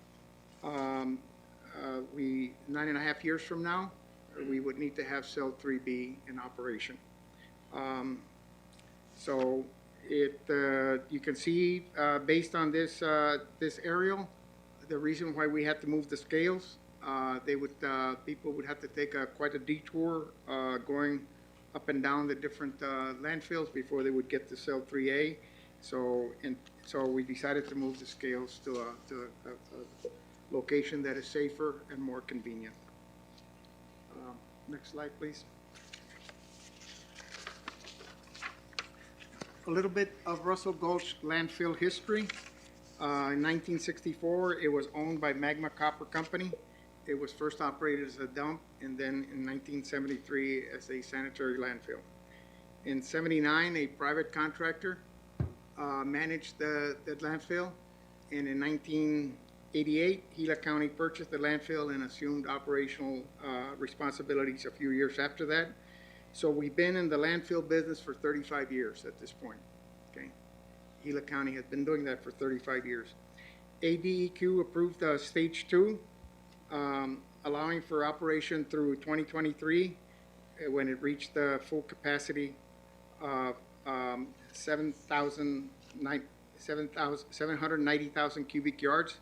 9.5 years from now, we would need to have Cell 3B in operation. So you can see based on this aerial, the reason why we had to move the scales, people would have to take quite a detour going up and down the different landfills before they would get to Cell 3A. So we decided to move the scales to a location that is safer and more convenient. Next slide, please. A little bit of Russell Gulch landfill history. In 1964, it was owned by Magma Copper Company. It was first operated as a dump, and then in 1973 as a sanitary landfill. In 79, a private contractor managed the landfill, and in 1988, Gila County purchased the landfill and assumed operational responsibilities a few years after that. So we've been in the landfill business for 35 years at this point. Okay, Gila County has been doing that for 35 years. ADEQ approved Stage 2, allowing for operation through 2023 when it reached the full capacity of 790,000 cubic yards.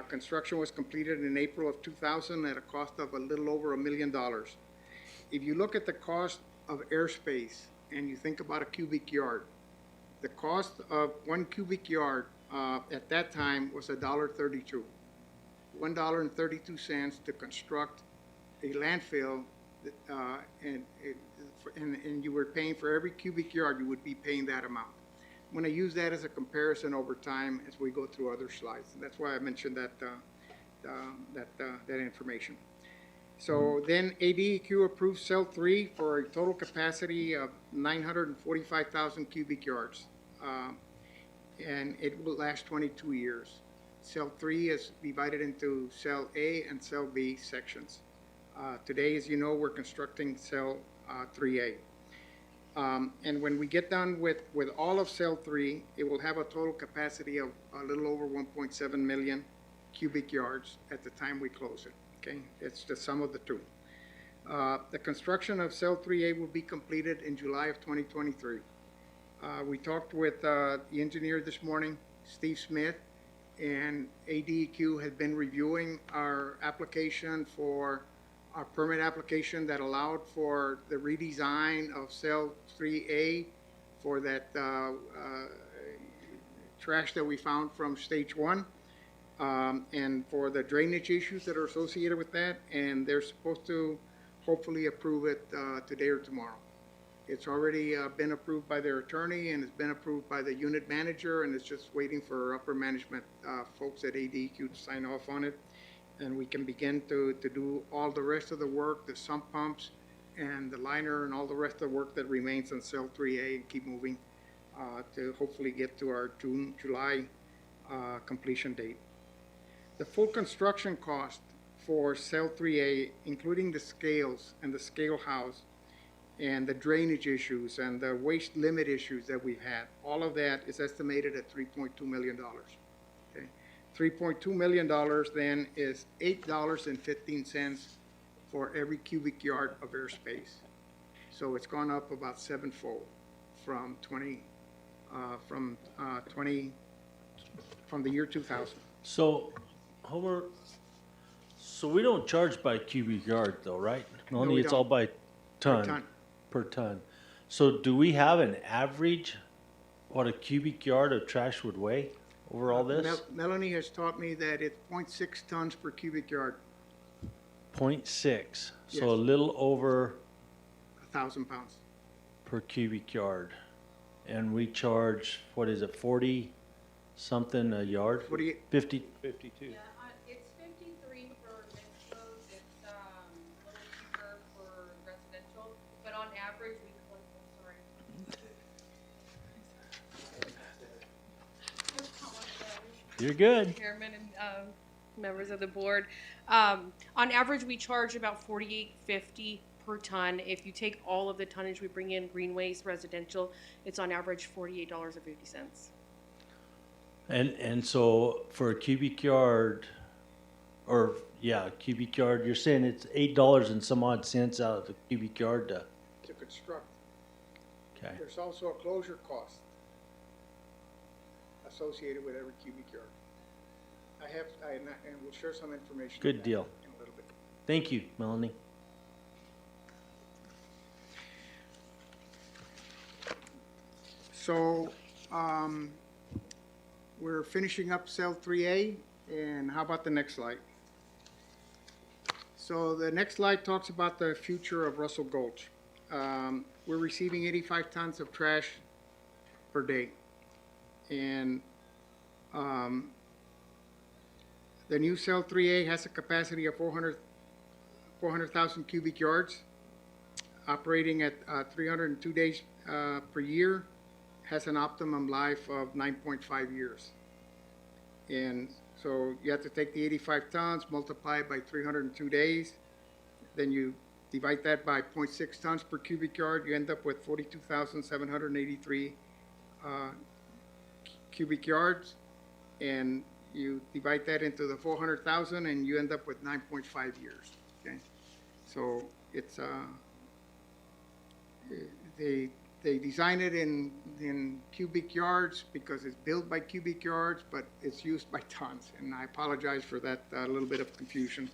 Construction was completed in April of 2000 at a cost of a little over $1 million. If you look at the cost of airspace and you think about a cubic yard, the cost of 1 cubic yard at that time was $1.32. $1.32 to construct a landfill, and you were paying for every cubic yard, you would be paying that amount. I'm going to use that as a comparison over time as we go through other slides. And that's why I mentioned that information. So then ADEQ approved Cell 3 for a total capacity of 945,000 cubic yards, and it will last 22 years. Cell 3 is divided into Cell A and Cell B sections. Today, as you know, we're constructing Cell 3A. And when we get done with all of Cell 3, it will have a total capacity of a little over 1.7 million cubic yards at the time we close it. Okay, it's the sum of the two. The construction of Cell 3A will be completed in July of 2023. We talked with the engineer this morning, Steve Smith, and ADEQ has been reviewing our application for our permit application that allowed for the redesign of Cell 3A for that trash that we found from Stage 1. and for the drainage issues that are associated with that, and they're supposed to hopefully approve it today or tomorrow. It's already been approved by their attorney, and it's been approved by the unit manager, and it's just waiting for upper management folks at ADEQ to sign off on it. And we can begin to do all the rest of the work, the sump pumps and the liner and all the rest of the work that remains on cell 3A, and keep moving to hopefully get to our July completion date. The full construction cost for cell 3A, including the scales and the scale house and the drainage issues and the waste limit issues that we've had, all of that is estimated at $3.2 million. Okay? $3.2 million then is $8.15 for every cubic yard of airspace. So it's gone up about sevenfold from the year 2000. So, Homer, so we don't charge by cubic yard though, right? Only we it's don't. all by ton. Per ton. So do we have an average, what a cubic yard of trash would weigh over all this? Melanie has taught me that it's 0.6 tons per cubic yard. 0.6, so Yes. a little over 1,000 pounds. per cubic yard. And we charge, what is it, 40 something a yard? 48. 50, 52. It's 53 for mixed loads, it's a little cheaper for residential, but on average, you're good. Chairman and members of the board, on average, we charge about $48.50 per ton. If you take all of the tonnage we bring in, green waste, residential, it's on average $48.50. And so for a cubic yard, or yeah, cubic yard, you're saying it's $8 and some odd cents out of the cubic yard to, To construct. okay. There's also a closure cost associated with every cubic yard. And we'll share some information. Good on that deal. in a little bit. Thank you, Melanie. So, we're finishing up cell 3A, and how about the next slide? So the next slide talks about the future of Russell Gulch. We're receiving 85 tons of trash per day. And the new cell 3A has a capacity of 400,000 cubic yards, operating at 302 days per year, has an optimum life of 9.5 years. And so you have to take the 85 tons, multiply it by 302 days, then you divide that by 0.6 tons per cubic yard, you end up with 42,783 cubic yards, and you divide that into the 400,000 and you end up with 9.5 years, okay? So it's, they design it in cubic yards because it's built by cubic yards, but it's used by tons. And I apologize for that little bit of confusion.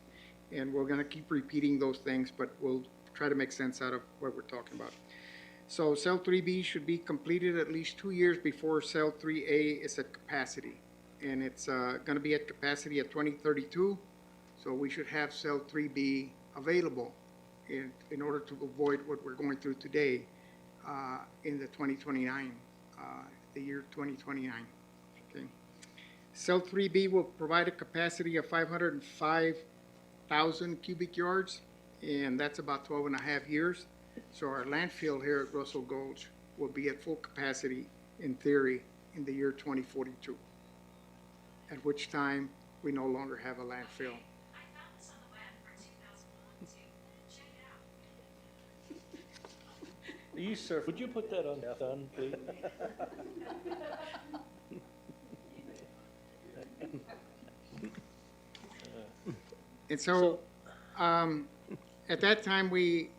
And we're gonna keep repeating those things, but we'll try to make sense out of what we're talking about. So cell 3B should be completed at least 2 years before cell 3A is at capacity. And it's gonna be at capacity at 2032. So we should have cell 3B available in order to avoid what we're going through today. In the 2029, the year 2029. Okay. Cell 3B will provide a capacity of 505,000 cubic yards, and that's about 12 and a half years. So our landfill here at Russell Gulch will be at full capacity, in theory, in the year 2042, at which time we no longer have a landfill. You, sir, would you put that on done, please? And so, at that time, we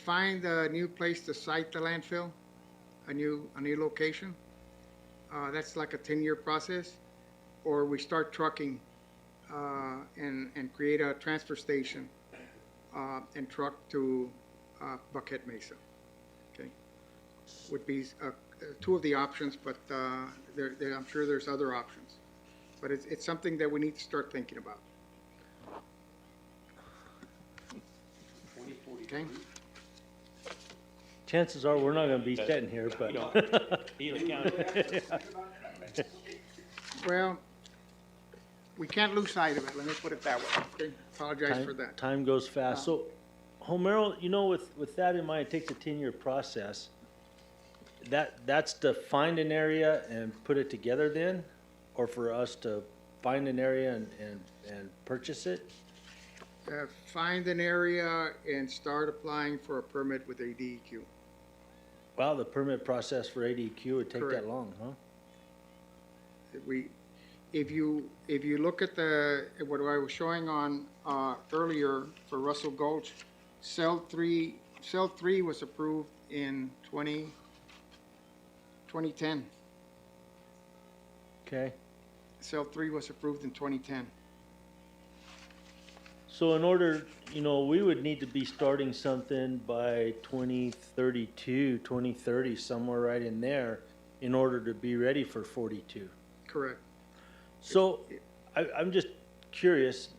find a new place to site the landfill, a new location. That's like a 10-year process. Or we start trucking and create a transfer station and truck to Buckhead Mesa. Okay, would be two of the options, but I'm sure there's other options. but it's something that we need to start thinking about. Okay? Chances are, we're not gonna be sitting here, but. Well, we can't lose sight of it, let me put it that way, okay? Apologize for that. Time goes fast. So, Homero, you know, with that in mind, it takes a 10-year process. That's to find an area and put it together then? Or for us to find an area and purchase it? Find an area and start applying for a permit with ADEQ. Wow, the permit process for ADQ would take Correct. that long, huh? If you look at what I was showing on earlier for Russell Gulch, cell three was approved in 2010. Okay. Cell 3 was approved in 2010. So in order, you know, we would need to be starting something by 2032, 2030, somewhere right in there, in order to be ready for 42. Correct. So I'm just curious,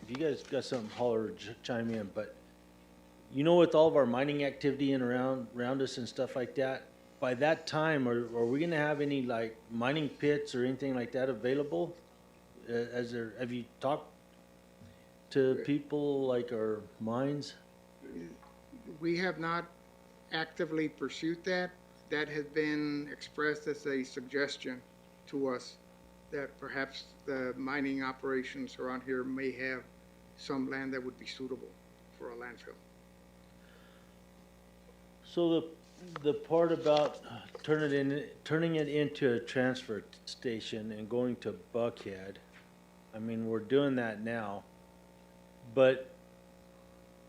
if you guys got something, holler or chime in, but you know, with all of our mining activity and around us and stuff like that, by that time, are we gonna have any like mining pits or anything like that available? Have you talked to people like our mines? We have not actively pursued that. That has been expressed as a suggestion to us that perhaps the mining operations around here may have some land that would be suitable for a landfill. So the part about turning it into a transfer station and going to Buckhead, I mean, we're doing that now. But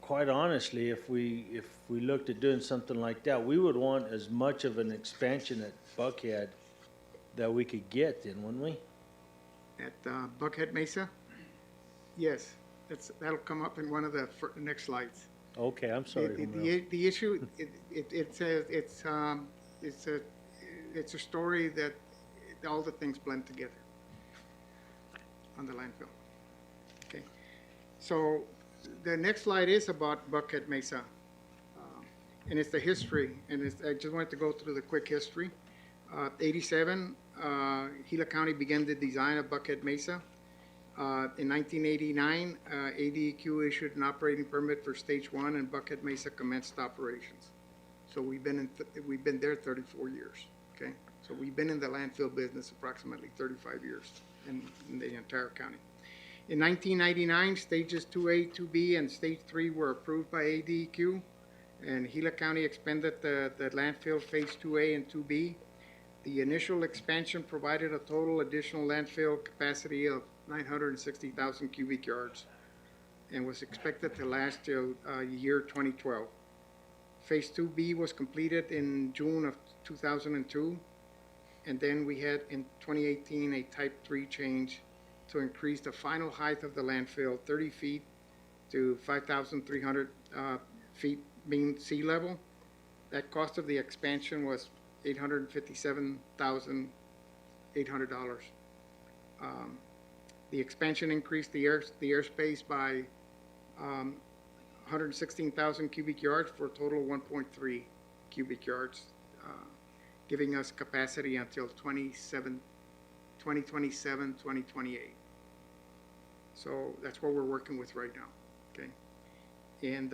quite honestly, if we looked at doing something like that, we would want as much of an expansion at Buckhead that we could get then, wouldn't we? At Buckhead Mesa? Yes, that'll come up in one of the next slides. Okay, I'm sorry. The issue, it's a story that all the things blend together on the landfill. Okay, so the next slide is about Buckhead Mesa, and it's the history. And I just wanted to go through the quick history. 87, Gila County began the design of Buckhead Mesa. In 1989, ADEQ issued an operating permit for Stage 1, and Buckhead Mesa commenced operations. So we've been there 34 years. Okay, so we've been in the landfill business approximately 35 years in the entire county. In 1999, Stages 2A, 2B, and Stage 3 were approved by ADEQ, and Gila County expanded the landfill Phase 2A and 2B. The initial expansion provided a total additional landfill capacity of 960,000 cubic yards and was expected to last till year 2012. Phase 2B was completed in June of 2002, and then we had in 2018 a Type 3 change to increase the final height of the landfill 30 feet to 5,300 feet mean sea level. That cost of the expansion was $857,800. The expansion increased the airspace by 116,000 cubic yards for a total of 1.3 cubic yards, giving us capacity until 2027, 2028. So that's what we're working with right now, okay? And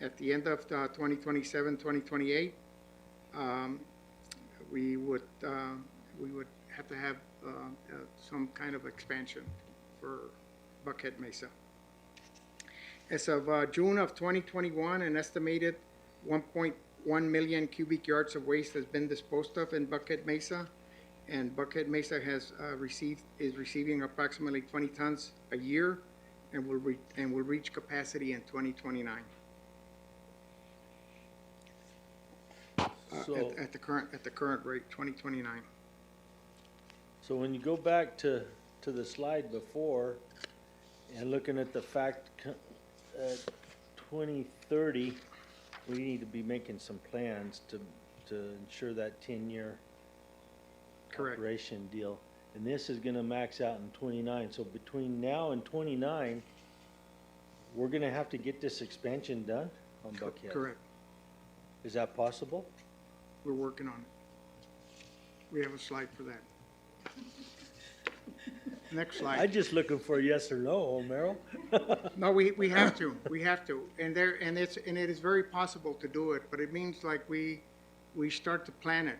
at the end of 2027, 2028, we would have to have some kind of expansion for Buckhead Mesa. As of June of 2021, an estimated 1.1 million cubic yards of waste has been disposed of in Buckhead Mesa, and Buckhead Mesa is receiving approximately 20 tons a year, and will reach capacity in 2029. At the current rate, 2029. So when you go back to the slide before and looking at the fact 2030, we need to be making some plans to ensure that 10-year operation deal. and this is gonna max out in 29. So between now and 29, we're gonna have to get this expansion done on Buckhead. Correct. Is that possible? We're working on it. We have a slide for that. Next slide. I'm just looking for a yes or no, Merrill. No, we have to, and it is very possible to do it, but it means like we start to plan it,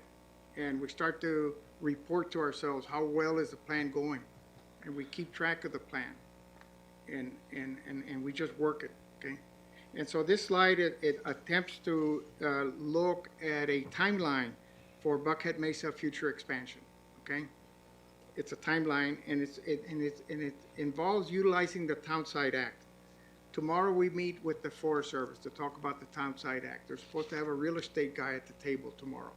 and we start to report to ourselves how well is the plan going, and we keep track of the plan, and we just work it, okay? And so this slide, it attempts to look at a timeline for Buckhead Mesa future expansion, okay? It's a timeline, and it involves utilizing the Townsite Act. Tomorrow we meet with the Forest Service to talk about the Townsite Act. They're supposed to have a real estate guy at the table tomorrow.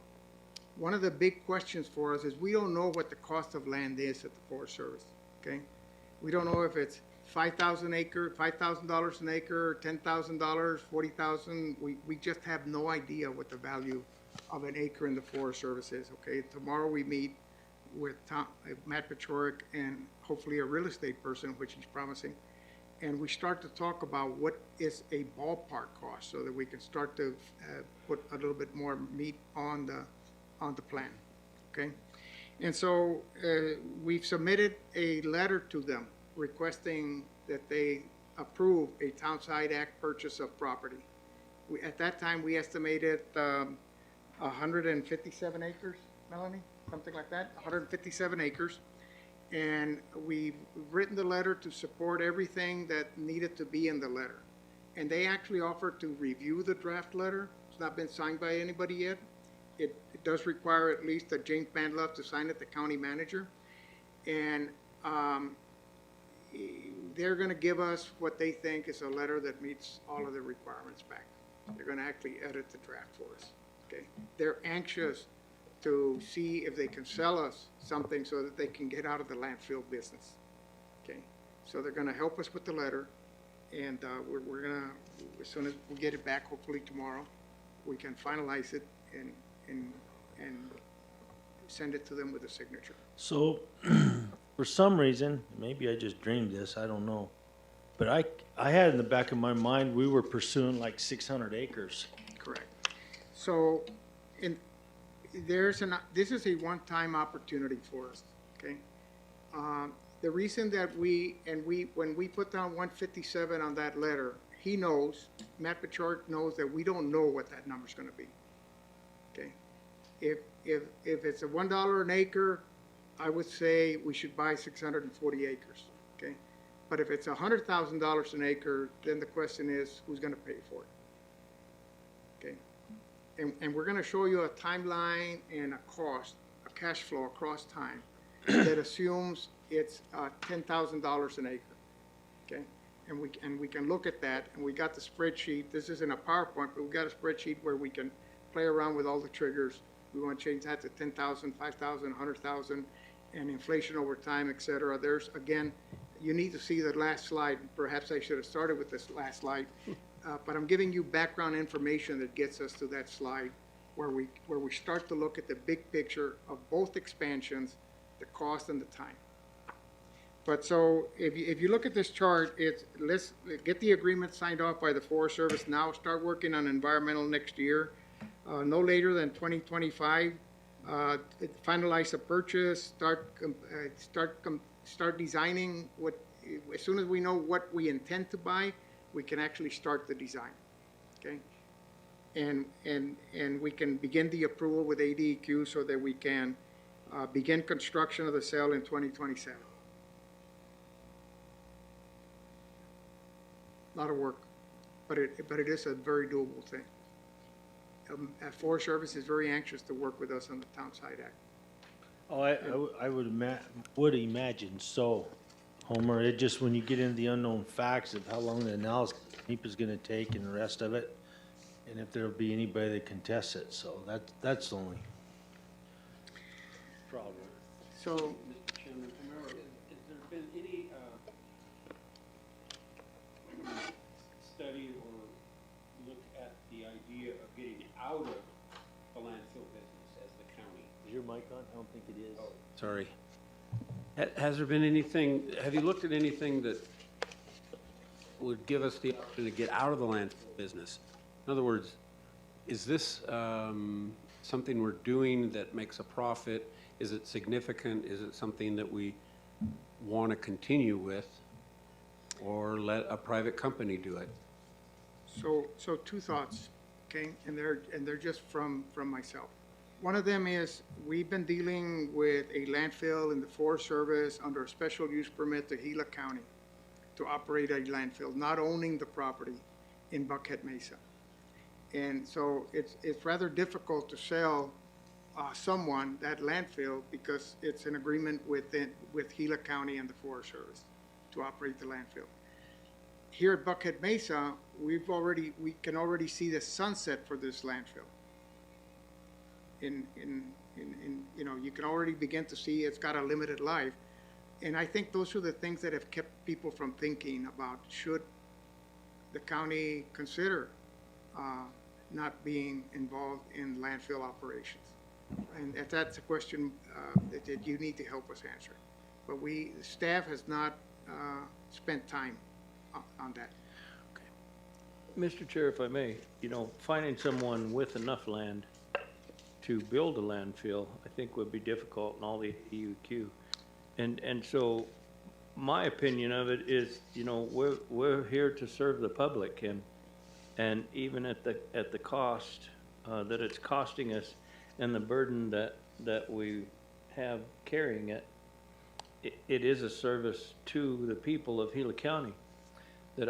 One of the big questions for us is we don't know what the cost of land is at the Forest Service, okay? We don't know if it's $5,000 an acre, $10,000, $40,000. We just have no idea what the value of an acre in the Forest Service is, okay? Tomorrow we meet with Matt Pechoric and hopefully a real estate person, which he's promising. And we start to talk about what is a ballpark cost so that we can start to put a little bit more meat on the plan, okay? And so we've submitted a letter to them requesting that they approve a Townsite Act purchase of property. At that time, we estimated 157 acres, Melanie? Something like that, 157 acres. And we've written the letter to support everything that needed to be in the letter. And they actually offered to review the draft letter. It's not been signed by anybody yet. It does require at least a James Bandlove to sign it, the county manager. And they're gonna give us what they think is a letter that meets all of the requirements back. They're gonna actually edit the draft for us, okay? They're anxious to see if they can sell us something so that they can get out of the landfill business, okay? So they're gonna help us with the letter, and we're gonna, as soon as we get it back, hopefully tomorrow, we can finalize it and send it to them with a signature. So, for some reason, maybe I just dreamed this, I don't know. But I had in the back of my mind, we were pursuing like 600 acres. Correct. So, this is a one-time opportunity for us, okay? The reason that when we put down 157 on that letter, he knows, Matt Pechoric knows that we don't know what that number's gonna be, okay? If it's a $1 an acre, I would say we should buy 640 acres, okay? But if it's $100,000 an acre, then the question is, who's gonna pay for it, okay? And we're gonna show you a timeline and a cost, a cash flow across time that assumes it's $10,000 an acre, okay? And we can look at that, and we got the spreadsheet. This isn't a PowerPoint, but we got a spreadsheet where we can play around with all the triggers. We want to change that to 10,000, 5,000, 100,000, and inflation over time, et cetera. There's, again, you need to see the last slide. Perhaps I should have started with this last slide. But I'm giving you background information that gets us to that slide where we start to look at the big picture of both expansions, the cost and the time. But so if you look at this chart, let's get the agreement signed off by the Forest Service now, start working on environmental next year, no later than 2025, finalize the purchase, start designing as soon as we know what we intend to buy, we can actually start the design, okay? And we can begin the approval with ADEQ so that we can begin construction of the cell in 2027. A lot of work, but it is a very doable thing. Forest Service is very anxious to work with us on the Townsite Act. Oh, I would imagine so, Homer. It just, when you get into the unknown facts of how long the analysis is gonna take and the rest of it, and if there'll be anybody that contests it, so that's the only problem. So, Mr. Chairman, has there been any study or look at the idea of getting out of the landfill business as the county? Is your mic on? I don't think it is. Oh, sorry. Has there been anything, have you looked at anything that would give us the option to get out of the landfill business? In other words, is this something we're doing that makes a profit? Is it significant? Is it something that we want to continue with, or let a private company do it? So two thoughts, okay, and they're just from myself. One of them is we've been dealing with a landfill in the Forest Service under a special use permit to Gila County to operate a landfill, not owning the property in Buckhead Mesa. And so it's rather difficult to sell someone that landfill because it's an agreement with Gila County and the Forest Service to operate the landfill. Here at Buckhead Mesa, we can already see the sunset for this landfill. You can already begin to see it's got a limited life. And I think those are the things that have kept people from thinking about should the county consider not being involved in landfill operations. And that's a question that you need to help us answer. But staff has not spent time on that. Mr. Chair, if I may, finding someone with enough land to build a landfill, I think would be difficult in all the EUQ. And so my opinion of it is, we're here to serve the public, and even at the cost that it's costing us and the burden that we have carrying it, it is a service to the people of Gila County that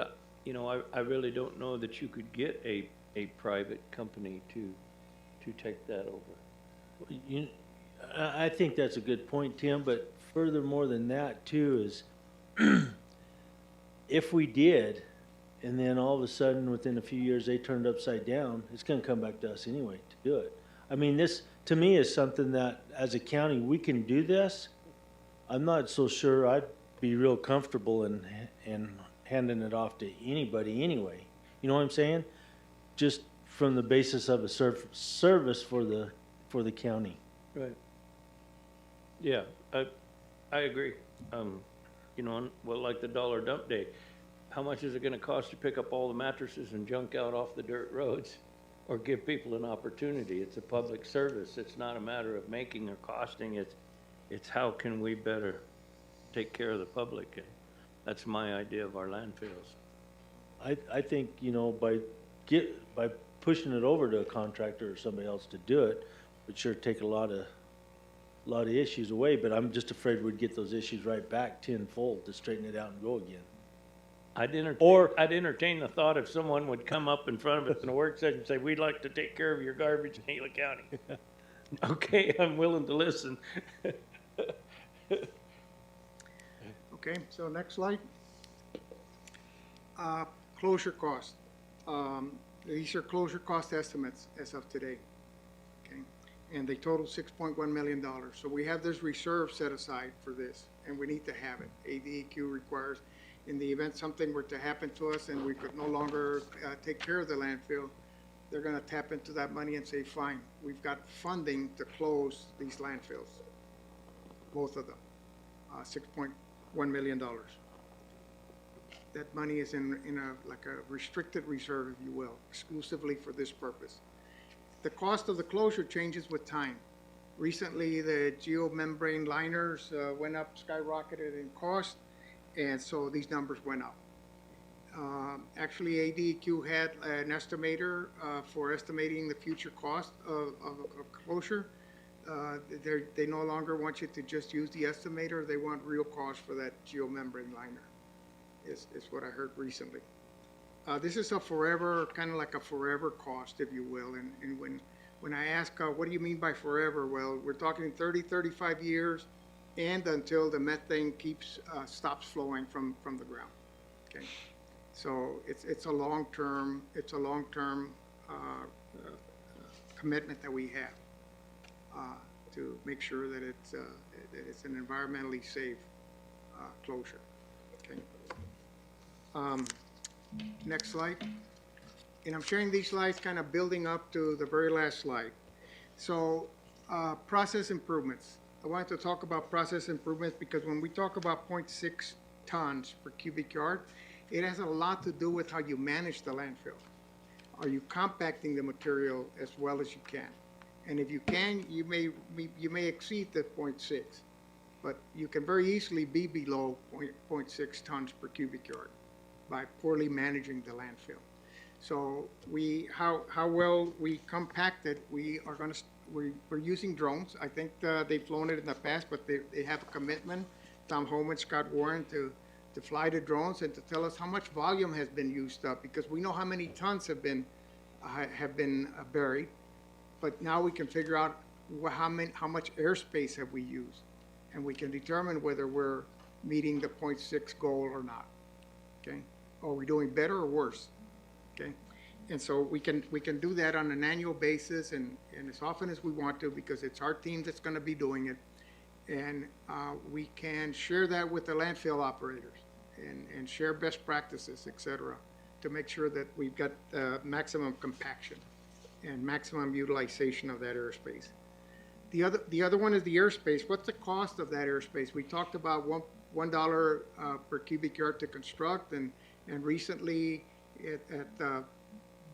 I really don't know that you could get a private company to take that over. I think that's a good point, Tim, but furthermore than that too is if we did, and then all of a sudden within a few years they turned upside down, it's going to come back to us anyway to do it. I mean, this to me is something that as a county we can do this. I'm not so sure I'd be real comfortable in handing it off to anybody anyway. You know what I'm saying? Just from the basis of a service for the county. Right. Yeah, I agree. Well, like the dollar dump day, how much is it going to cost to pick up all the mattresses and junk out off the dirt roads, or give people an opportunity? It's a public service. It's not a matter of making or costing. It's how can we better take care of the public, and that's my idea of our landfills. I think by pushing it over to a contractor or somebody else to do it would sure take a lot of issues away, but I'm just afraid we'd get those issues right back tenfold to straighten it out and go again. I'd entertain the thought if someone would come up in front of us in a work session and say, we'd like to take care of your garbage in Gila County. Okay, I'm willing to listen. Okay, so next slide. Closure cost. These are closure cost estimates as of today. Okay, and they total $6.1 million. So we have this reserve set aside for this, and we need to have it. ADEQ requires, in the event something were to happen to us and we could no longer take care of the landfill, they're going to tap into that money and say, fine, we've got funding to close these landfills, both of them, $6.1 million. That money is in like a restricted reserve, if you will, exclusively for this purpose. The cost of the closure changes with time. Recently, the geomembrane liners went up, skyrocketed in cost, and so these numbers went up. Actually, ADEQ had an estimator for estimating the future cost of closure. They no longer want you to just use the estimator. They want real cost for that geomembrane liner, is what I heard recently. This is a forever, kind of like a forever cost, if you will. And when I ask, what do you mean by forever? Well, we're talking 30, 35 years, and until the methane stops flowing from the ground. Okay, so it's a long-term commitment that we have to make sure that it's an environmentally safe closure. Okay. Next slide. And I'm sharing these slides kind of building up to the very last slide. So process improvements. I wanted to talk about process improvements because when we talk about 0.6 tons per cubic yard, it has a lot to do with how you manage the landfill. Are you compacting the material as well as you can? And if you can, you may exceed the 0.6, but you can very easily be below 0.6 tons per cubic yard by poorly managing the landfill. So how well we compact it, we're using drones. I think they've flown it in the past, but they have a commitment, Tom Holman, Scott Warren, to fly the drones and to tell us how much volume has been used up, because we know how many tons have been buried, but now we can figure out how much airspace have we used, and we can determine whether we're meeting the 0.6 goal or not. Okay, are we doing better or worse? Okay, and so we can do that on an annual basis and as often as we want to, because it's our team that's going to be doing it, and we can share that with the landfill operators and share best practices, etc., to make sure that we've got maximum compaction and maximum utilization of that airspace. The other one is the airspace. What's the cost of that airspace? We talked about $1 per cubic yard to construct, and recently at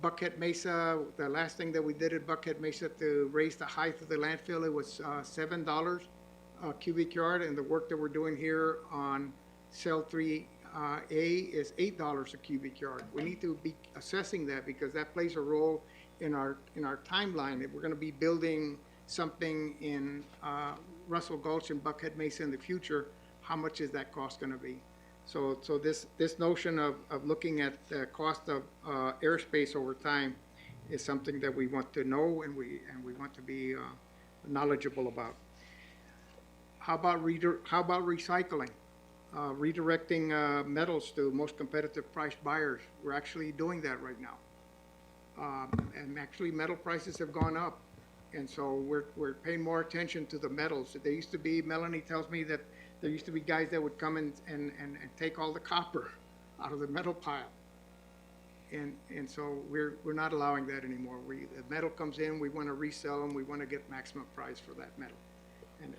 Buckhead Mesa, the last thing that we did at Buckhead Mesa to raise the height of the landfill, it was $7 a cubic yard, and the work that we're doing here on Cell 3A is $8 a cubic yard. We need to be assessing that because that plays a role in our timeline. If we're going to be building something in Russell Gulch and Buckhead Mesa in the future, how much is that cost going to be? So this notion of looking at the cost of airspace over time is something that we want to know and we want to be knowledgeable about. How about recycling? Redirecting metals to most competitive priced buyers. We're actually doing that right now. And actually metal prices have gone up. And so we're paying more attention to the metals. There used to be, Melanie tells me that there used to be guys that would come and take all the copper out of the metal pile. And so we're not allowing that anymore. The metal comes in, we want to resell them, we want to get maximum price for that metal.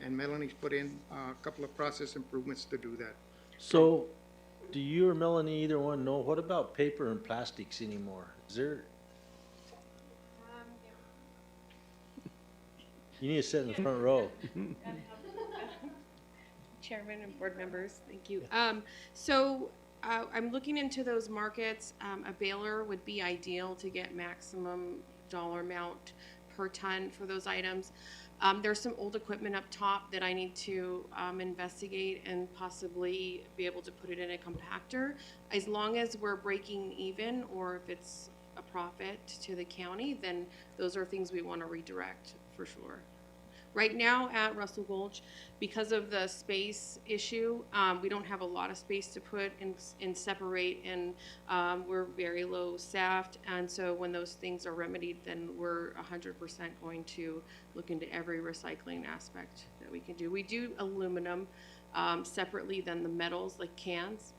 And Melanie's put in a couple of process improvements to do that. So, do you or Melanie, either one, know what about paper and plastics anymore? Is there? You need to sit in the front row. Chairman and board members, thank you. I'm looking into those markets. A baler would be ideal to get maximum dollar amount per ton for those items. There's some old equipment up top that I need to investigate and possibly be able to put it in a compactor. As long as we're breaking even, or if it's a profit to the county, then those are things we want to redirect for sure. Right now at Russell Gulch, because of the space issue, we don't have a lot of space to put and separate, and we're very low staffed. And so when those things are remedied, then we're 100% going to look into every recycling aspect that we can do. We do aluminum separately than the metals, like cans.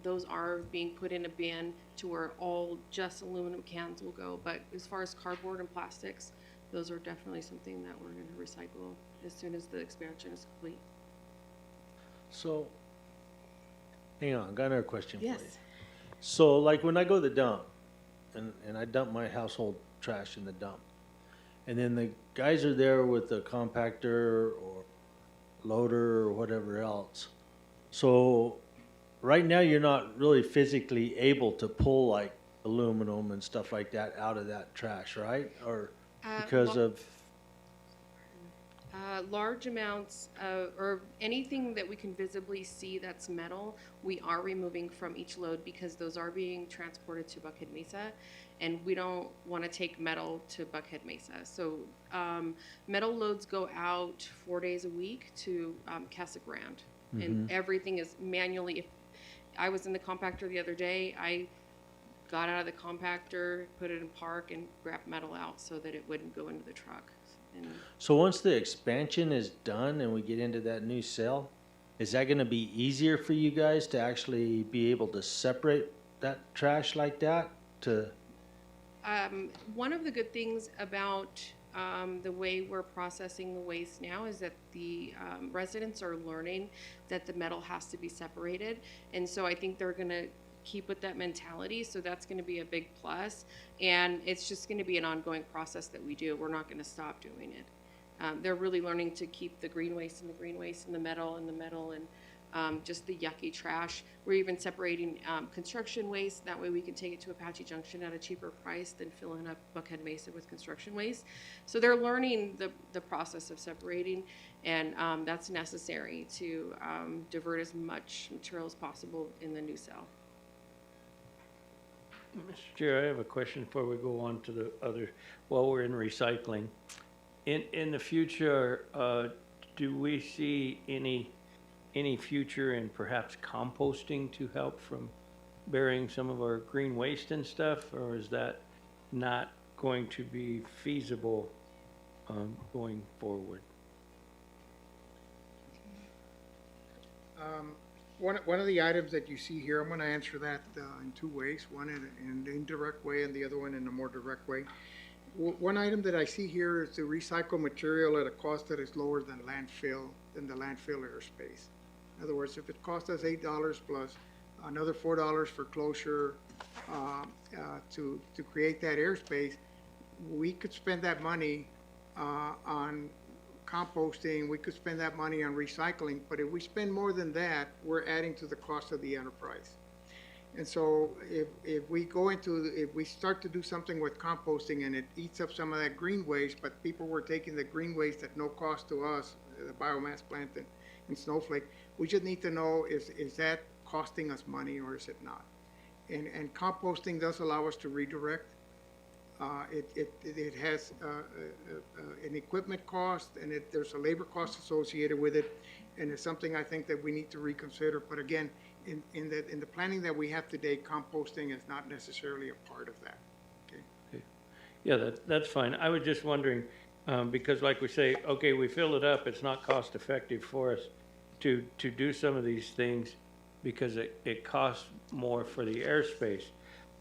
Those are being put in a bin to where all just aluminum cans will go. But as far as cardboard and plastics, those are definitely something that we're going to recycle as soon as the expansion is complete. So, hang on, got another question Yes. for you. So, like when I go to the dump, and I dump my household trash in the dump, and then the guys are there with the compactor or loader or whatever else. So, right now you're not really physically able to pull like aluminum and stuff like that out of that trash, right? Or because of large amounts of, or anything that we can visibly see that's metal, we are removing from each load because those are being transported to Buckhead Mesa, and we don't want to take metal to Buckhead Mesa. So metal loads go out 4 days a week to Casa Grande, and everything is manually. If I was in the compactor the other day, I got out of the compactor, put it in park, and grabbed metal out so that it wouldn't go into the truck. And so once the expansion is done and we get into that new cell, is that going to be easier for you guys to actually be able to separate that trash like that? To one of the good things about the way we're processing the waste now is that the residents are learning that the metal has to be separated. And so I think they're going to keep with that mentality. So that's going to be a big plus. And it's just going to be an ongoing process that we do. We're not going to stop doing it. They're really learning to keep the green waste and the green waste and the metal and the metal and just the yucky trash. We're even separating construction waste. That way we can take it to Apache Junction at a cheaper price than filling up Buckhead Mesa with construction waste. So they're learning the process of separating, and that's necessary to divert as much material as possible in the new cell. Mr. Chair, I have a question before we go on to the other, while we're in recycling. In the future, do we see any future in perhaps composting to help from burying some of our green waste and stuff, or is that not going to be feasible going forward? One of the items that you see here, I'm going to answer that in two ways, one in an indirect way and the other one in a more direct way. One item that I see here is to recycle material at a cost that is lower than the landfill airspace. In other words, if it costs us $8 plus another $4 for closure to create that airspace, we could spend that money on composting, we could spend that money on recycling, but if we spend more than that, we're adding to the cost of the enterprise. And so if we start to do something with composting and it eats up some of that green waste, but people were taking the green waste at no cost to us, the biomass plant in Snowflake, we just need to know, is that costing us money or is it not? And composting does allow us to redirect. It has an equipment cost, and there's a labor cost associated with it, and it's something I think that we need to reconsider. But again, in the planning that we have today, composting is not necessarily a part of that. Okay. Yeah, that's fine. I was just wondering, because like we say, okay, we fill it up, it's not cost effective for us to do some of these things because it costs more for the airspace.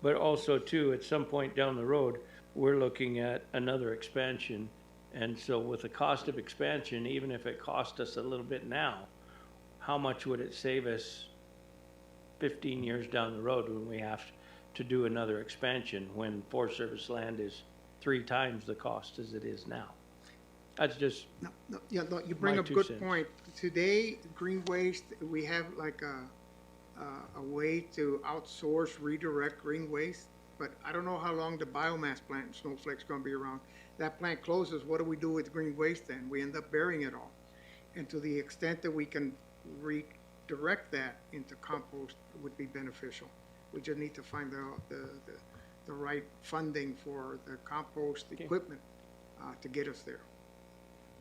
But also too, at some point down the road, we're looking at another expansion. And so with the cost of expansion, even if it cost us a little bit now, how much would it save us 15 years down the road when we have to do another expansion when Forest Service land is 3 times the cost as it is now? That's just you bring up a good point. Today, green waste, we have like a way to outsource, redirect green waste, but I don't know how long the biomass plant in Snowflake's going to be around. That plant closes, what do we do with green waste then? We end up burying it all. And to the extent that we can redirect that into compost, it would be beneficial. We just need to find the right funding for the compost equipment to get us there.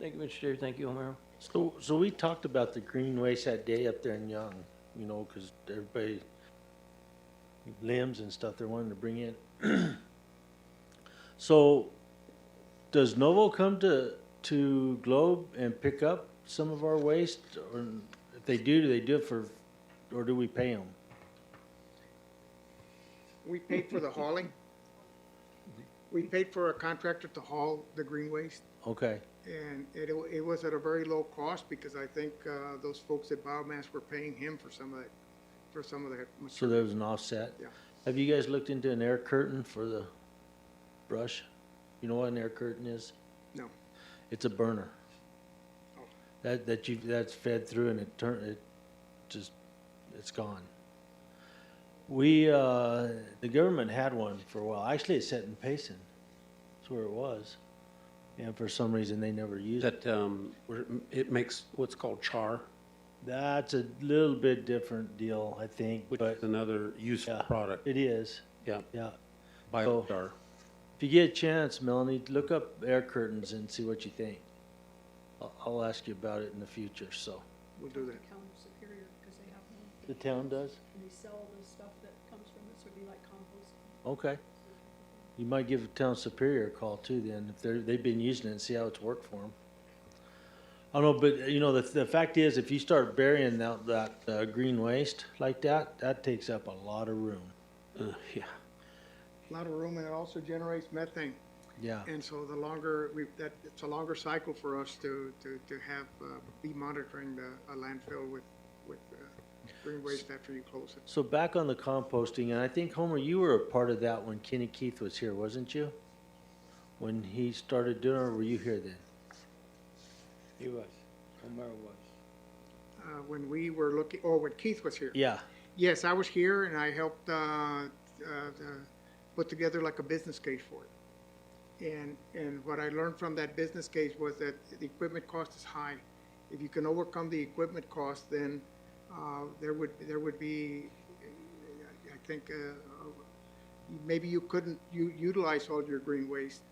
Thank you, Mr. Chair. Thank you, Homero. So we talked about the green waste that day up there in Young, you know, because everybody, limbs and stuff they're wanting to bring in. So does Novo come to Globe and pick up some of our waste? Or if they do they do it for, or do we pay them? We paid for the hauling. We paid for a contractor to haul the green waste. Okay. And it was at a very low cost because I think those folks at Biomass were paying him for some of that material. So there was an offset? Yeah. Have you guys looked into an air curtain for the brush? You know what an air curtain is? No. It's a burner. Oh. That's fed through and it's gone. The government had one for a while. Actually, it's set in Payson. That's where it was. And for some reason, they never used it. Where it makes what's called char. That's a little bit different deal, I think. Which but is another useful product. It is. Yeah. Yeah. Biochar. So, if you get a chance, Melanie, look up air curtains and see what you think. I'll ask you about it in the future, so. We'll do that. Town of Superior, because they have one. The town does? And they sell the stuff that comes from it, so it'd be like compost. Okay. You might give Town Superior a call too then, if they've been using it and see how it's worked for them. I don't know, but you know, the fact is, if you start burying that green waste like that, that takes up a lot of room. Yeah. A lot of room, and it also generates methane. Yeah. And so the longer it's a longer cycle for us to have, be monitoring a landfill with green waste after you close it. So back on the composting, and I think, Homer, you were a part of that when Kenny Keith was here, wasn't you? When he started doing it, or were you here then? He was. Homer was. When we were looking, when Keith was here. Yeah. Yes, I was here and I helped put together like a business case for it. And what I learned from that business case was that the equipment cost is high. If you can overcome the equipment cost, then there would be, I think, maybe you couldn't utilize all your green waste,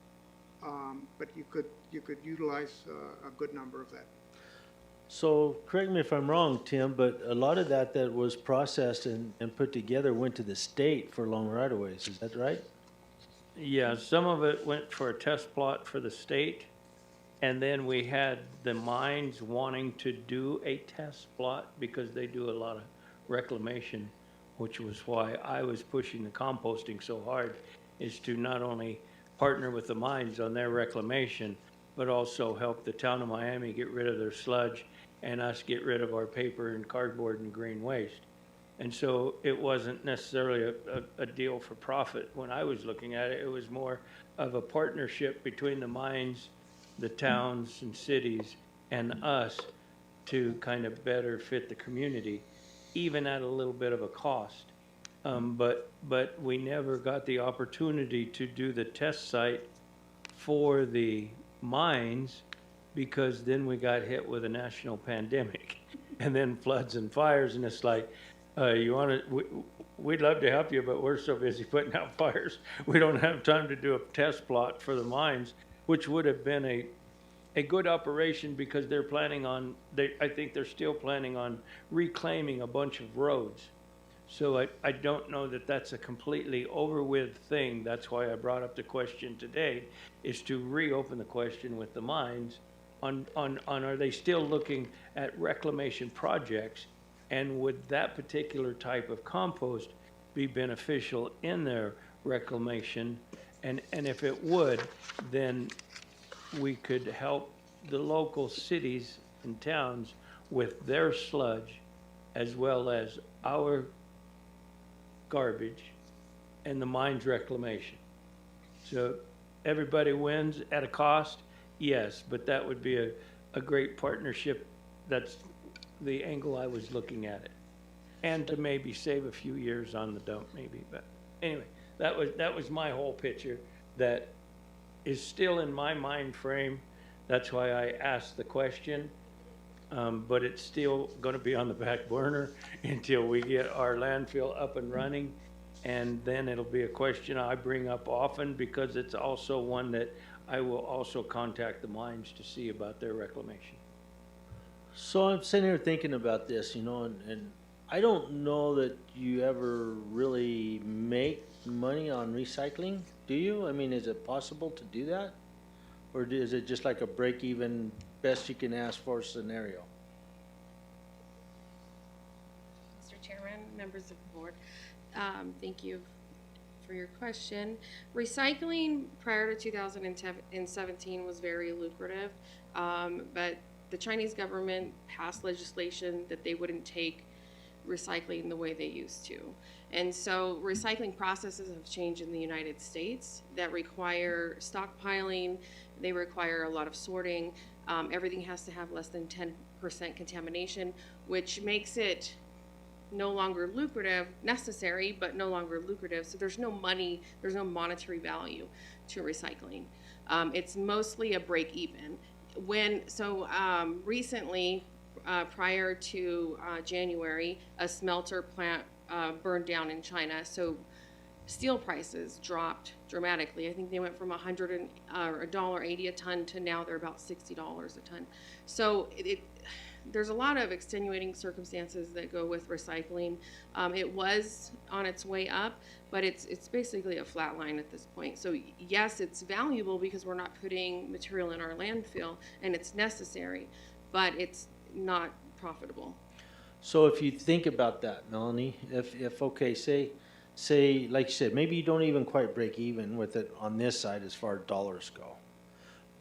but you could utilize a good number of that. So correct me if I'm wrong, Tim, but a lot of that was processed and put together went to the state for long right-of-ways. Is that right? Yeah, some of it went for a test plot for the state, and then we had the mines wanting to do a test plot because they do a lot of reclamation, which was why I was pushing the composting so hard, is to not only partner with the mines on their reclamation, but also help the town of Miami get rid of their sludge and us get rid of our paper and cardboard and green waste. And so it wasn't necessarily a deal for profit when I was looking at it. It was more of a partnership between the mines, the towns and cities, and us to kind of better fit the community, even at a little bit of a cost. But we never got the opportunity to do the test site for the mines because then we got hit with a national pandemic and then floods and fires, and it's like, we'd love to help you, but we're so busy putting out fires. We don't have time to do a test plot for the mines, which would have been a good operation because they're planning on, I think they're still planning on reclaiming a bunch of roads. So I don't know that that's a completely over with thing. That's why I brought up the question today, is to reopen the question with the mines on are they still looking at reclamation projects, and would that particular type of compost be beneficial in their reclamation? And if it would, then we could help the local cities and towns with their sludge as well as our garbage and the mine's reclamation. So everybody wins at a cost, yes, but that would be a great partnership. That's the angle I was looking at it. And to maybe save a few years on the dump maybe. But anyway, that was my whole picture that is still in my mind frame. That's why I asked the question. But it's still going to be on the back burner until we get our landfill up and running. And then it'll be a question I bring up often because it's also one that I will also contact the mines to see about their reclamation. So I'm sitting here thinking about this, and I don't know that you ever really make money on recycling, do you? I mean, is it possible to do that? Or is it just like a break-even, best you can ask for scenario? Mr. Chairman, members of the board, thank you for your question. Recycling prior to 2017 was very lucrative, but the Chinese government passed legislation that they wouldn't take recycling the way they used to. And so recycling processes have changed in the United States that require stockpiling, they require a lot of sorting. Everything has to have less than 10% contamination, which makes it no longer lucrative, necessary, but no longer lucrative. So there's no money, there's no monetary value to recycling. It's mostly a break even. Recently, prior to January, a smelter plant burned down in China. So steel prices dropped dramatically. I think they went from $1.80 a ton to now they're about $60 a ton. So there's a lot of extenuating circumstances that go with recycling. It was on its way up, but it's basically a flat line at this point. So yes, it's valuable because we're not putting material in our landfill, and it's necessary, but it's not profitable. So if you think about that, Melanie, if okay, say say, like you said, maybe you don't even quite break even with it on this side as far as dollars go.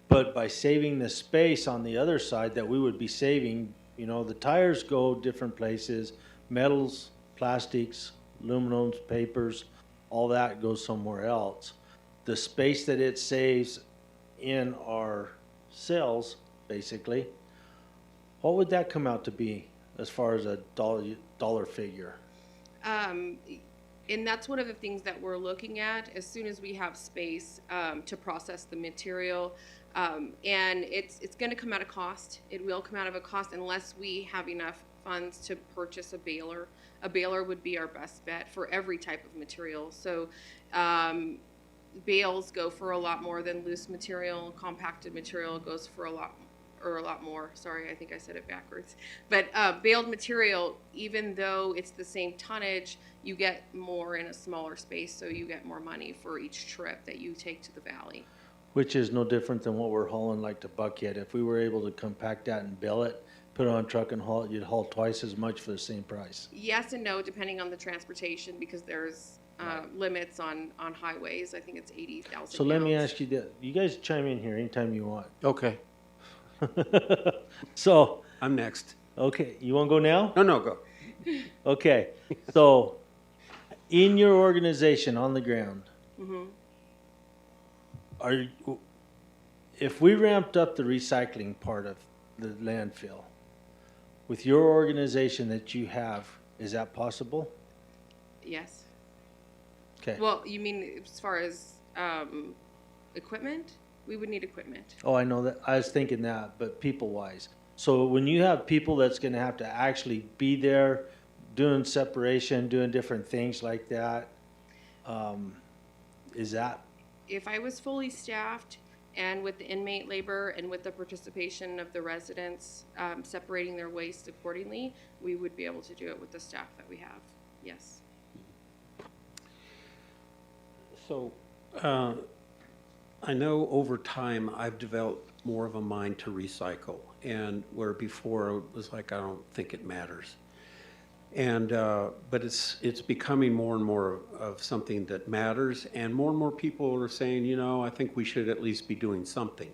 But by saving the space on the other side that we would be saving, you know, the tires go different places, metals, plastics, aluminums, papers, all that goes somewhere else. The space that it saves in our cells, basically, what would that come out to be as far as a dollar figure? And that's one of the things that we're looking at as soon as we have space to process the material. And it's going to come at a cost. It will come out of a cost unless we have enough funds to purchase a baler. A baler would be our best bet for every type of material. So bales go for a lot more than loose material. Compacted material goes for a lot more. Sorry, I think I said it backwards. But baled material, even though it's the same tonnage, you get more in a smaller space, so you get more money for each trip that you take to the valley. Which is no different than what we're hauling like to Buckhead. If we were able to compact that and bale it, put it on a truck and haul it, you'd haul twice as much for the same price. Yes and no, depending on the transportation, because there's limits on highways. I think it's 80,000 So let me ask you this. You guys chime in here anytime you want. Okay. So. I'm next. Okay, you want to go now? No, go. Okay, so in your organization on the ground, if we ramped up the recycling part of the landfill, with your organization that you have, is that possible? Yes. Okay. Well, you mean as far as equipment? We would need equipment. Oh, I know that. I was thinking that, but people-wise. So when you have people that's going to have to actually be there doing separation, doing different things like that, is that? If I was fully staffed and with the inmate labor and with the participation of the residents separating their waste accordingly, we would be able to do it with the staff that we have. Yes. So, I know over time I've developed more of a mind to recycle, and where before it was like, I don't think it matters. And, but it's becoming more and more of something that matters, and more people are saying, you know, I think we should at least be doing something.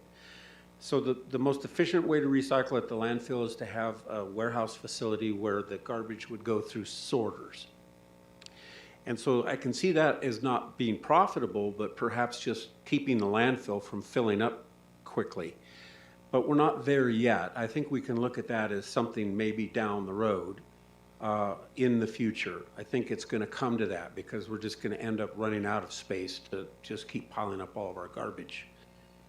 So the most efficient way to recycle at the landfill is to have a warehouse facility where the garbage would go through sorters. And so I can see that as not being profitable, but perhaps just keeping the landfill from filling up quickly. But we're not there yet. I think we can look at that as something maybe down the road in the future. I think it's going to come to that because we're just going to end up running out of space to just keep piling up all of our garbage.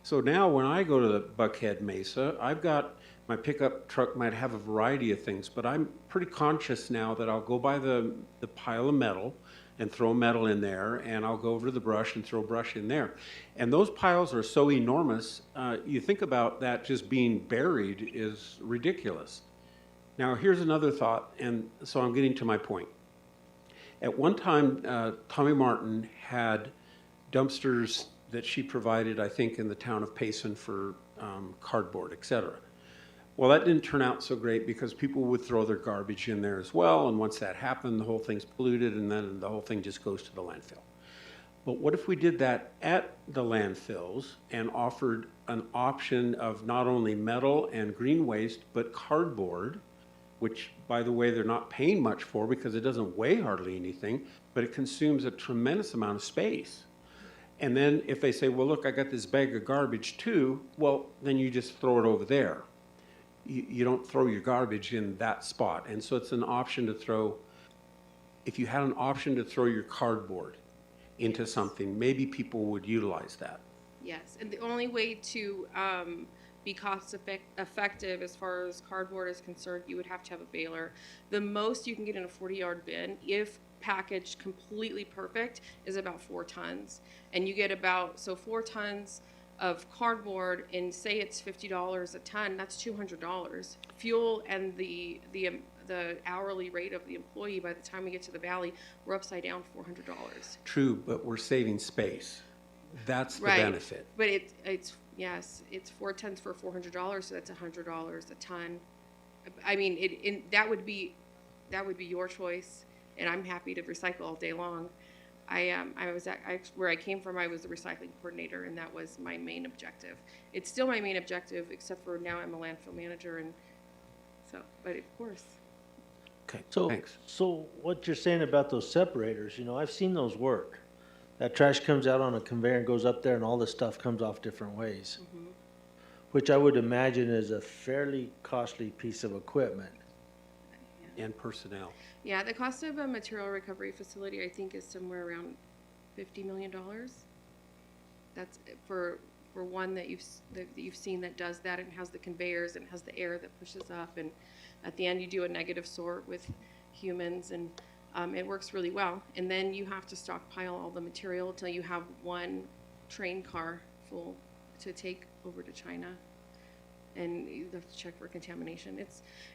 So now when I go to the Buckhead Mesa, I've got my pickup truck might have a variety of things, but I'm pretty conscious now that I'll go by the pile of metal and throw metal in there, and I'll go over to the brush and throw brush in there. And those piles are so enormous, you think about that just being buried is ridiculous. Now here's another thought, and so I'm getting to my point. At one time, Tommy Martin had dumpsters that she provided, I think, in the town of Payson for cardboard, etc. Well, that didn't turn out so great because people would throw their garbage in there as well, and once that happened, the whole thing's polluted, and then the whole thing just goes to the landfill. But what if we did that at the landfills and offered an option of not only metal and green waste, but cardboard, which, by the way, they're not paying much for because it doesn't weigh hardly anything, but it consumes a tremendous amount of space. And then if they say, well, look, I got this bag of garbage too, well, then you just throw it over there. You don't throw your garbage in that spot. And so it's an option to throw, if you had an option to throw your cardboard into something, maybe people would utilize that. Yes, and the only way to be cost effective as far as cardboard is concerned, you would have to have a baler. The most you can get in a 40-yard bin, if packaged completely perfect, is about 4 tons. And you get about, so 4 tons of cardboard, and say it's $50 a ton, that's $200. Fuel and the hourly rate of the employee, by the time we get to the valley, we're upside down $400. True, but we're saving space. That's the benefit. But it's yes, it's 4 tons for $400, so that's $100 a ton. I mean, that would be your choice, and I'm happy to recycle all day long. where I came from, I was the recycling coordinator, and that was my main objective. It's still my main objective, except for now I'm a landfill manager, and so, but of course. Okay, So, thanks. so what you're saying about those separators, you know, I've seen those work. That trash comes out on a conveyor and goes up there and all this stuff comes off different ways. Mm-hmm. Which I would imagine is a fairly costly piece of equipment. And personnel. Yeah, the cost of a material recovery facility, I think, is somewhere around $50 million. That's for one that you've seen that does that and has the conveyors and has the air that pushes up, and at the end you do a negative sort with humans, and it works really well. And then you have to stockpile all the material until you have one train car full to take over to China, and you have to check for contamination.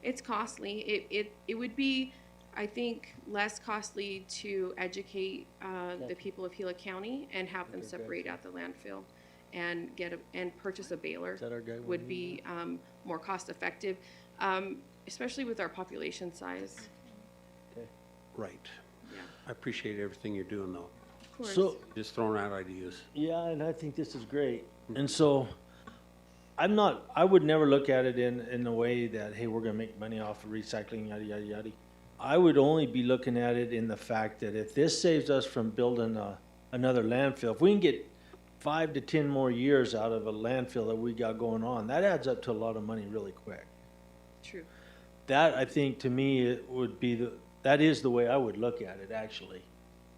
It's costly. It would be, I think, less costly to educate the people of Gila County and have them separate out the landfill and purchase a baler. Is that our guy? Would be more cost effective, especially with our population size. Okay. Right. Yeah. I appreciate everything you're doing, though. Of course. So, Just throwing out ideas. yeah, and I think this is great. And so, I would never look at it in the way that, hey, we're gonna make money off of recycling, yada, yada, yada. I would only be looking at it in the fact that if this saves us from building another landfill, if we can get 5 to 10 more years out of a landfill that we got going on, that adds up to a lot of money really quick. True. That, I think, to me, it would be that is the way I would look at it, actually.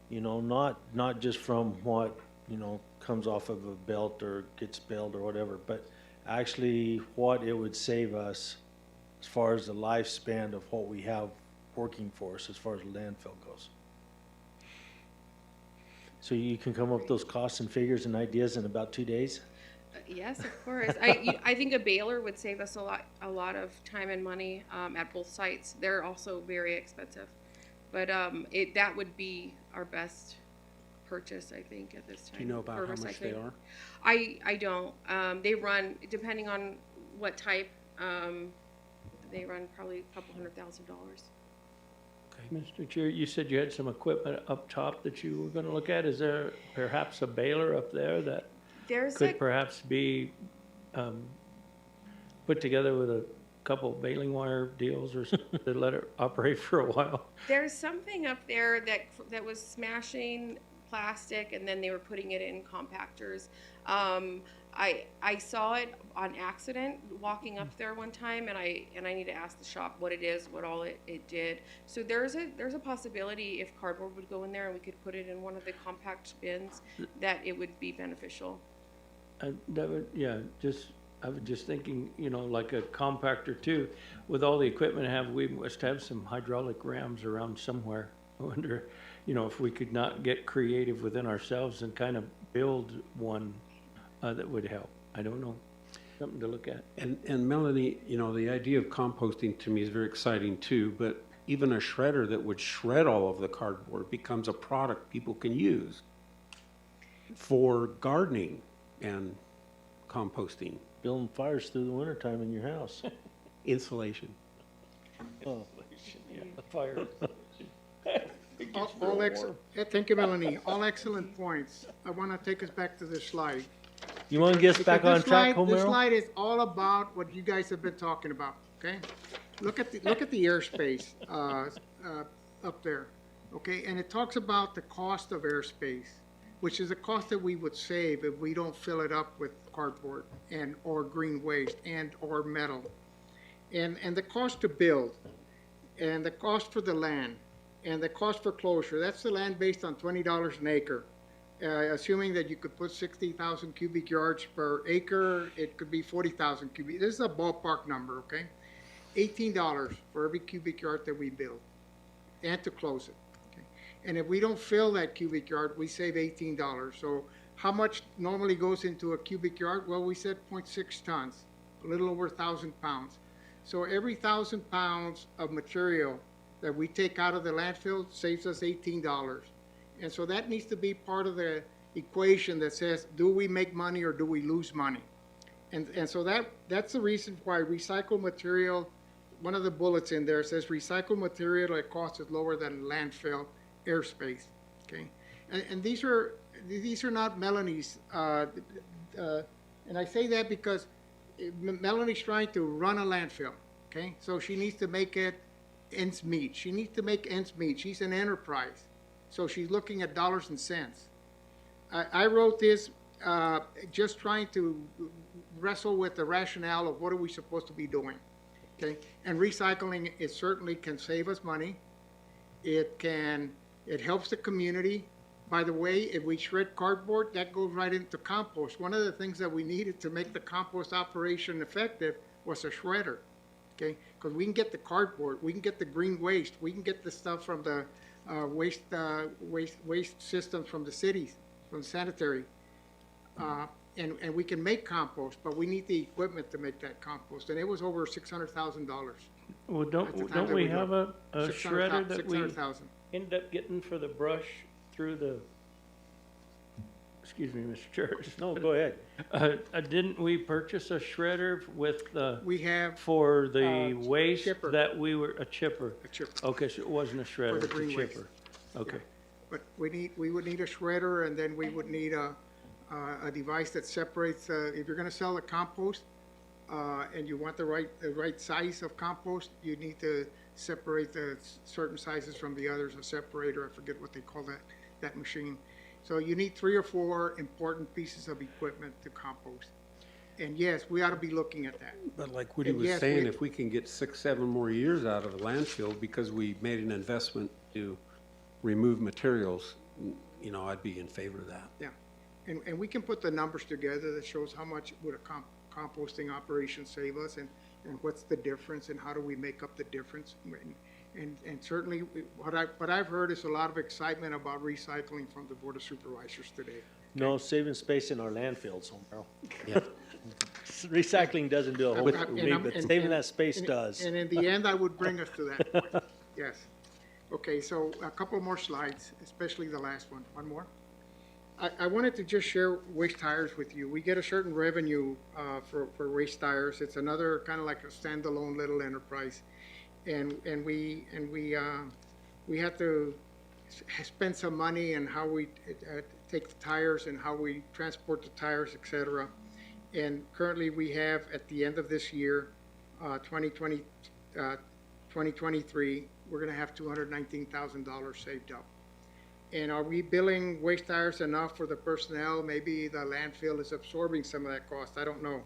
You know, not just from what, you know, comes off of a belt or gets spilled or whatever, but actually what it would save us as far as the lifespan of what we have working for us as far as the landfill goes. So you can come up with those costs and figures and ideas in about 2 days? Yes, of course. I think a baler would save us a lot of time and money at both sites. They're also very expensive, but that would be our best purchase, I think, at this time. Do you know about how much they are? I don't. They run, depending on what type, they run probably a couple $100,000. Mr. Chair, you said you had some equipment up top that you were gonna look at. Is there perhaps a baler up there that could perhaps be put together with a couple baling wire deals or something to let it operate for a while? There's something up there that was smashing plastic, and then they were putting it in compactors. I saw it on accident walking up there one time, and I need to ask the shop what it is, what all it did. So there's a possibility if cardboard would go in there and we could put it in one of the compact bins, that it would be beneficial. I was just thinking, you know, like a compactor too. With all the equipment I have, we must have some hydraulic rams around somewhere. I wonder, you know, if we could not get creative within ourselves and kind of build one that would help. I don't know, something to look at. And Melanie, you know, the idea of composting to me is very exciting too, but even a shredder that would shred all of the cardboard becomes a product people can use for gardening and composting. Building fires through the wintertime in your house. Insulation. Oh. Yeah, the fire. Thank you, Melanie. All excellent points. I want to take us back to this slide. You want to get us back on track, This Homero? slide is all about what you guys have been talking about, okay? Look at the airspace up there, okay? And it talks about the cost of airspace, which is a cost that we would save if we don't fill it up with cardboard or green waste or metal. And the cost to build, and the cost for the land, and the cost for closure. That's the land based on $20 an acre. Assuming that you could put 60,000 cubic yards per acre, it could be 40,000 cubic. This is a ballpark number, okay? $18 for every cubic yard that we build, and to close it. Okay? And if we don't fill that cubic yard, we save $18. So how much normally goes into a cubic yard? Well, we said 0.6 tons, a little over 1,000 pounds. So every 1,000 pounds of material that we take out of the landfill saves us $18. And so that needs to be part of the equation that says, do we make money or do we lose money? And so that's the reason why recycled material, one of the bullets in there says recycled material at cost is lower than landfill airspace, okay? and these are not Melanie's, and I say that because Melanie's trying to run a landfill, okay? So she needs to make ends meet. She needs to make ends meet. She's an enterprise, so she's looking at dollars and cents. I wrote this just trying to wrestle with the rationale of what are we supposed to be doing, okay? And recycling, it certainly can save us money. It helps the community. By the way, if we shred cardboard, that goes right into compost. One of the things that we needed to make the compost operation effective was a shredder, okay? Because we can get the cardboard, we can get the green waste, we can get the stuff from the waste systems from the cities, from sanitary, and we can make compost, but we need the equipment to make that compost, and it was over $600,000. Well, don't we have a shredder that we 600,000. ended up getting for the brush through the, excuse me, Mr. Chair. No, go ahead. Didn't we purchase a shredder with the, We have for the waste chipper. that we were, a chipper? A chipper. Okay, so it wasn't a shredder, the it's a green waste. chipper. Okay. Yeah. But we would need a shredder, and then we would need a device that separates, if you're gonna sell the compost, and you want the right size of compost, you need to separate the certain sizes from the others, a separator, I forget what they call that machine. So you need 3 or 4 important pieces of equipment to compost. And yes, we ought to be looking at that. But like Woody And was yes, saying, we- if we can get 6, 7 more years out of a landfill because we made an investment to remove materials, you know, I'd be in favor of that. Yeah, and we can put the numbers together that shows how much would a composting operation save us, and what's the difference, and how do we make up the difference. And certainly, what I've heard is a lot of excitement about recycling from the Board of Supervisors today. No, saving space in our landfills, Homero. Yeah. Recycling doesn't do a whole And lot, I'm- but and- saving and- that space and- does. And in the end, I would bring us to that point, yes. Okay, so a couple more slides, especially the last one. One more. I wanted to just share waste tires with you. We get a certain revenue for waste tires. It's another kind of like a standalone little enterprise, and we have to spend some money on how we take the tires and how we transport the tires, etc. And currently, we have at the end of this year, 2023, we're going to have $219,000 saved up. And are we billing waste tires enough for the personnel? Maybe the landfill is absorbing some of that cost. I don't know.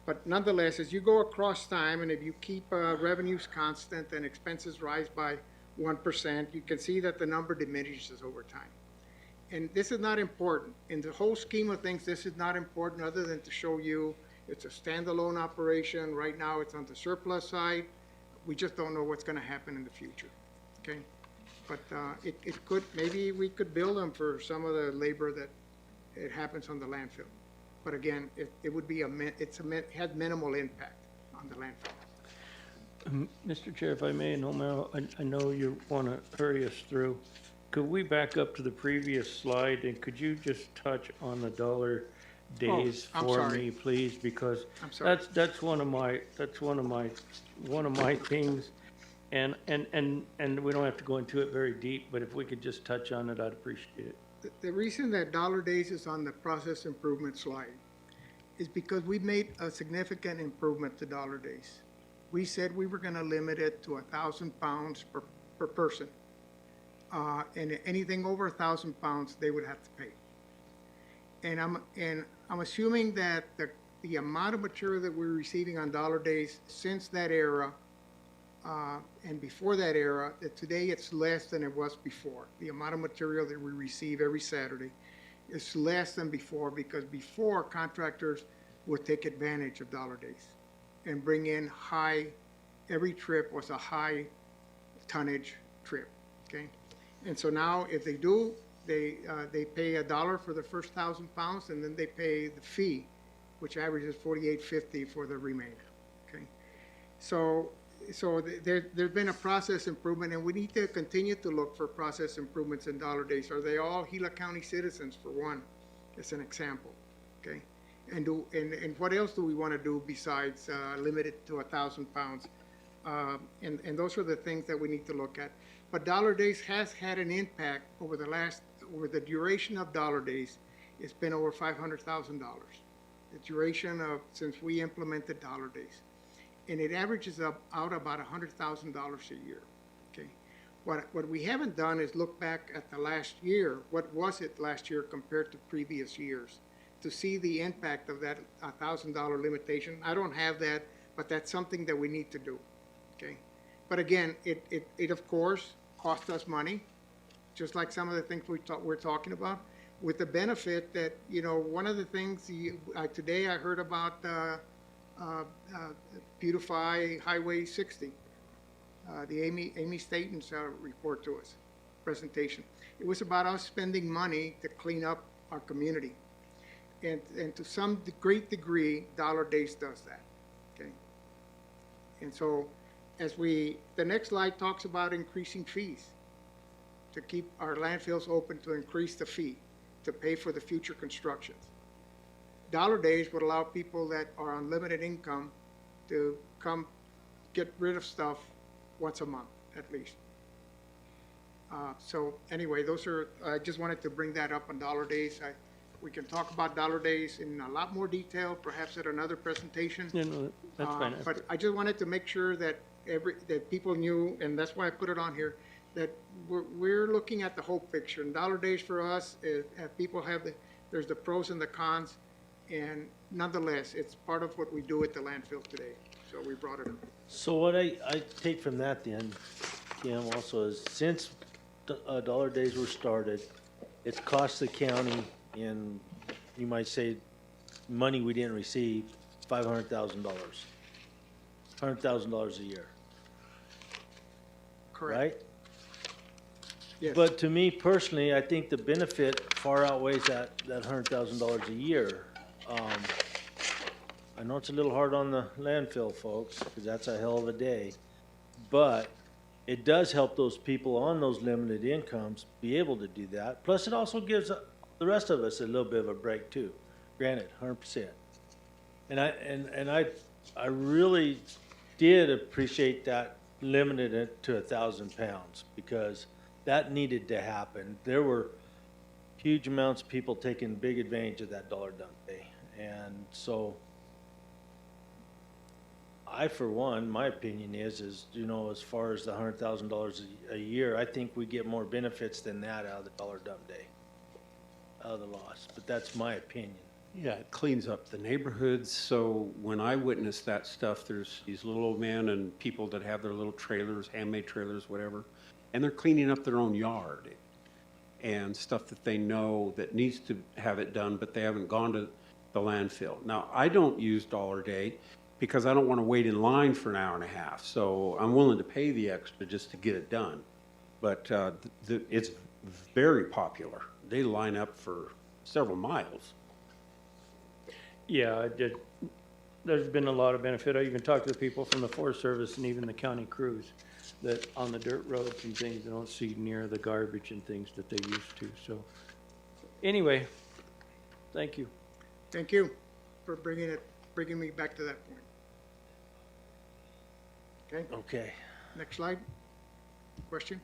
But nonetheless, as you go across time, and if you keep revenues constant and expenses rise by 1%, you can see that the number diminishes over time. And this is not important. In the whole scheme of things, this is not important other than to show you it's a standalone operation. Right now, it's on the surplus side. We just don't know what's going to happen in the future, okay? But it could, maybe we could bill them for some of the labor that it happens on the landfill. But again, it would be had minimal impact on the landfill. Mr. Chair, if I may, and Homero, I know you want to hurry us through. Could we back up to the previous slide, and could you just touch on the dollar days I'm for sorry. me, please? Because I'm sorry. that's one of my things, and we don't have to go into it very deep, but if we could just touch on it, I'd appreciate it. The reason that dollar days is on the process improvement slide is because we made a significant improvement to dollar days. We said we were going to limit it to 1,000 pounds per person. And anything over 1,000 pounds, they would have to pay. And I'm assuming that the amount of material that we're receiving on dollar days since that era and before that era, that today it's less than it was before. The amount of material that we receive every Saturday is less than before, because before contractors would take advantage of dollar days and bring in every trip was a high tonnage trip, okay? And so now if they do, they pay $1 for the first 1,000 pounds, and then they pay the fee, which averages $48.50 for the remainder, okay? So there's been a process improvement, and we need to continue to look for process improvements in dollar days. Are they all Gila County citizens, for one, as an example, okay? And what else do we want to do besides limit it to 1,000 pounds? And those are the things that we need to look at. But dollar days has had an impact over the last over the duration of dollar days, it's been over $500,000. The duration of, since we implemented dollar days. And it averages out about $100,000 a year, okay? What we haven't done is look back at the last year, what was it last year compared to previous years, to see the impact of that $1,000 limitation. I don't have that, but that's something that we need to do, okay? But again, it of course cost us money, just like some of the things we're talking about, with the benefit that, you know, one of the things today I heard about Beautify Highway 60, the Amy Staten's report to us, presentation. It was about us spending money to clean up our community. And to some great degree, Dollar Days does that, okay? And so, the next slide talks about increasing fees to keep our landfills open, to increase the fee, to pay for the future constructions. Dollar Days would allow people that are on limited income to come get rid of stuff once a month, at least. So anyway, I just wanted to bring that up on Dollar Days. We can talk about Dollar Days in a lot more detail, perhaps at another presentation. Yeah, no, that's fine. But I just wanted to make sure that that people knew, and that's why I put it on here, that we're looking at the whole picture. And Dollar Days for us is, people have there's the pros and the cons, and nonetheless, it's part of what we do at the landfill today. So we brought it up. So what I take from that then, Kim, also is since Dollar Days were started, it's cost the county, in, you might say, money we didn't receive, $500,000. $100,000 a year. Correct. Right? Yes. But to me personally, I think the benefit far outweighs that $100,000 a year. I know it's a little hard on the landfill folks, because that's a hell of a day, but it does help those people on those limited incomes be able to do that. Plus, it also gives the rest of us a little bit of a break too. Granted, 100%. And I really did appreciate that limited it to 1,000 pounds, because that needed to happen. There were huge amounts of people taking big advantage of that dollar dump day. And so I, for one, my opinion is, you know, as far as the $100,000 a year, I think we get more benefits than that out of the dollar dump day, out of the loss. But that's my opinion. Yeah, it cleans up the neighborhoods. So when I witness that stuff, there's these little old men and people that have their little trailers, handmade trailers, whatever, and they're cleaning up their own yard and stuff that they know that needs to have it done, but they haven't gone to the landfill. Now, I don't use Dollar Day because I don't want to wait in line for an hour and a half. So I'm willing to pay the extra just to get it done. But it's very popular. They line up for several miles. Yeah, there's been a lot of benefit. I even talked to the people from the Forest Service and even the county crews that on the dirt roads and things, they don't see near the garbage and things that they used to. So anyway, thank you. Thank you for bringing me back to that point. Okay? Okay. Next slide. Question?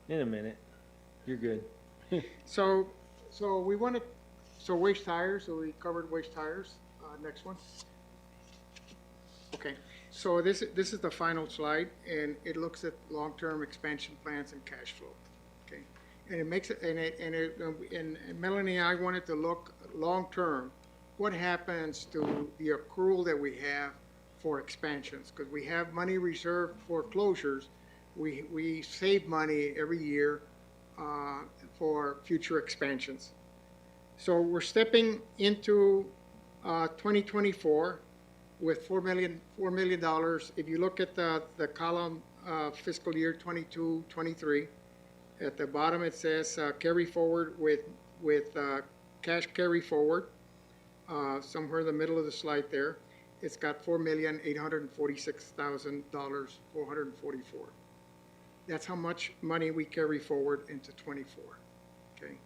In a minute. You're good. So we wanted, waste tires, so we covered waste tires. Next one. Okay, so this is the final slide, and it looks at long-term expansion plans and cash flow. Okay, and it makes it, and Melanie and I wanted to look long-term. What happens to the accrual that we have for expansions? Because we have money reserved for closures. We save money every year for future expansions. So we're stepping into 2024 with $4 million. If you look at the column fiscal year 22-23, at the bottom it says carry forward with cash carry forward. Somewhere in the middle of the slide there, it's got $4,846,444. That's how much money we carry forward into 24. Okay,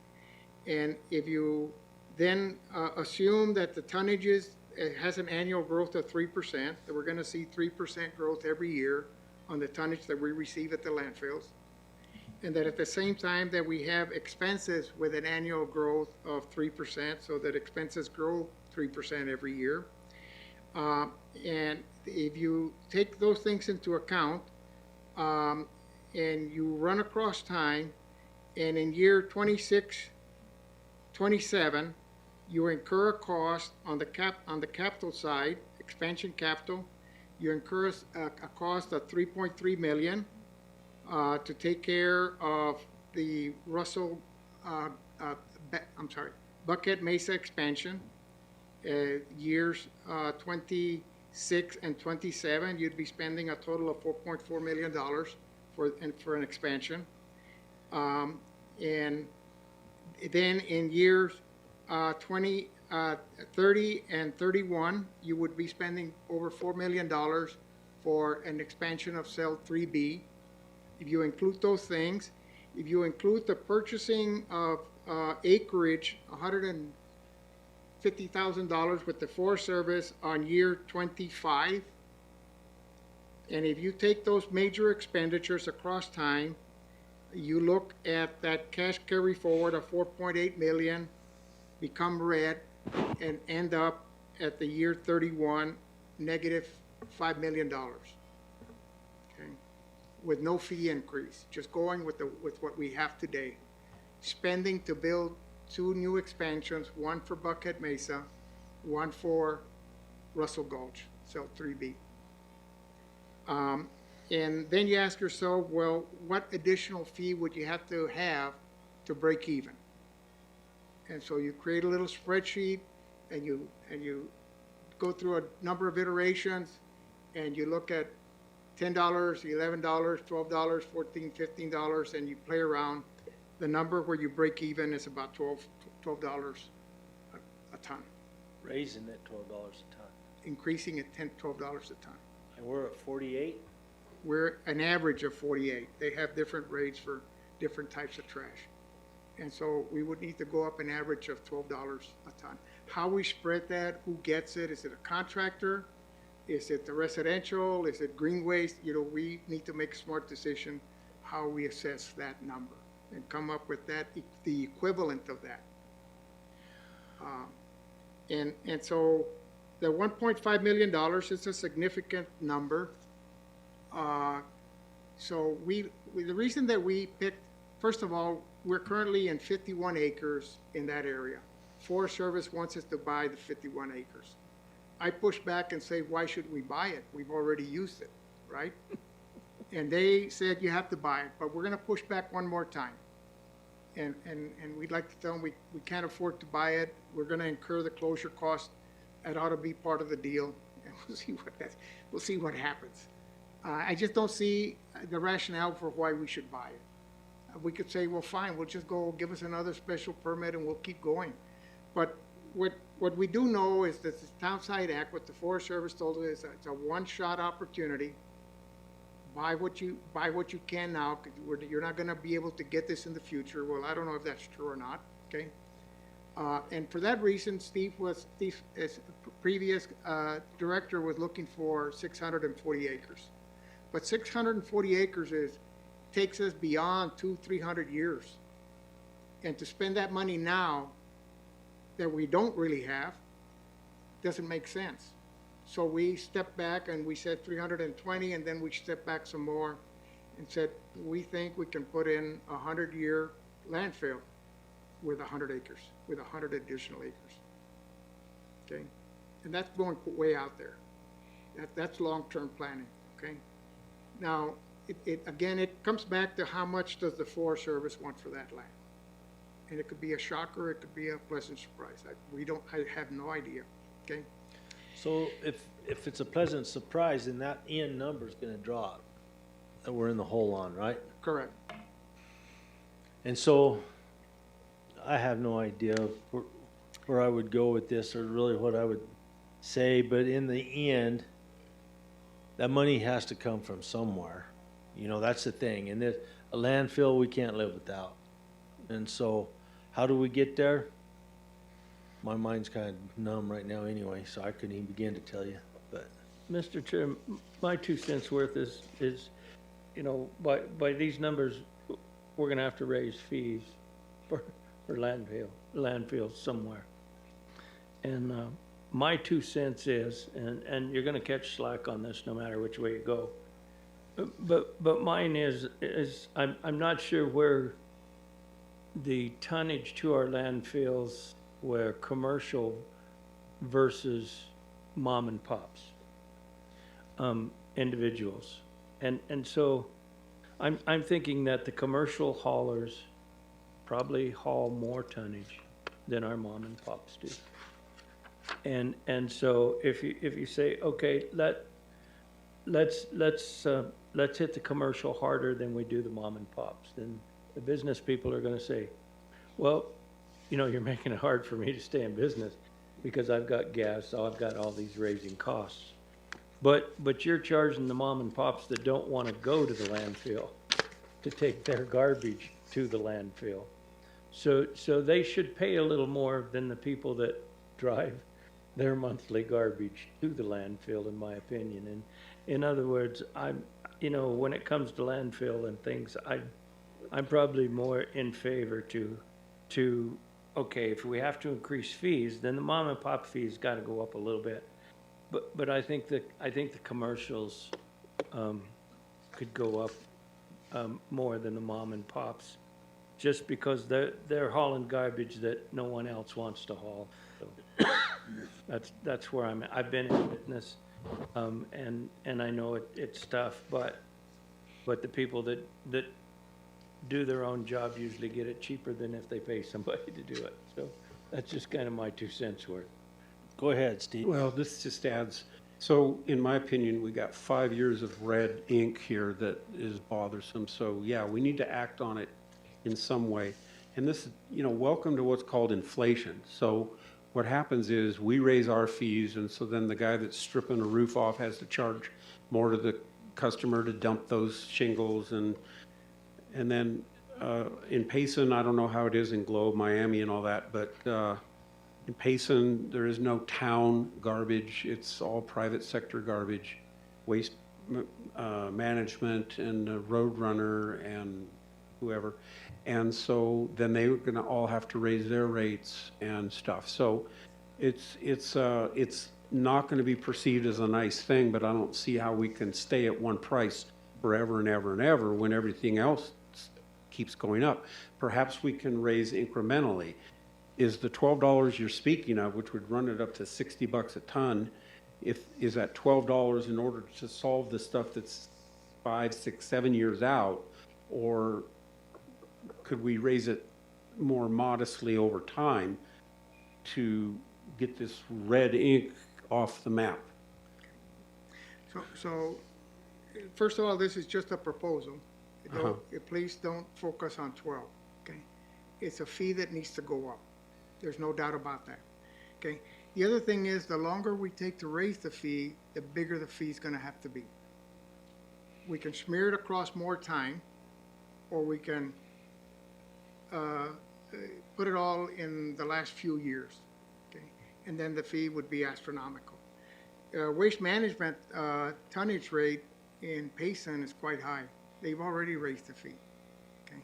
and if you then assume that the tonnages, it has an annual growth of 3%, that we're going to see 3% growth every year on the tonnage that we receive at the landfills. and that at the same time that we have expenses with an annual growth of 3%, so that expenses grow 3% every year. And if you take those things into account, and you run across time, and in year 26, 27, you incur a cost on the capital side, expansion capital. You incur a cost of $3.3 million to take care of the Buckhead Mesa expansion. Years 26 and 27, you'd be spending a total of $4.4 million for an expansion. And then in years 30 and 31, you would be spending over $4 million for an expansion of cell 3B. If you include those things, if you include the purchasing of acreage, $150,000 with the Forest Service on year 25, and if you take those major expenditures across time, you look at that cash carry forward of $4.8 million, become red, and end up at the year 31 negative $5 million. Okay, with no fee increase, just going with what we have today, spending to build 2 new expansions, one for Buckhead Mesa, one for Russell Gulch, cell 3B. And then you ask yourself, well, what additional fee would you have to break even? And so you create a little spreadsheet, and you go through a number of iterations, and you look at $10, $11, $12, $14, $15, and you play around. The number where you break even is about $12 a ton. Raising it $12 a ton. Increasing it $10, $12 a ton. And we're at 48? We're an average of 48. They have different rates for different types of trash. And so we would need to go up an average of $12 a ton. How we spread that, who gets it? Is it a contractor? Is it the residential? Is it green waste? You know, we need to make a smart decision how we assess that number and come up with that, the equivalent of that. And so the $1.5 million is a significant number. So the reason that we picked, first of all, we're currently in 51 acres in that area. Forest Service wants us to buy the 51 acres. I push back and say, why should we buy it? We've already used it, right? And they said, you have to buy it, but we're going to push back one more time. And we'd like to tell them we can't afford to buy it. We're going to incur the closure cost. That ought to be part of the deal, and we'll see what happens. I just don't see the rationale for why we should buy it. We could say, well, fine, we'll just go give us another special permit and we'll keep going. But what we do know is that the Townside Act, what the Forest Service told us, is it's a one-shot opportunity. Buy what you can now, because you're not going to be able to get this in the future. Well, I don't know if that's true or not. Okay. And for that reason, Steve, as previous director, was looking for 640 acres. But 640 acres takes us beyond 200-300 years. And to spend that money now that we don't really have doesn't make sense. So we stepped back and we said 320, and then we stepped back some more and said, we think we can put in a 100-year landfill with 100 acres, with 100 additional acres. Okay? And that's going way out there. That's long-term planning, okay? Now, again, it comes back to how much does the Forest Service want for that land? And it could be a shocker, it could be a pleasant surprise. I have no idea, okay? So if it's a pleasant surprise, then that end number is going to drop that we're in the hole on, right? Correct. And so I have no idea where I would go with this, or really what I would say, but in the end, that money has to come from somewhere. You know, that's the thing. And a landfill we can't live without. And so how do we get there? My mind's kind of numb right now anyway, so I couldn't even begin to tell you. But Mr. Chair, my 2 cents worth is, you know, by these numbers, we're gonna have to raise fees for landfills somewhere. And, my 2 cents is, and you're gonna catch slack on this no matter which way you go. But mine is I'm not sure where the tonnage to our landfills where commercial versus mom and pops, individuals. And so I'm thinking that the commercial haulers probably haul more tonnage than our mom and pops do. And so if you say, okay, let's hit the commercial harder than we do the mom and pops, then the business people are gonna say, well, you know, you're making it hard for me to stay in business because I've got gas, so I've got all these raising costs. But you're charging the mom and pops that don't wanna go to the landfill to take their garbage to the landfill. So they should pay a little more than the people that drive their monthly garbage to the landfill, in my opinion. And in other words, you know, when it comes to landfill and things, I'm probably more in favor to, okay, if we have to increase fees, then the mom and pop fees gotta go up a little bit. But I think the commercials, could go up, more than the mom and pops, just because they're hauling garbage that no one else wants to haul. So that's where I'm at. I've been in business, and I know it's tough, but the people that do their own job usually get it cheaper than if they pay somebody to do it. So that's just kind of my 2 cents worth. Go ahead, Steve. Well, this just adds, so in my opinion, we got 5 years of red ink here that is bothersome. So yeah, we need to act on it in some way. And this, you know, welcome to what's called inflation. So what happens is we raise our fees, and so then the guy that's stripping a roof off has to charge more to the customer to dump those shingles. And then in Payson, I don't know how it is in Globe, Miami and all that, but in Payson, there is no town garbage. It's all private sector garbage, waste management and Roadrunner and whoever. And so then they're going to all have to raise their rates and stuff. So it's not going to be perceived as a nice thing, but I don't see how we can stay at one price forever and ever and ever when everything else keeps going up. Perhaps we can raise incrementally. Is the $12 you're speaking of, which would run it up to $60 a ton, is that $12 in order to solve the stuff that's 5, 6, 7 years out, or could we raise it more modestly over time to get this red ink off the map? So first of all, this is just a proposal. Please don't focus on 12, okay? It's a fee that needs to go up. There's no doubt about that, okay? The other thing is, the longer we take to raise the fee, the bigger the fee is going to have to be. We can smear it across more time, or we can put it all in the last few years, okay? And then the fee would be astronomical. Waste management tonnage rate in Payson is quite high. They've already raised the fee, okay?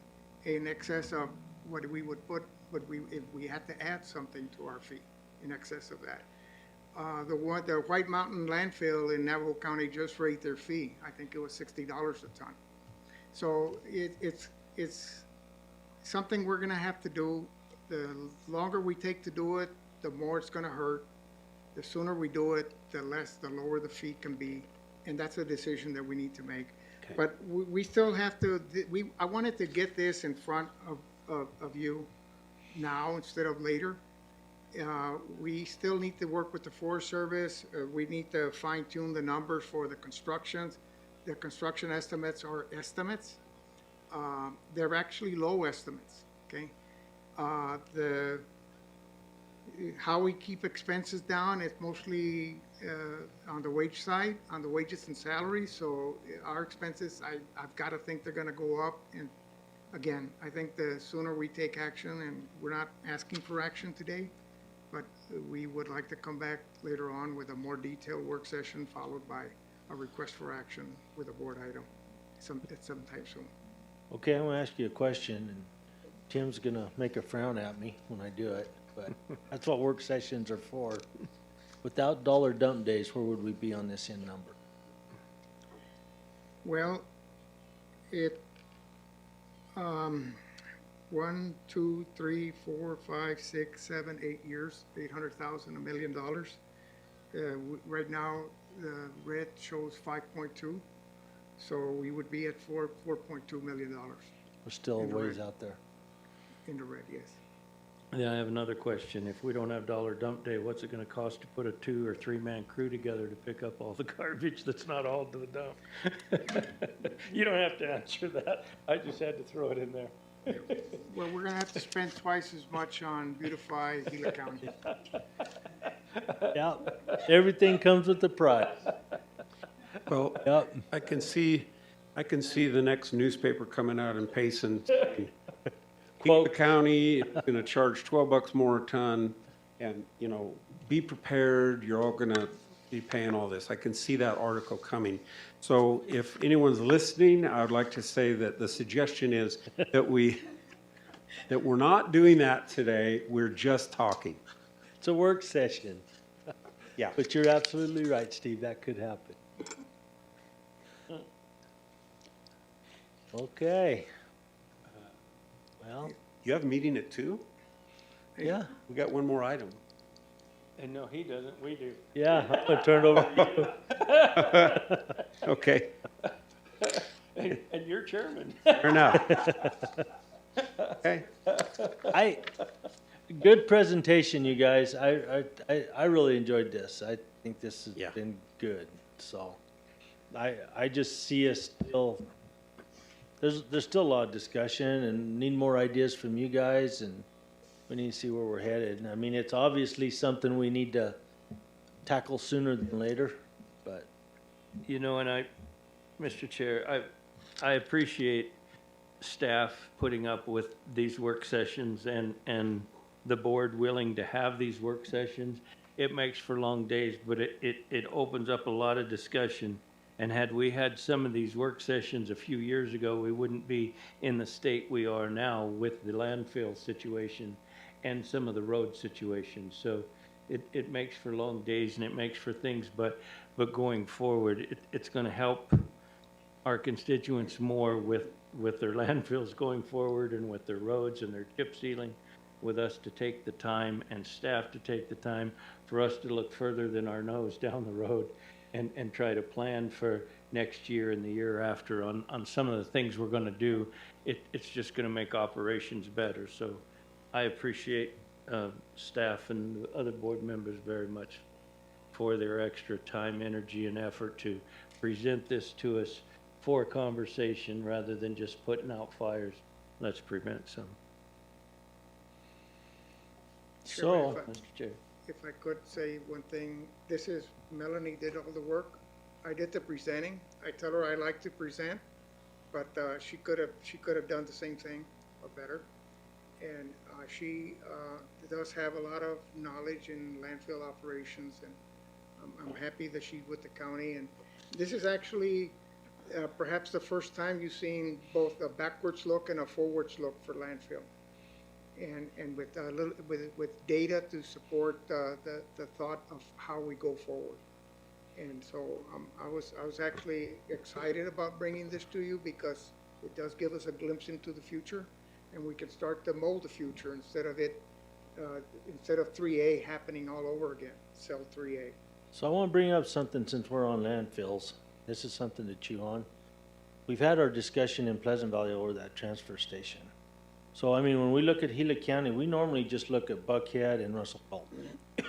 In excess of what we would put, if we had to add something to our fee, in excess of that. The White Mountain landfill in Navajo County just raised their fee. I think it was $60 a ton. So it's something we're going to have to do. The longer we take to do it, the more it's going to hurt. The sooner we do it, the lower the fee can be, and that's a decision that we need to make. Okay. But we still have to. I wanted to get this in front of you now instead of later. We still need to work with the Forest Service. We need to fine tune the numbers for the constructions. The construction estimates are estimates. They're actually low estimates, okay? How we keep expenses down is mostly on the wage side, on the wages and salaries. So our expenses, I've got to think they're going to go up. And again, I think the sooner we take action, and we're not asking for action today, but we would like to come back later on with a more detailed work session followed by a request for action with a board item sometime soon. Okay, I'm gonna ask you a question, and Tim's gonna make a frown at me when I do it, but that's what work sessions are for. Without dollar dump days, where would we be on this end number? Well, it, 1, 2, 3, 4, 5, 6, 7, 8 years, 800,000, $1 million. Right now, the red shows 5.2, so we would be at $4.2 million We're still a In the ways red. out there. in the red, yes. Yeah, I have another question. If we don't have dollar dump day, what's it gonna cost to put a 2 or 3 man crew together to pick up all the garbage that's not hauled to the dump? You don't have to answer that. I just had to throw it in there. Well, we're gonna have to spend twice as much on beautify Gila County. Yeah, everything comes with the price. Well, Yep. I can see the next newspaper coming out in Payson saying, Gila County is gonna charge $12 more a ton, and, you know, be prepared, you're all gonna be paying all this. I can see that article coming. So if anyone's listening, I would like to say that the suggestion is that we're not doing that today, we're just talking. It's a work session. Yeah. But you're absolutely right, Steve, that could happen. Okay. Well, You have a meeting at 2? yeah, We got one more item. And no, he doesn't, we do. yeah, I'm gonna turn it over to you. Okay, And you're chairman. fair enough. Okay. Good presentation, you guys. I really enjoyed this. I think this has Yeah. been good, so. I just see us still, there's still a lot of discussion and need more ideas from you guys, and we need to see where we're headed. I mean, it's obviously something we need to tackle sooner than later, but. You know, and Mr. Chair, I appreciate staff putting up with these work sessions and the board willing to have these work sessions. It makes for long days, but it opens up a lot of discussion. And had we had some of these work sessions a few years ago, we wouldn't be in the state we are now with the landfill situation and some of the road situations. So it makes for long days and it makes for things, but going forward, it's gonna help our constituents more with their landfills going forward and with their roads and their chip sealing, with us to take the time and staff to take the time for us to look further than our nose down the road and try to plan for next year and the year after on some of the things we're gonna do. It's just gonna make operations better. So I appreciate staff and the other board members very much for their extra time, energy, and effort to present this to us for conversation rather than just putting out fires. Let's prevent some. So, Chairman, Mr. Chair. if I could say one thing, Melanie did all the work. I did the presenting. I tell her I like to present, but she could have done the same thing or better. And she does have a lot of knowledge in landfill operations, and I'm happy that she's with the county. And this is actually perhaps the first time you've seen both a backwards look and a forwards look for landfill. And with data to support the thought of how we go forward. And so I was actually excited about bringing this to you because it does give us a glimpse into the future, and we can start to mold the future instead of 3A happening all over again, cell 3A. So I want to bring up something since we're on landfills. This is something to chew on. We've had our discussion in Pleasant Valley over that transfer station. So, I mean, when we look at Gila County, we normally just look at Buckhead and Russell Gulch.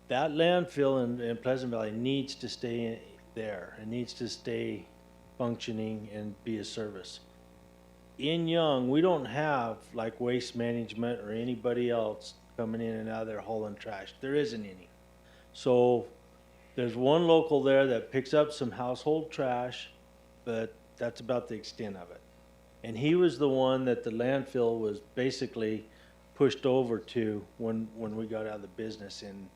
That landfill in Pleasant Valley needs to stay there. It needs to stay functioning and be a service. In Young, we don't have like Waste Management or anybody else coming in and out of there hauling trash. There isn't any. So there's one local there that picks up some household trash, but that's about the extent of it. And he was the one that the landfill was basically pushed over to when we got out of the business in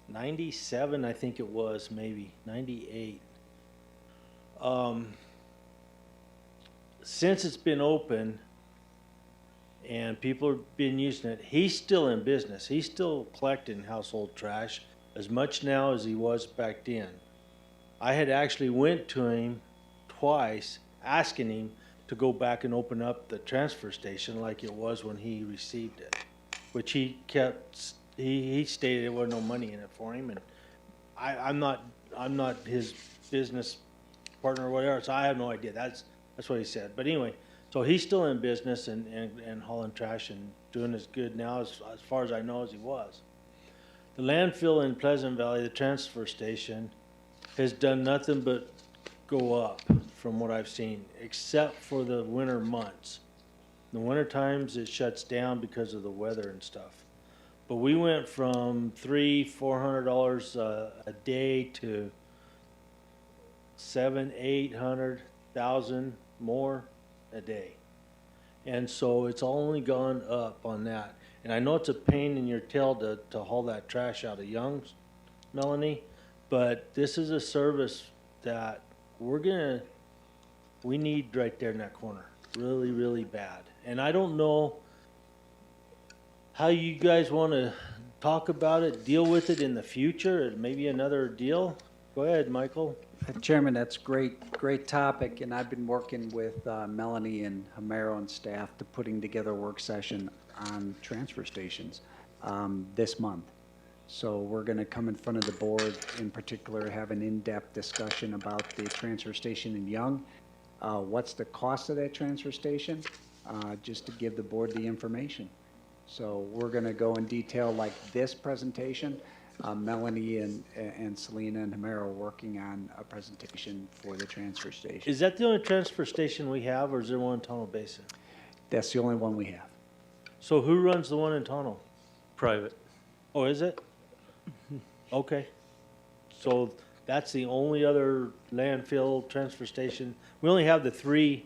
97, I think it was, maybe 98. since it's been open and people have been using it, he's still in business. He's still collecting household trash as much now as he was back then. I had actually went to him twice asking him to go back and open up the transfer station like it was when he received it, which he kept, he stated there was no money in it for him, and I'm not his business partner or whatever, so I have no idea. That's what he said. But anyway, so he's still in business and hauling trash and doing as good now as far as I know as he was. The landfill in Pleasant Valley, the transfer station, has done nothing but go up from what I've seen, except for the winter months. In the winter times it shuts down because of the weather and stuff. But we went from $400 a day to $700,000-800,000 more a day, and so it's only gone up on that. And I know it's a pain in your tail to haul that trash out of Young's, Melanie, but this is a service that we need right there in that corner, really, really bad. And I don't know how you guys want to talk about it, deal with it in the future, maybe another deal. Go ahead, Michael. Chairman, that's great topic, and I've been working with Melanie and Homero and staff to putting together a work session on transfer stations this month. So we're going to come in front of the board, in particular, have an in-depth discussion about the transfer station in Young. What's the cost of that transfer station? Just to give the board the information. So we're going to go in detail like this presentation. Melanie and Selena and Homero are working on a presentation for the transfer station. Is that the only transfer station we have, or is there one in Tonto Basin? That's the only one we have. So who runs the one in Tonto? Private. Oh, is it? Okay. So that's the only other landfill transfer station. We only have the 3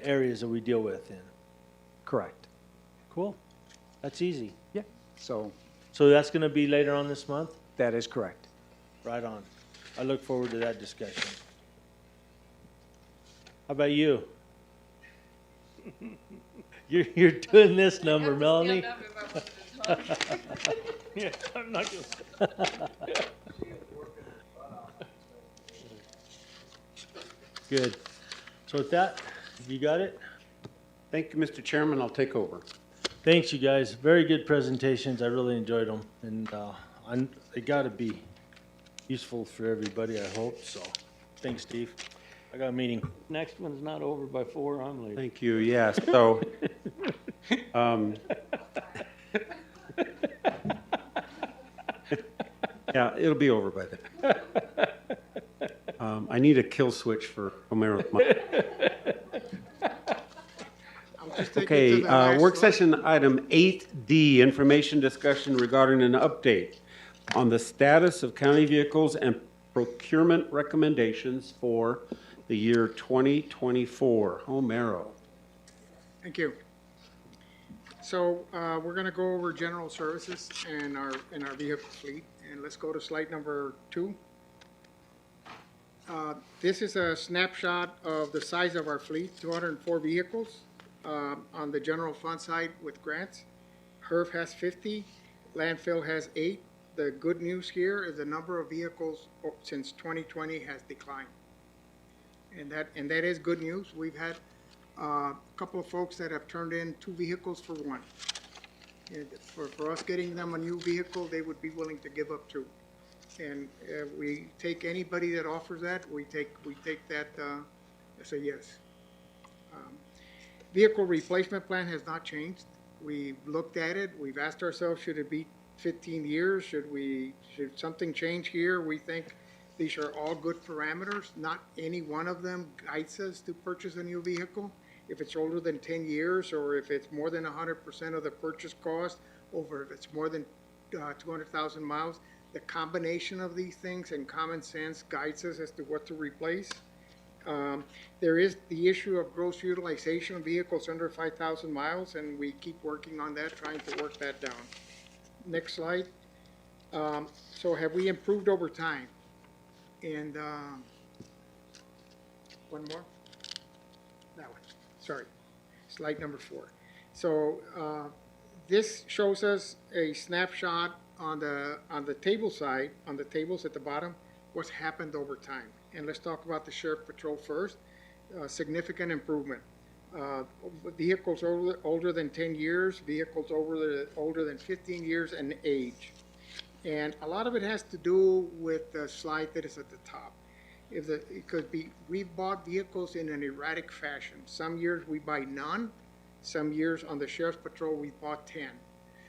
areas that we deal with in. Correct. Cool. That's easy. Yeah. So that's going to be later on this month? that is correct. Right on. I look forward to that discussion. How about you? You're doing this number, Melanie. Yeah, I'm not gonna. Good. So with that, you got it? Thank you, Mr. Chairman. I'll take over. Thanks, you guys. Very good presentations. I really enjoyed them, and they got to be useful for everybody, I hope. So, thanks, Steve. I got a meeting. Next one's not over by 4, I'm leaving. Thank you. Yeah. So, yeah, it'll be over by then. I need a kill switch for Homero. Okay, work session item 8D, information discussion regarding an update on the status of county vehicles and procurement recommendations for the year 2024. Homero. Thank you. So we're going to go over general services and our vehicle fleet, and let's go to slide number 2. This is a snapshot of the size of our fleet, 204 vehicles on the general fund side with grants. HERF has 50, landfill has 8. The good news here is the number of vehicles since 2020 has declined, and that is good news. We've had a couple of folks that have turned in 2 vehicles for 1. And for us getting them a new vehicle, they would be willing to give up 2. And we take anybody that offers that. We take that as a yes. Vehicle replacement plan has not changed. We've looked at it. We've asked ourselves, should it be 15 years? Should something change here? We think these are all good parameters. Not any one of them guides us to purchase a new vehicle. If it's older than 10 years, or if it's more than 100% of the purchase cost, or if it's more than 200,000 miles, the combination of these things and common sense guides us as to what to replace. There is the issue of gross utilization of vehicles under 5,000 miles, and we keep working on that, trying to work that down. Next slide. So have we improved over time? And one more. That one. sorry, slide number 4. So this shows us a snapshot on the table side, on the tables at the bottom, what's happened over time. And let's talk about the Sheriff Patrol first. Significant improvement. Vehicles older than 10 years, vehicles older than 15 years in age. And a lot of it has to do with the slide that is at the top. It could be, we've bought vehicles in an erratic fashion. Some years we buy none. Some years on the Sheriff's Patrol we bought 10.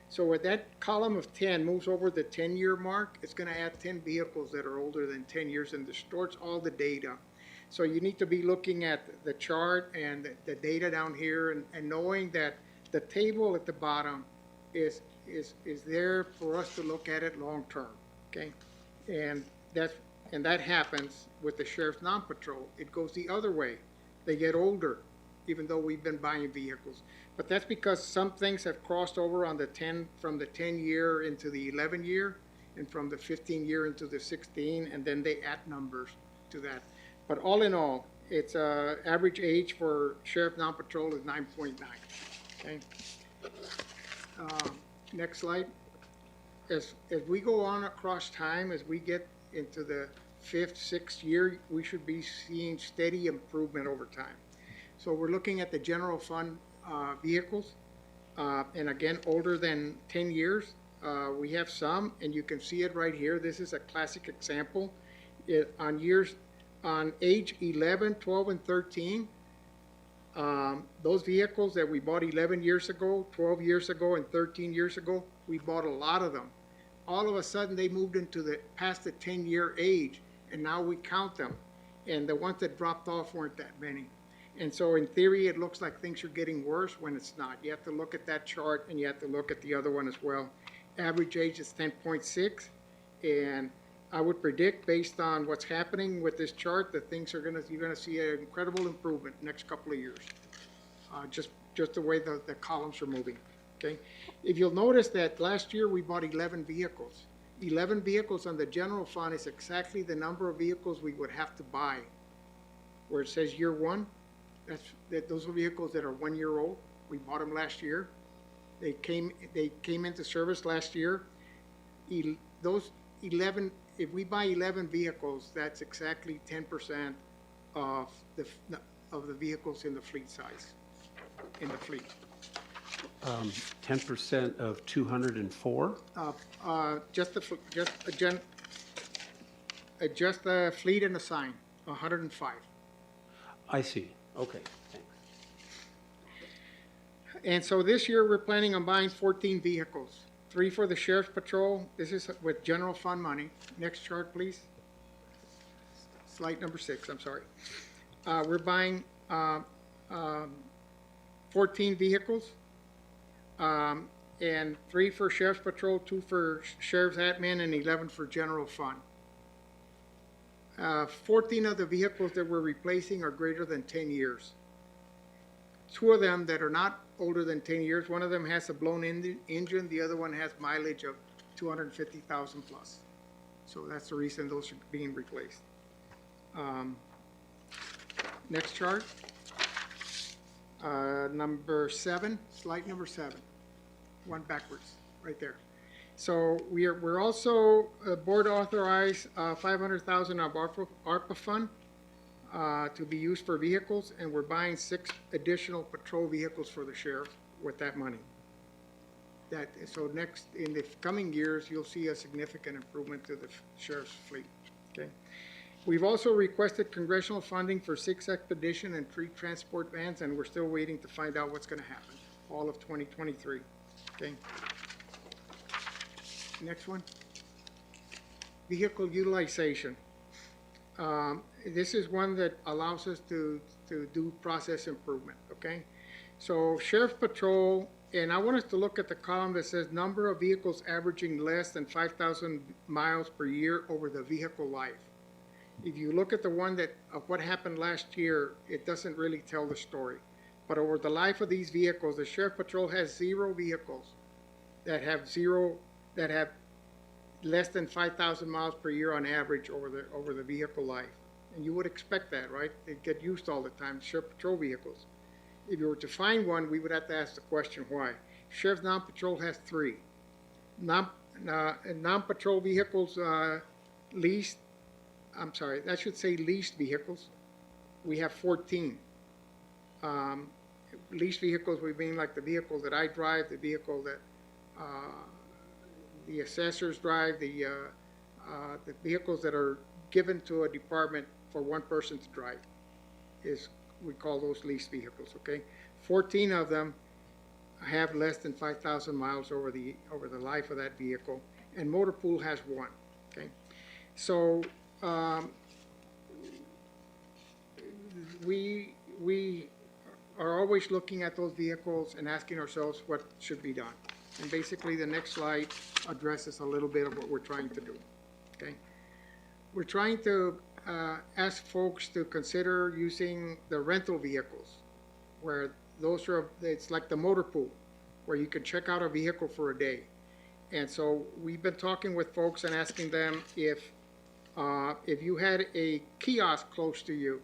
So when that column of 10 moves over the 10-year mark, it's going to add 10 vehicles that are older than 10 years and distorts all the data. So you need to be looking at the chart and the data down here and knowing that the table at the bottom is there for us to look at it long term, okay? And that happens with the Sheriff's non-patrol. It goes the other way. They get older, even though we've been buying vehicles. But that's because some things have crossed over on from the 10-year into the 11-year, and from the 15-year into the 16, and then they add numbers to that. But all in all, it's average age for Sheriff non-patrol is 9.9. Okay. Next slide. As we go on across time, as we get into the 5th, 6th year, we should be seeing steady improvement over time. So we're looking at the general fund vehicles, and again, older than 10 years. We have some, and you can see it right here. This is a classic example. On age 11, 12, and 13, those vehicles that we bought 11 years ago, 12 years ago, and 13 years ago, we bought a lot of them. All of a sudden, they moved into past the 10-year age, and now we count them. And the ones that dropped off weren't that many. And so in theory, it looks like things are getting worse when it's not. You have to look at that chart, and you have to look at the other one as well. Average age is 10.6, and I would predict, based on what's happening with this chart, that you're gonna see an incredible improvement next couple of years. Just the way the columns are moving. Okay. If you'll notice that last year we bought 11 vehicles. 11 vehicles on the general fund is exactly the number of vehicles we would have to buy. Where it says year 1, those are vehicles that are 1 year old. We bought them last year. They came into service last year. Those 11. If we buy 11 vehicles, that's exactly 10% of the vehicles in the fleet size, in the fleet. 10% of 204? Just the fleet and the sign, 105. I see. Okay, thanks. And so this year we're planning on buying 14 vehicles. 3 for the Sheriff's Patrol. This is with general fund money. Next chart, please. Slide number 6, I'm sorry. We're buying 14 vehicles, and 3 for Sheriff's Patrol, 2 for Sheriff's Admin, and 11 for general fund. 14 of the vehicles that we're replacing are greater than 10 years. 2 of them that are not older than 10 years. One of them has a blown engine. The other one has mileage of 250,000 plus. So that's the reason those are being replaced. Next chart. Number 7, slide number 7. One backwards, right there. So we're also board authorized 500,000 of ARPA fund to be used for vehicles, and we're buying 6 additional patrol vehicles for the sheriff with that money. So next, in the coming years, you'll see a significant improvement to the sheriff's fleet. Okay. We've also requested congressional funding for 6 expedition and 3 transport vans, and we're still waiting to find out what's going to happen. All of 2023. Okay. Next one. Vehicle utilization. This is one that allows us to do process improvement, okay? So Sheriff's Patrol, and I want us to look at the column that says number of vehicles averaging less than 5,000 miles per year over the vehicle life. If you look at the one of what happened last year, it doesn't really tell the story. But over the life of these vehicles, the Sheriff's Patrol has 0 vehicles that have less than 5,000 miles per year on average over the vehicle life. And you would expect that, right? They get used all the time, Sheriff Patrol vehicles. If you were to find one, we would have to ask the question why. Sheriff's non-patrol has 3. Non-patrol vehicles leased, I'm sorry, that should say leased vehicles. We have 14. Leased vehicles, we mean like the vehicle that I drive, the vehicle that the assessors drive, the vehicles that are given to a department for one person to drive we call those leased vehicles, okay? 14 of them have less than 5,000 miles over the life of that vehicle, and Motor Pool has 1, okay? So we are always looking at those vehicles and asking ourselves what should be done. And basically the next slide addresses a little bit of what we're trying to do, okay? We're trying to ask folks to consider using the rental vehicles, where it's like the Motor Pool, where you can check out a vehicle for a day. And so we've been talking with folks and asking them if you had a kiosk close to you,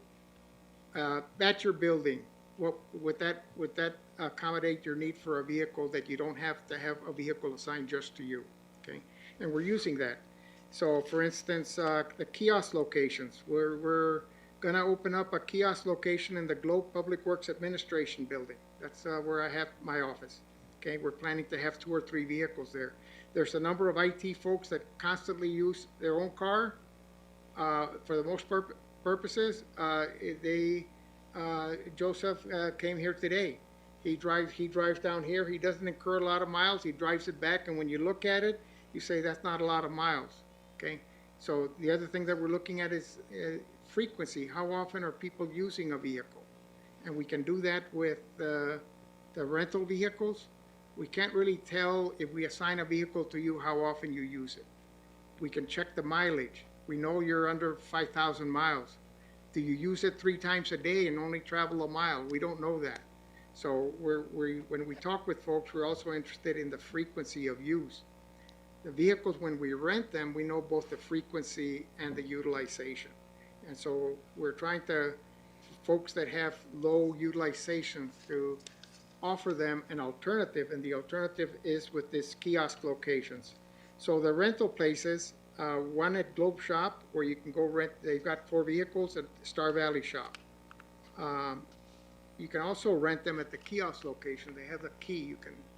at your building, would that accommodate your need for a vehicle that you don't have to have a vehicle assigned just to you, okay? And we're using that. So for instance, the kiosk locations, we're gonna open up a kiosk location in the Globe Public Works Administration building. That's where I have my office, okay? We're planning to have 2 or 3 vehicles there. There's a number of IT folks that constantly use their own car for the most purposes. Joseph came here today. He drives down here. He doesn't incur a lot of miles. He drives it back, and when you look at it, you say that's not a lot of miles. Okay. So the other thing that we're looking at is frequency. How often are people using a vehicle? And we can do that with the rental vehicles. We can't really tell if we assign a vehicle to you how often you use it. We can check the mileage. We know you're under 5,000 miles. Do you use it 3 times a day and only travel a mile? We don't know that. So when we talk with folks, we're also interested in the frequency of use. The vehicles, when we rent them, we know both the frequency and the utilization. And so we're trying to, folks that have low utilization, to offer them an alternative, and the alternative is with these kiosk locations. So the rental places, one at Globe Shop, where you can go rent, they've got 4 vehicles at Star Valley Shop. You can also rent them at the kiosk location. They have a key.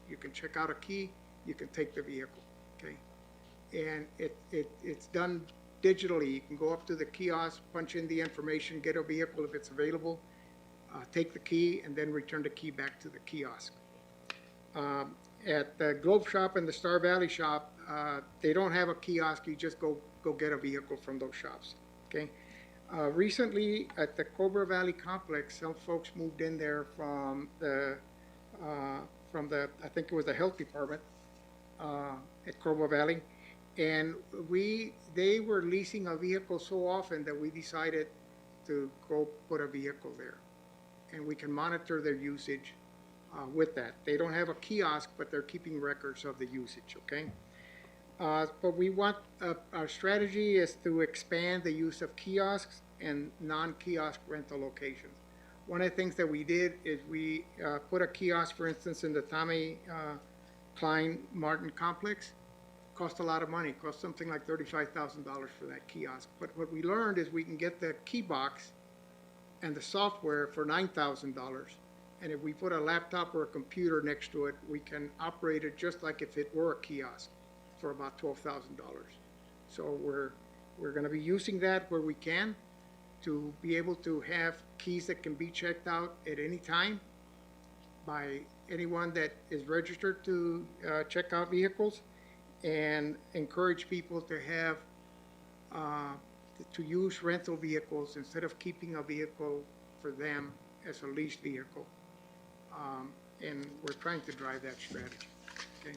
You can check out a key, you can take the vehicle, okay? And it's done digitally. You can go up to the kiosk, punch in the information, get a vehicle if it's available, take the key, and then return the key back to the kiosk. At the Globe Shop and the Star Valley Shop, they don't have a kiosk. You just go get a vehicle from those shops, okay? Recently, at the Cobra Valley Complex, some folks moved in there from the I think it was the health department at Cobra Valley, and they were leasing a vehicle so often that we decided to go put a vehicle there, and we can monitor their usage with that. They don't have a kiosk, but they're keeping records of the usage, okay? But we want, our strategy is to expand the use of kiosks and non-kiosk rental locations. One of the things that we did is we put a kiosk, for instance, in the Tommy Klein Martin complex. Cost a lot of money, cost something like $35,000 for that kiosk. But what we learned is we can get the key box and the software for $9,000. And if we put a laptop or a computer next to it, we can operate it just like if it were a kiosk for about $12,000. So we're going to be using that where we can to be able to have keys that can be checked out at any time by anyone that is registered to check out vehicles, and encourage people to have to use rental vehicles instead of keeping a vehicle for them as a leased vehicle. And we're trying to drive that strategy. Okay.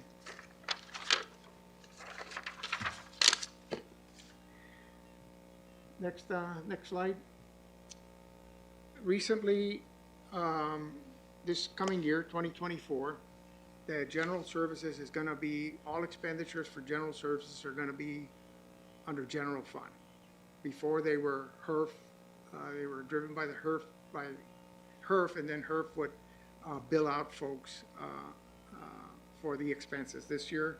Next slide. Recently, this coming year, 2024, the general services is going to be, all expenditures for general services are going to be under general fund. Before they were HERF, they were driven by the HERF, and then HERF would bill out folks for the expenses. This year,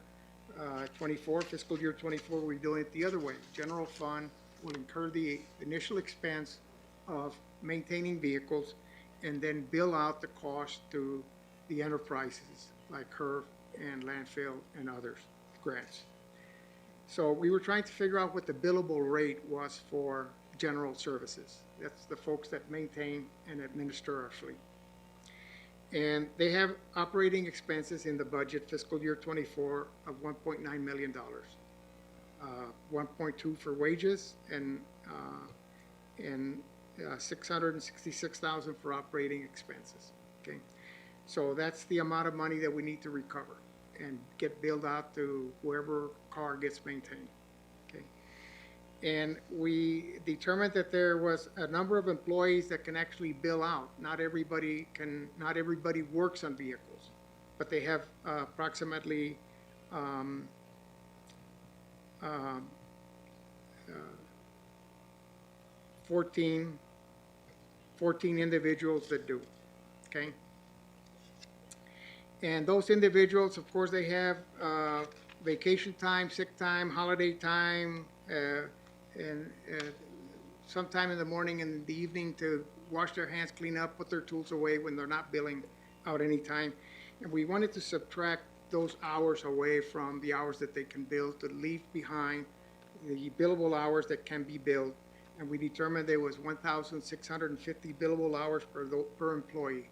24, fiscal year 24, we're doing it the other way. General fund will incur the initial expense of maintaining vehicles and then bill out the cost to the enterprises like HERF and landfill and others, grants. So we were trying to figure out what the billable rate was for general services. That's the folks that maintain and administer our fleet. And they have operating expenses in the budget fiscal year 24 of $1.9 million. 1.2 for wages and 666,000 for operating expenses. Okay, so that's the amount of money that we need to recover and get billed out to wherever car gets maintained. Okay, and we determined that there was a number of employees that can actually bill out. Not everybody works on vehicles, but they have approximately 14 individuals that do. Okay, and those individuals, of course, they have vacation time, sick time, holiday time, and sometime in the morning and the evening to wash their hands, clean up, put their tools away when they're not billing out any time. And we wanted to subtract those hours away from the hours that they can bill to leave behind the billable hours that can be billed. And we determined there was 1,650 billable hours per employee.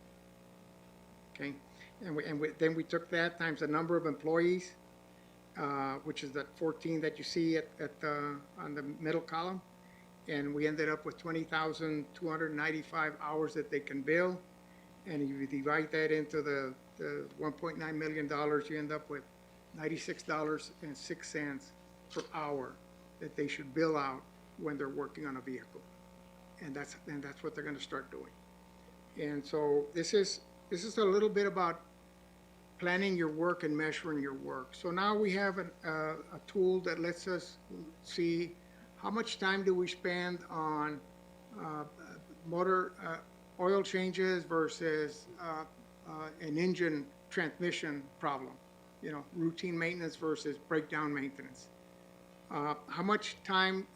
Okay, and then we took that times the number of employees, which is that 14 that you see on the middle column, and we ended up with 20,295 hours that they can bill. And if you divide that into the $1.9 million, you end up with $96.06 per hour that they should bill out when they're working on a vehicle, and that's what they're going to start doing. And so this is a little bit about planning your work and measuring your work. So now we have a tool that lets us see how much time do we spend on motor oil changes versus an engine transmission problem, you know, routine maintenance versus breakdown maintenance. How much time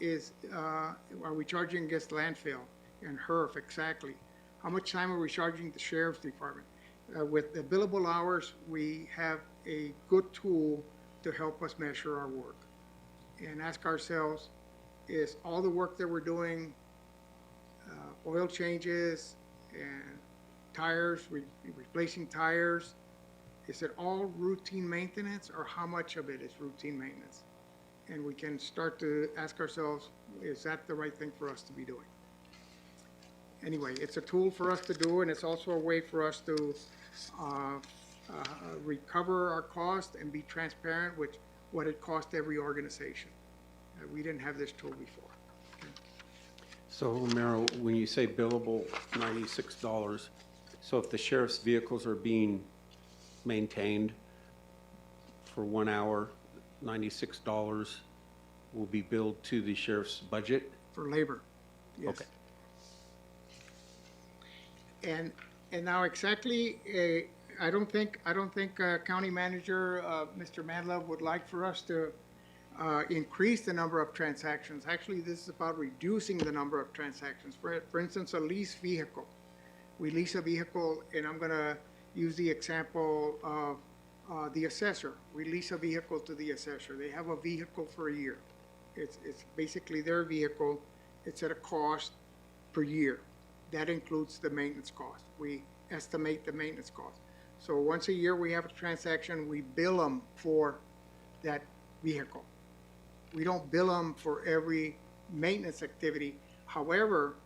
are we charging against landfill and HERF exactly? How much time are we charging the sheriff's department? With the billable hours, we have a good tool to help us measure our work and ask ourselves, is all the work that we're doing, oil changes and tires, replacing tires, is it all routine maintenance, or how much of it is routine maintenance? And we can start to ask ourselves, is that the right thing for us to be doing? Anyway, it's a tool for us to do, and it's also a way for us to recover our cost and be transparent with what it costs every organization. We didn't have this tool before. Okay. So, Romero, when you say billable $96, so if the sheriff's vehicles are being maintained for 1 hour, $96 will be billed to the sheriff's budget? For labor, yes. Okay. And now exactly, I don't think County Manager Mr. Manlove would like for us to increase the number of transactions. Actually, this is about reducing the number of transactions. For instance, a lease vehicle. We lease a vehicle, and I'm going to use the example of the assessor. We lease a vehicle to the assessor. They have a vehicle for a year. It's basically their vehicle. It's at a cost per year. That includes the maintenance cost. We estimate the maintenance cost. So once a year we have a transaction, we bill them for that vehicle. We don't bill them for every maintenance activity. However,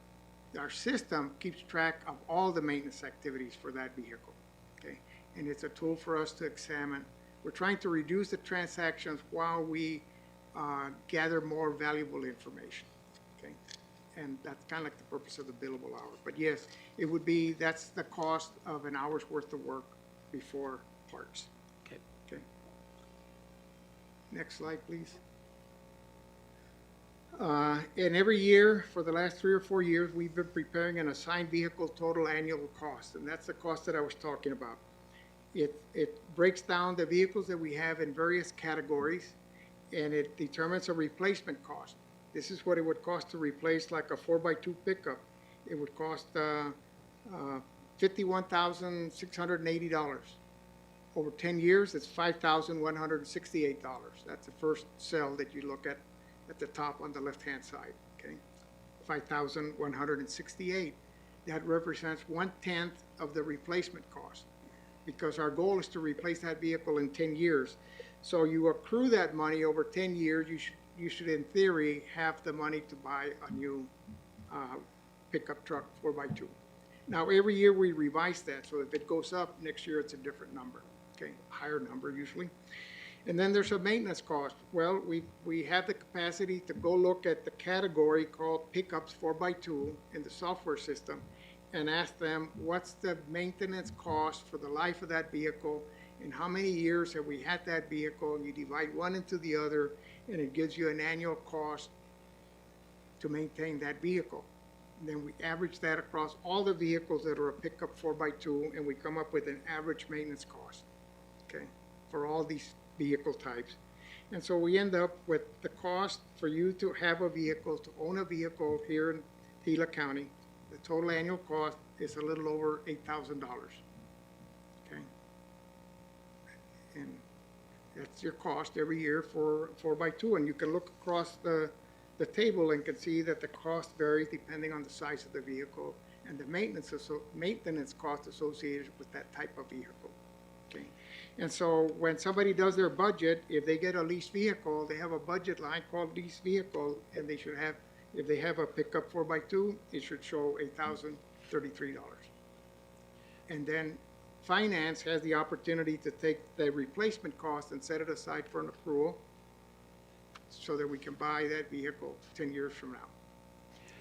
our system keeps track of all the maintenance activities for that vehicle. Okay, and it's a tool for us to examine. We're trying to reduce the transactions while we gather more valuable information. Okay, and that's kind of like the purpose of the billable hour. But yes, it would be, that's the cost of an hour's worth of work before parts. Okay. Okay. Next slide, please. And every year, for the last 3 or 4 years, we've been preparing an assigned vehicle total annual cost, and that's the cost that I was talking about. It breaks down the vehicles that we have in various categories, and it determines a replacement cost. This is what it would cost to replace like a 4x2 pickup. It would cost $51,680. Over 10 years, it's $5,168. That's the first cell that you look at the top on the left-hand side, okay? 5,168. That represents 1/10 of the replacement cost, because our goal is to replace that vehicle in 10 years. So you accrue that money over 10 years, you should in theory have the money to buy a new pickup truck 4x2. Now every year we revise that, so if it goes up, next year it's a different number, okay? Higher number usually. And then there's a maintenance cost. Well, we have the capacity to go look at the category called pickups 4x2 in the software system and ask them, what's the maintenance cost for the life of that vehicle, and how many years have we had that vehicle? And you divide one into the other, and it gives you an annual cost to maintain that vehicle. And then we average that across all the vehicles that are a pickup 4x2, and we come up with an average maintenance cost, okay, for all these vehicle types. And so we end up with the cost for you to have a vehicle, to own a vehicle here in Gila County. The total annual cost is a little over $8,000, okay? And that's your cost every year for 4x2, and you can look across the table and can see that the cost varies depending on the size of the vehicle and the maintenance cost associated with that type of vehicle, okay? And so when somebody does their budget, if they get a leased vehicle, they have a budget line called leased vehicle, and they should have, if they have a pickup 4x2, it should show $8,033. And then finance has the opportunity to take the replacement cost and set it aside for an accrual so that we can buy that vehicle 10 years from now.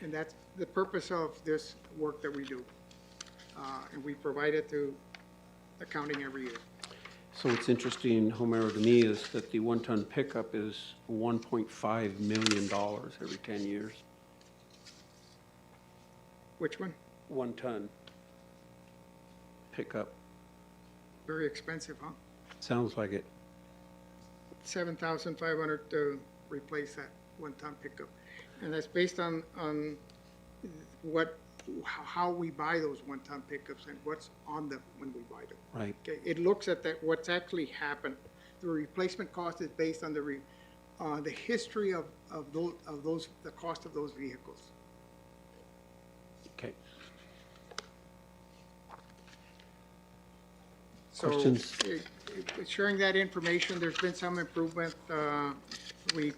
And that's the purpose of this work that we do. And we provide it to accounting every year. So what's interesting, Homero, to me is that the one-ton pickup is $1.5 million every 10 years. Which one? One-ton pickup. Very expensive, huh? Sounds like it. $7,500 to replace that one-ton pickup. And that's based on how we buy those one-ton pickups and what's on them when we buy them. Right. Okay, it looks at that what's actually happened. The replacement cost is based on the history of those the cost of those vehicles. Okay. So, questions? Sharing that information, there's been some improvement. We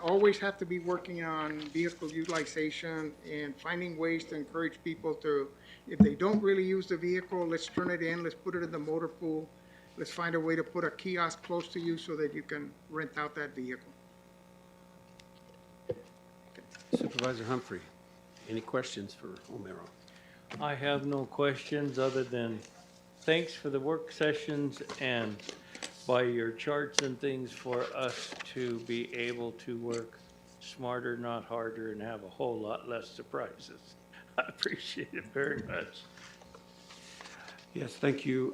always have to be working on vehicle utilization and finding ways to encourage people to, if they don't really use the vehicle, let's turn it in, let's put it in the motor pool. Let's find a way to put a kiosk close to you so that you can rent out that vehicle. Supervisor Humphrey, any questions for Homero? I have no questions other than thanks for the work sessions and by your charts and things for us to be able to work smarter, not harder, and have a whole lot less surprises. I appreciate it very much. Yes, thank you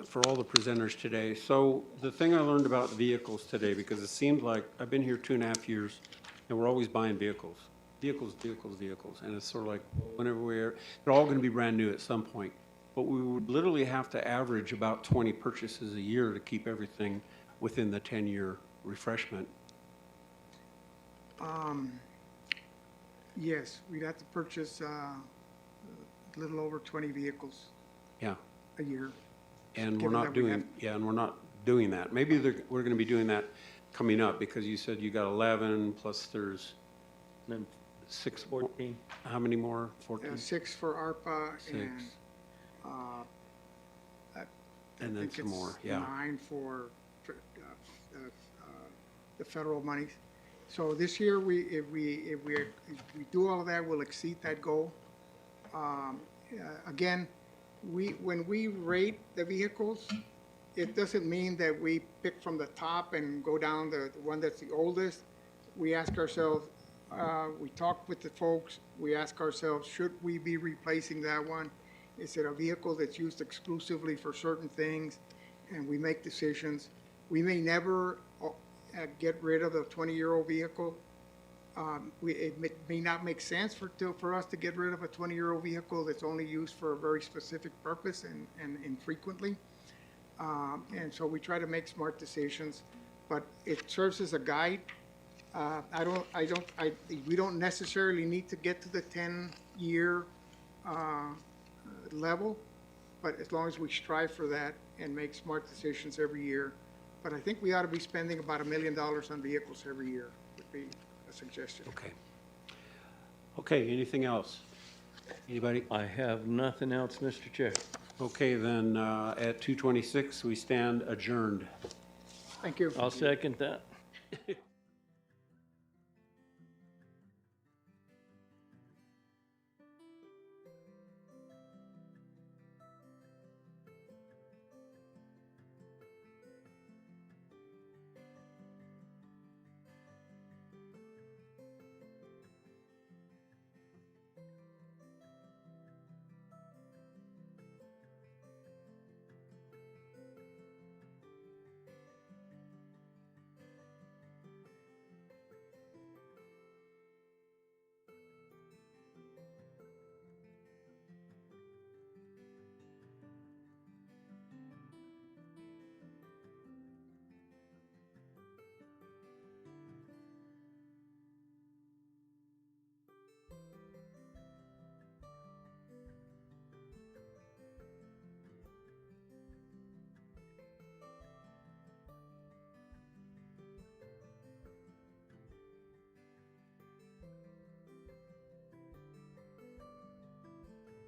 for all the presenters today. So the thing I learned about vehicles today, because it seemed like I've been here 2.5 years, and we're always buying vehicles. Vehicles. And it's sort of like they're all going to be brand new at some point. But we would literally have to average about 20 purchases a year to keep everything within the 10-year refreshment. Yes, we'd have to purchase a little over 20 vehicles. Yeah. A year. And we're not doing that. Maybe we're going to be doing that coming up, because you said you got 11 plus there's then 6, 14. How many more? 14. 6 for ARPA 6. And then some more. Yeah. 9 for the federal monies. So this year, if we do all of that, we'll exceed that goal. Again, when we rate the vehicles, it doesn't mean that we pick from the top and go down the one that's the oldest. We ask ourselves, we talk with the folks, we ask ourselves, should we be replacing that one? Is it a vehicle that's used exclusively for certain things? And we make decisions. We may never get rid of a 20-year-old vehicle. It may not make sense for us to get rid of a 20-year-old vehicle that's only used for a very specific purpose and infrequently. And so we try to make smart decisions, but it serves as a guide. We don't necessarily need to get to the 10-year level, but as long as we strive for that and make smart decisions every year. But I think we ought to be spending about $1 million on vehicles every year, would be a suggestion. Okay. Okay, anything else? Anybody? I have nothing else, Mr. Chair. Okay, then at 2:26, we stand adjourned. Thank you. I'll second that.